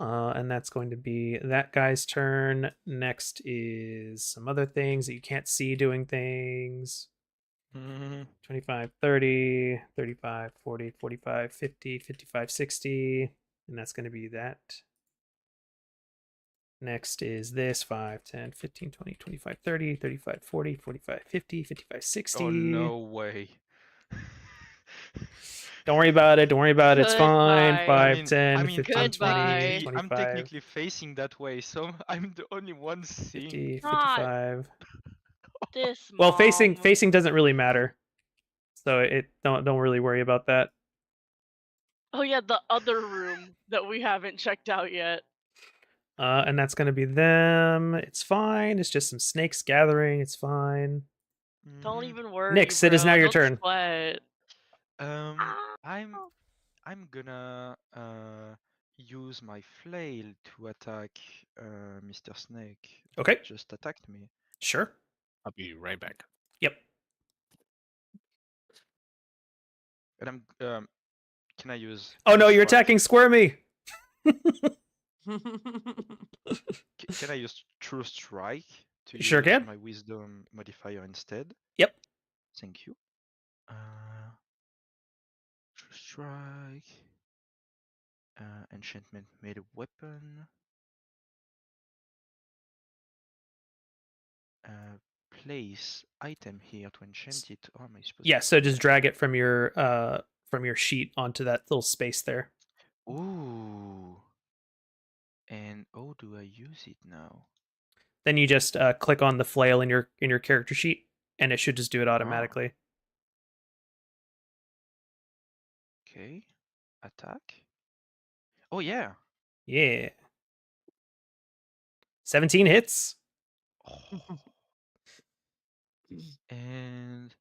And that's going to be that guy's turn. Next is some other things that you can't see doing things. 25, 30, 35, 40, 45, 50, 55, 60. And that's going to be that. Next is this 5, 10, 15, 20, 25, 30, 35, 40, 45, 50, 55, 60. Oh no way. Don't worry about it. Don't worry about it. It's fine. Goodbye. 5, 10, 15, Goodbye. 20, I'm 25, technically facing that way, so I'm the only one seeing. 50, Not 55. this Well, facing Mom. doesn't really matter. So it don't really worry about that. Oh yeah, the other room that we haven't checked out yet. And that's gonna be them. It's fine. It's just some snakes gathering. It's fine. Don't Mhm. even worry. Nyx, it is bro. now your Don't turn. Sweat. I'm gonna use my flail to attack Mr. Snake. Okay. That just attacked me. Sure. I'll be right back. Yep. And I'm can I use Oh no, True you're Strike? attacking Squirmy. Can I use True Strike to Sure use can. my Wisdom modifier instead? Yep. Thank you. True Strike. Enchantment made a weapon. Place item here to enchant it. Or am I supposed Yeah, to so do just that? drag it from your sheet onto that little space there. Ooh. And how do I use it now? Then you just click on the flail in your character sheet, and it should just do it Ah. automatically. Okay. Attack. Oh yeah. Yeah. 17 hits. Oh. And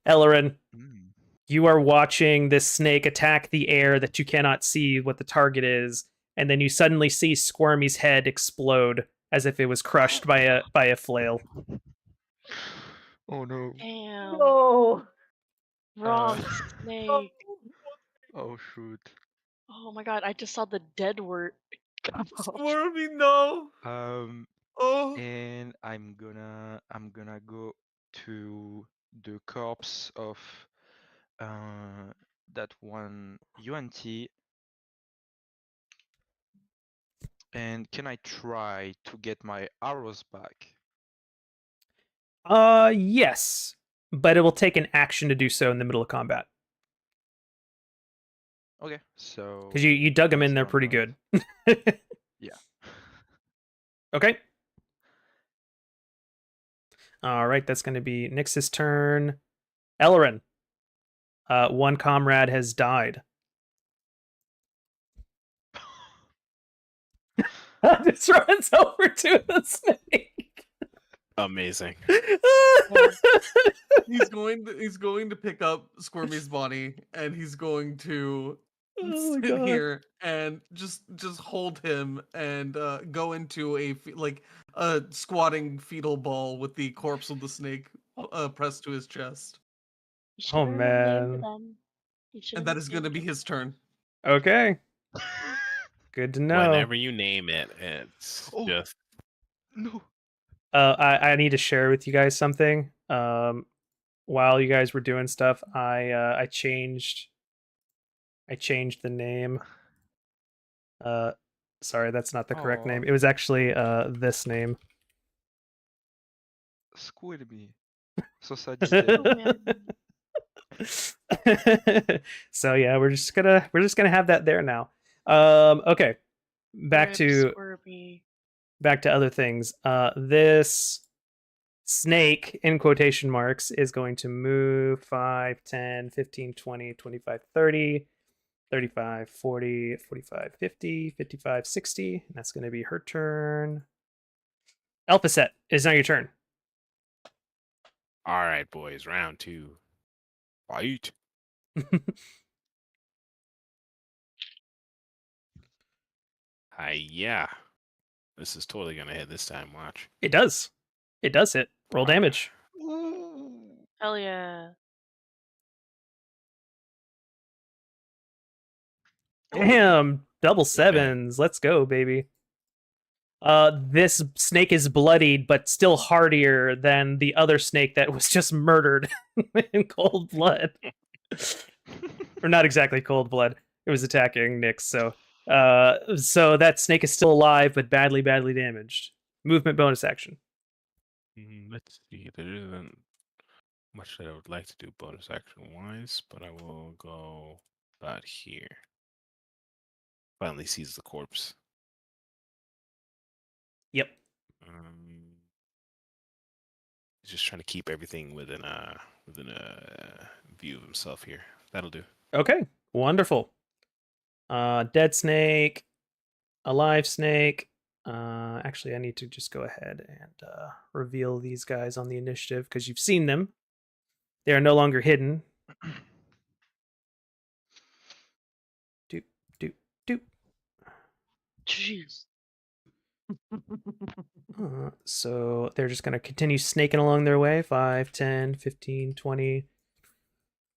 Ellerin, mm, you are watching this snake attack the air that you cannot see what the target is, and then you suddenly see Squirmy's head explode as if it was crushed by a flail. oh no. Damn. No. Wrong Uh, snake. oh shoot. Oh my god, I just saw the dead word come out. Squirmy, no. Oh. And I'm gonna go to the corpse of that one UNT. And can I try to get my arrows back? Yes, but it will take an action to do so in the middle of combat Okay, so because you dug them in that's there done, pretty right? good. Yeah. Okay. All right, that's going to be Nyx's turn. Ellerin, one comrade has died. Just runs over to the snake. Amazing. He's going to pick up Squirmy's body, and he's going to Oh my sit God. here and just hold him and go into a squatting fetal ball with the corpse of the snake pressed to his chest. You should Oh, have remembered man. them. You should And have that is going to be named his turn. Okay, good to know. Whenever you name it, it's Oh. just No. I need to share with you guys something. While you guys were doing stuff, I changed the name. Sorry, that's not the correct name. Aw. It was actually this name. Squirmy. So sad he's dead. Oh, man. So yeah, we're just gonna have that there now. Okay, back Rip to Squirmy. other things. This snake in quotation marks is going to move 5, 10, 15, 20, 25, 30, 35, 40, 45, 50, 55, 60. And that's going to be her turn. Elphaset, it is now your turn. all right, boys. Round 2. Fight. Yeah. This is totally gonna hit this time. Watch. It does. It does hit. Roll damage. Ooh. Hell yeah. Damn, double bang. sevens. Let's go, baby. This snake is bloodied, but still hardier than the other snake that was just murdered in cold blood. Or not exactly cold blood. It was attacking Nyx, so that snake is still alive, but badly damaged. Movement bonus action. Let's see. There isn't much that I would like to do bonus action wise, but I will go about here. Finally sees the corpse. Yep. He's just trying to keep everything within a view of himself here. That'll do. Okay. Wonderful. Dead snake, alive snake. Actually, I need to just go ahead and reveal these guys on the initiative because you've seen them. They are no longer hidden. Doop. Jeez. So they're just going to continue snaking along their way. 5, 10, 15, 20,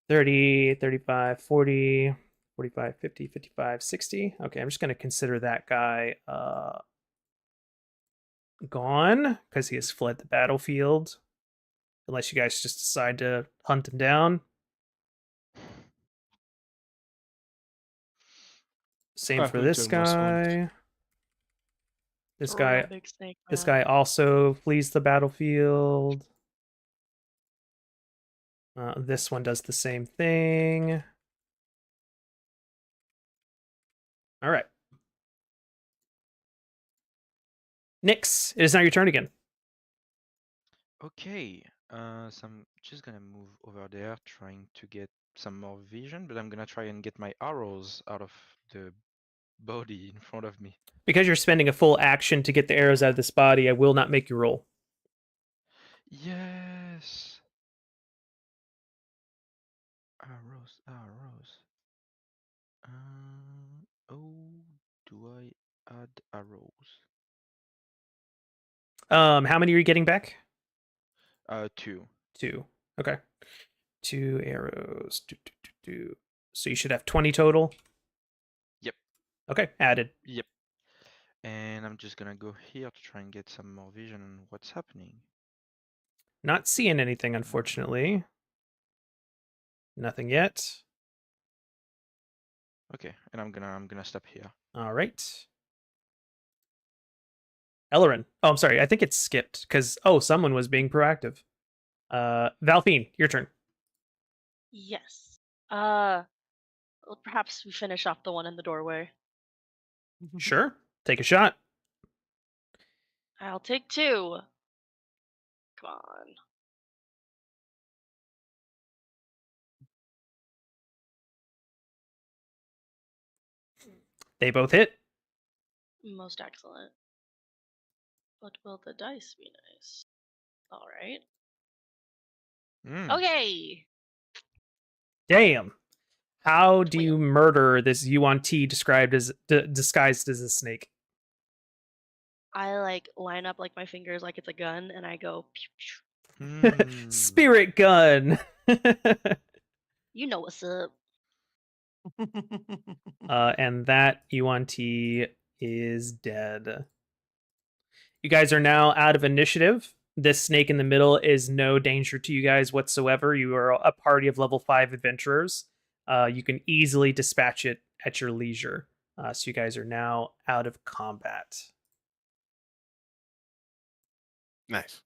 30, 35, 40, 45, 50, 55, 60. Okay, I'm just going to consider that guy gone because he has fled the battlefield. Unless you guys just decide to hunt him down. Same I for heard this there was one. guy. This Real guy big snake, This man. guy also flees the battlefield. This one does the same thing. All right. Nyx, it is now your turn again. Okay, so I'm just gonna move over there, trying to get some more vision, but I'm gonna try and get my arrows out of the body in front of me. Because you're spending a full action to get the arrows out of this body, I will not make you roll. Yes! Arrows, arrows. Oh, do I add arrows? How many are you getting back? 2. 2. Okay. 2 arrows. So you should have 20 total. Yep. Okay, added. Yep. And I'm just gonna go here to try and get some more vision on what's happening. Not seeing anything, unfortunately. Nothing yet. Okay, and I'm gonna stop here. All right. Ellerin. Oh, I'm sorry. I think it's skipped because someone was being proactive. Valfine, your turn. Yes. Well, perhaps we finish off the one in the doorway. Sure. Take a shot. I'll take 2. Come on. They both hit. Most excellent. But will the dice be nice? All right. Mm. Okay. Damn. How do 12. you murder this Yuan Ti described as disguised as a snake? I like line up like my fingers like it's a gun, and I go. Pew, pew. Hmm. Spirit gun. You know what's up. And that Yuan Ti is dead. You guys are now out of initiative. This snake in the middle is no danger to you guys whatsoever. You are a party of level 5 adventurers. You can easily dispatch it at your leisure. So you guys are now out of combat. Nice.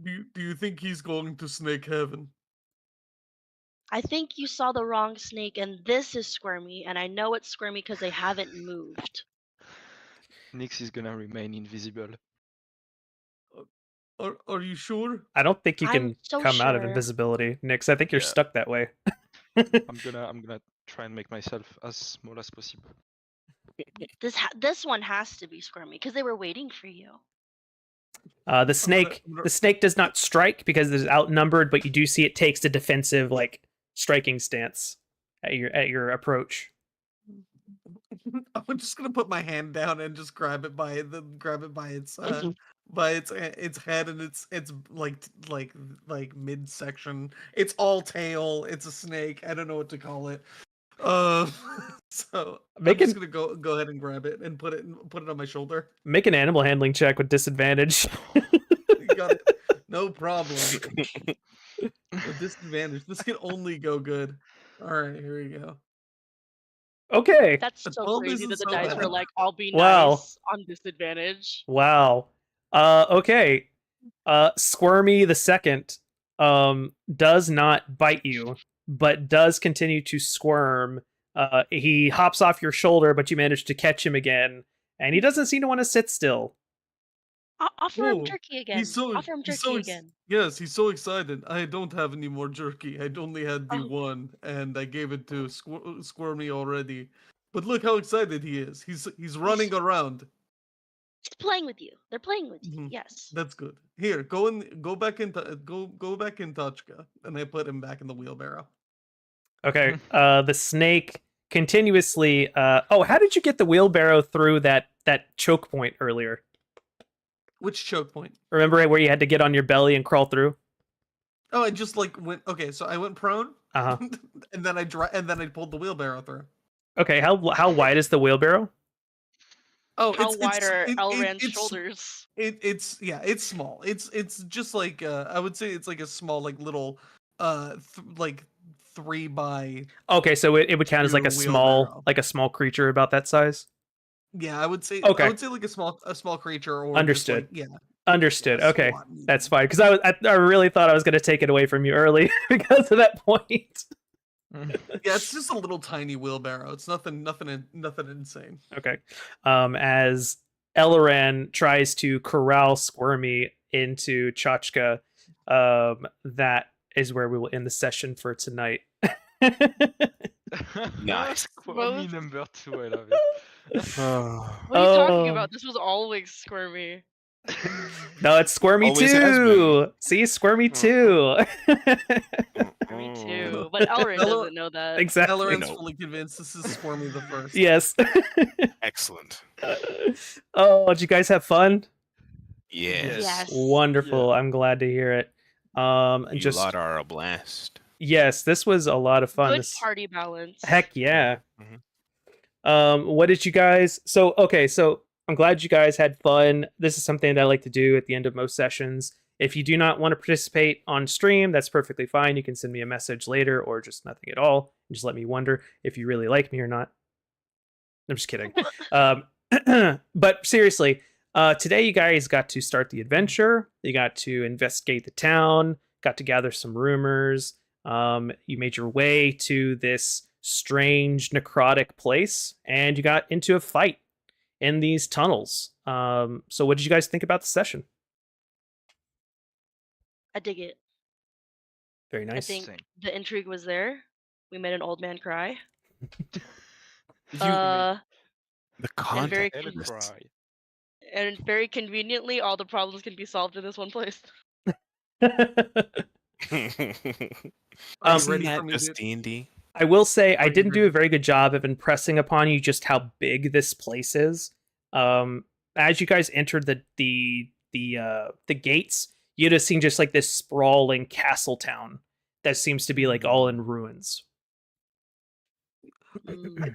Do you think he's going to snake heaven? I think you saw the wrong snake, and this is squirmy, and I know it's squirmy because they haven't moved. Nyx is gonna remain invisible. Are you sure? I don't think you I'm can so come out of sure. invisibility, Nyx. I think you're Yeah. stuck that way. I'm gonna try and make myself as small as possible. This one has to be squirmy because they were waiting for you. The snake does not strike because it is outnumbered, but you do see it takes a defensive, like, striking stance at your approach. I'm just gonna put my hand down and just grab it by its its head and its midsection. It's all tail. It's a snake. I don't know what to call it. So I'm just gonna go ahead and grab it and put it on my shoulder. Make an animal handling check with disadvantage. You got it. No problem. With disadvantage. This can only go good. All right, here we go. Okay. That's The so 12 crazy isn't that the so dice were bad. like, I'll be Wow. nice on disadvantage. Wow. Okay. Squirmy the second does not bite you, but does continue to squirm. He hops off your shoulder, but you manage to catch him again, and he doesn't seem to want to sit still. Offer him Oh, jerky again. He's so Offer him he's jerky so again. yes, he's so excited. I don't have any more jerky. I only had the Oh. one, and I gave it to Squirmy already. But look how excited he is. He's running around. He's playing with you. They're playing with you. Mhm. Yes. That's good. Here, go back in Tachka, and I put him back in the wheelbarrow. Okay. The snake continuously. How did you get the wheelbarrow through that choke point earlier? Which choke point? Remember where you had to get on your belly and crawl through? Oh, I just like went. Okay, so I went prone, Uh-huh. and then I pulled the wheelbarrow through. Okay, how wide is the wheelbarrow? Oh, How wide are Elrond's it's shoulders? it's small. It's just like I would say it's like a small like little like 3 by Okay, so it would count as like a 2 small wheelbarrow. small creature about that size. Yeah, I would say Okay. I would say like a small creature or Understood. Just like, yeah. Understood. Yeah, Okay, squat medium. that's fine because I really thought I was going to take it away from you early because of that point. Yeah, it's just a little tiny wheelbarrow. It's nothing insane. Okay. As Elran tries to corral Squirmy into Chachka, that is where we will end the session for tonight. Nice. Squirmy number 2, I love it. What are you talking Oh. about? This was always Squirmy. No, it's Squirmy Always has been. 2. See, Squirmy 2. Me too. But Elrond doesn't know that. Exactly. Elrond's know. fully convinced this is Squirmy the First. Yes. Excellent. Oh, did you guys have fun? Yes. Yes. Wonderful. I'm glad to hear it. You Just lot are a blast. yes, this was a lot of fun. Good This- party balance. Heck yeah. Mhm. What did you guys? So I'm glad you guys had fun. This is something that I like to do at the end of most sessions. If you do not want to participate on stream, that's perfectly fine. You can send me a message later or just nothing at all. And just let me wonder if you really like me or not. I'm just kidding. But seriously, today you guys got to start the adventure. You got to investigate the town, got to gather some rumors. You made your way to this strange necrotic place, and you got into a fight in these tunnels. So what did you guys think about the session? I dig it. Very nice. I think Same. the intrigue was there. We made an old man cry. You- Uh, The And very context. Let of me this. cry. and very conveniently, all the problems can be solved in this one place. Are you Um, ready Isn't for that me just to- D&D? I will say I Are you didn't do ready? a very good job of impressing upon you just how big this place is. As you guys entered the gates, you'd have seen just like this sprawling castle town that seems to be like all in ruins. Mm.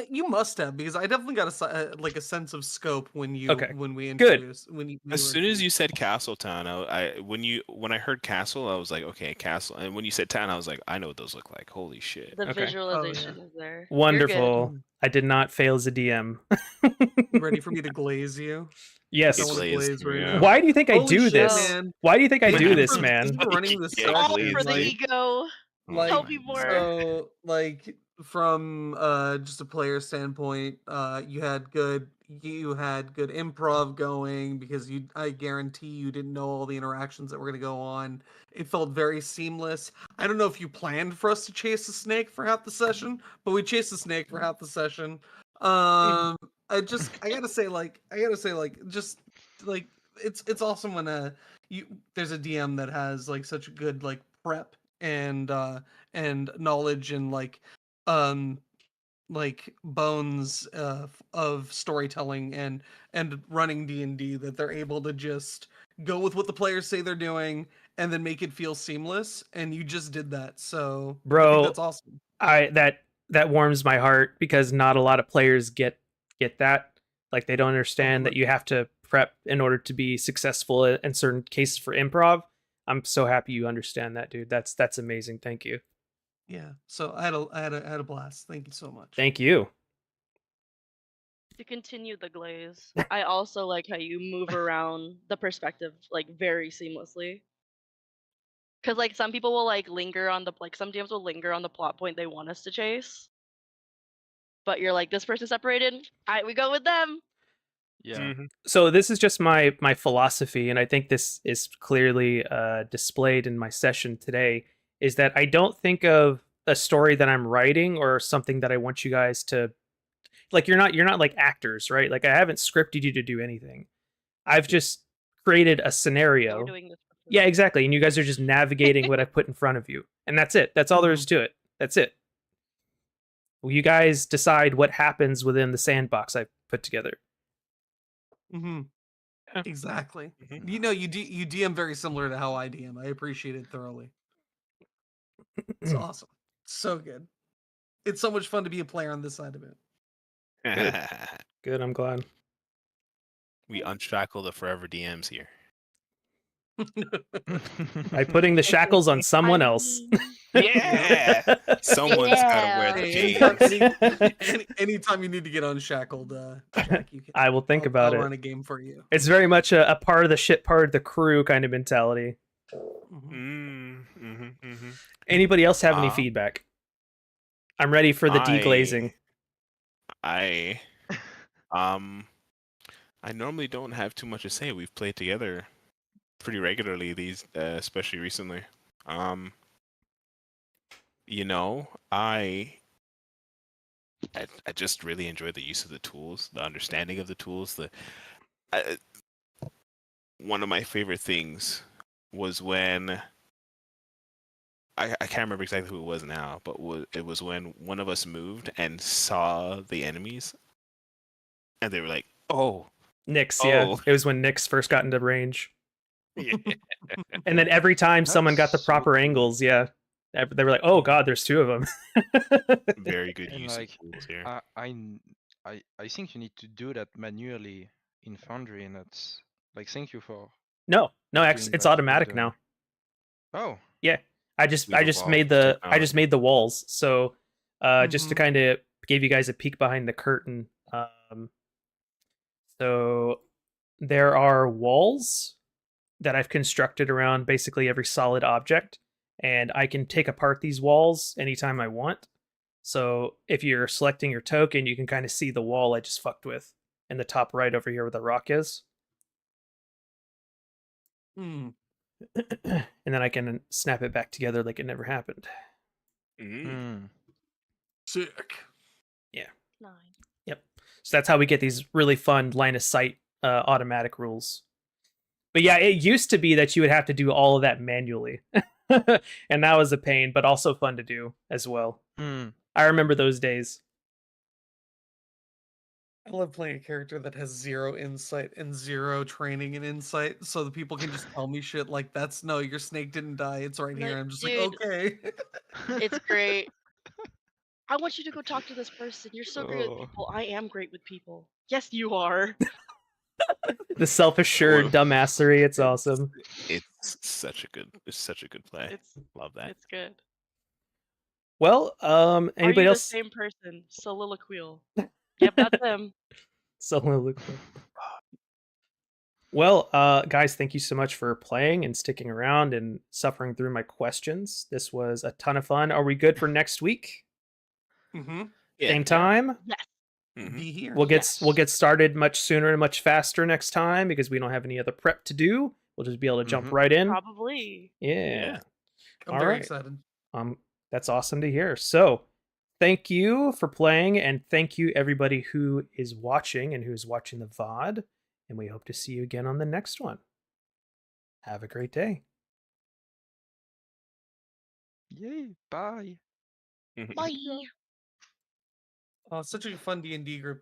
You must have, because I definitely got like a sense of scope when we Good. introduced when you As were soon as you introduced. said Castletown, when I heard castle, I was like, okay, castle. And when you said town, I was like, I know what those look like. Holy shit. The Okay. visualization is there. You're good. Wonderful. I did not fail as a DM. You ready for me to glaze you? Yes. I wanna Glazed, glaze right yeah. now. Why do you think I Holy do shit, this? man. Why do you think I Thank do you this, for- man? thank you for running this Yeah, All session, for the like- ego. Oh Like, Tell my me more. So, like, from just a player standpoint, you had good improv going, because I guarantee you didn't know all the interactions that were going to go on. It felt very seamless. I don't know if you planned for us to chase the snake for half the session, but we chased the snake for half the session. I gotta say, just like it's awesome when there's a DM that has like such good like prep and knowledge and like bones of storytelling and running D&D, that they're able to just go with what the players say they're doing and then make it feel seamless, and you just did that. So I Bro, think that's awesome. That warms my heart because not a lot of players get that. Like they don't understand that you have to prep in order to be successful in certain cases for improv. I'm so happy you understand that, dude. That's amazing. Thank you. Yeah. So I had a blast. Thank you so much. Thank you. To continue the glaze, I also like how you move around the perspective like very seamlessly. Cause like some people will like linger on some DMs will linger on the plot point they want us to chase. But you're like, this person's separated. We go with them. Yeah. Mhm. So this is just my philosophy, and I think this is clearly displayed in my session today. Is that I don't think of a story that I'm writing or something that I want you guys to like. You're not like actors, right? Like I haven't scripted you to do anything. I've just created a We're scenario. doing this. for Yeah, free. exactly. And you guys are just navigating what I put in front of you, and that's it. That's all there is to it. That's it. Well, you guys decide what happens within the sandbox I put together. Mm-hmm. Exactly. Mhm. You know, you DM very similar to how I DM. I appreciate it thoroughly. It's awesome. So good. It's so much fun to be a player on this side of it. Good, I'm glad. We unshackle the forever DMs here. By putting the shackles on someone I else. mean, Yeah. Someone's gotta wear the Yeah. chains. Anytime you need to get unshackled, Jack, you can. I will think about I'll it. run a game for you. It's very much a part of the shit, part of the crew kind of mentality. Mhm. Anybody else have any Uh, feedback? I'm ready for the deglazing. I normally don't have too much to say. We've played together pretty regularly especially recently. You know, I just really enjoy the use of the tools, the understanding of the tools. One of my favorite things was when I can't remember exactly who it was now, but it was when one of us moved and saw the enemies, and they were like, "Oh, Nyx, yeah. Oh. It was when Nyx first got into range. yeah." And then every time someone got the That's so proper cool. angles, yeah. They were like, oh god, there's two of them. Very good And use like, of tools here. I think you need to do that manually in Foundry, and that's like, thank you for No, doing it's that automatic with now. Oh, Yeah. I just We've made evolved I just made the walls. So just to Mhm. kind of give you guys a peek behind the curtain. So there are walls that I've constructed around basically every solid object, and I can take apart these walls anytime I want. So if you're selecting your token, you can kind of see the wall I just fucked with in the top right over here where the rock is. Hmm. And then I can snap it back together like it never happened. Mm. Sick. Nine. Yep. So that's how we get these really fun line of sight automatic rules. But yeah, it used to be that you would have to do all of that manually. And that was a pain, but also fun to do as well. Hmm. I remember those days. I love playing a character that has zero insight and zero training and insight, so the people can just tell me shit like, "That's no, your snake didn't die. It's right here." Like, I'm just dude, like, "Okay." It's great. I want you to go talk to this person. You're so great with Oh. people. I am great with people. Yes, you are. The self-assured dumbassery, it's awesome. It's such a good play. It's Love that. it's good. Well, Are anybody you else? the same person? Soliloquial. Yep, that's him. Soliloquy. Well, guys, thank you so much for playing and sticking around and suffering through my questions. This was a ton of fun. Are we good for next week? Mhm. Yeah. Same time? Yes. Mhm. Be here. We'll Yes. get started much sooner and much faster next time because we don't have any other prep to do. We'll just be able to jump Mhm. right in. Probably. Yeah. I'm All very right. excited. That's awesome to hear. So, thank you for playing, and thank you everybody who is watching and who's watching the VOD. And we hope to see you again on the next one. Have a great day. Yay! Bye. Mhm. Bye. Such a fun D&D group.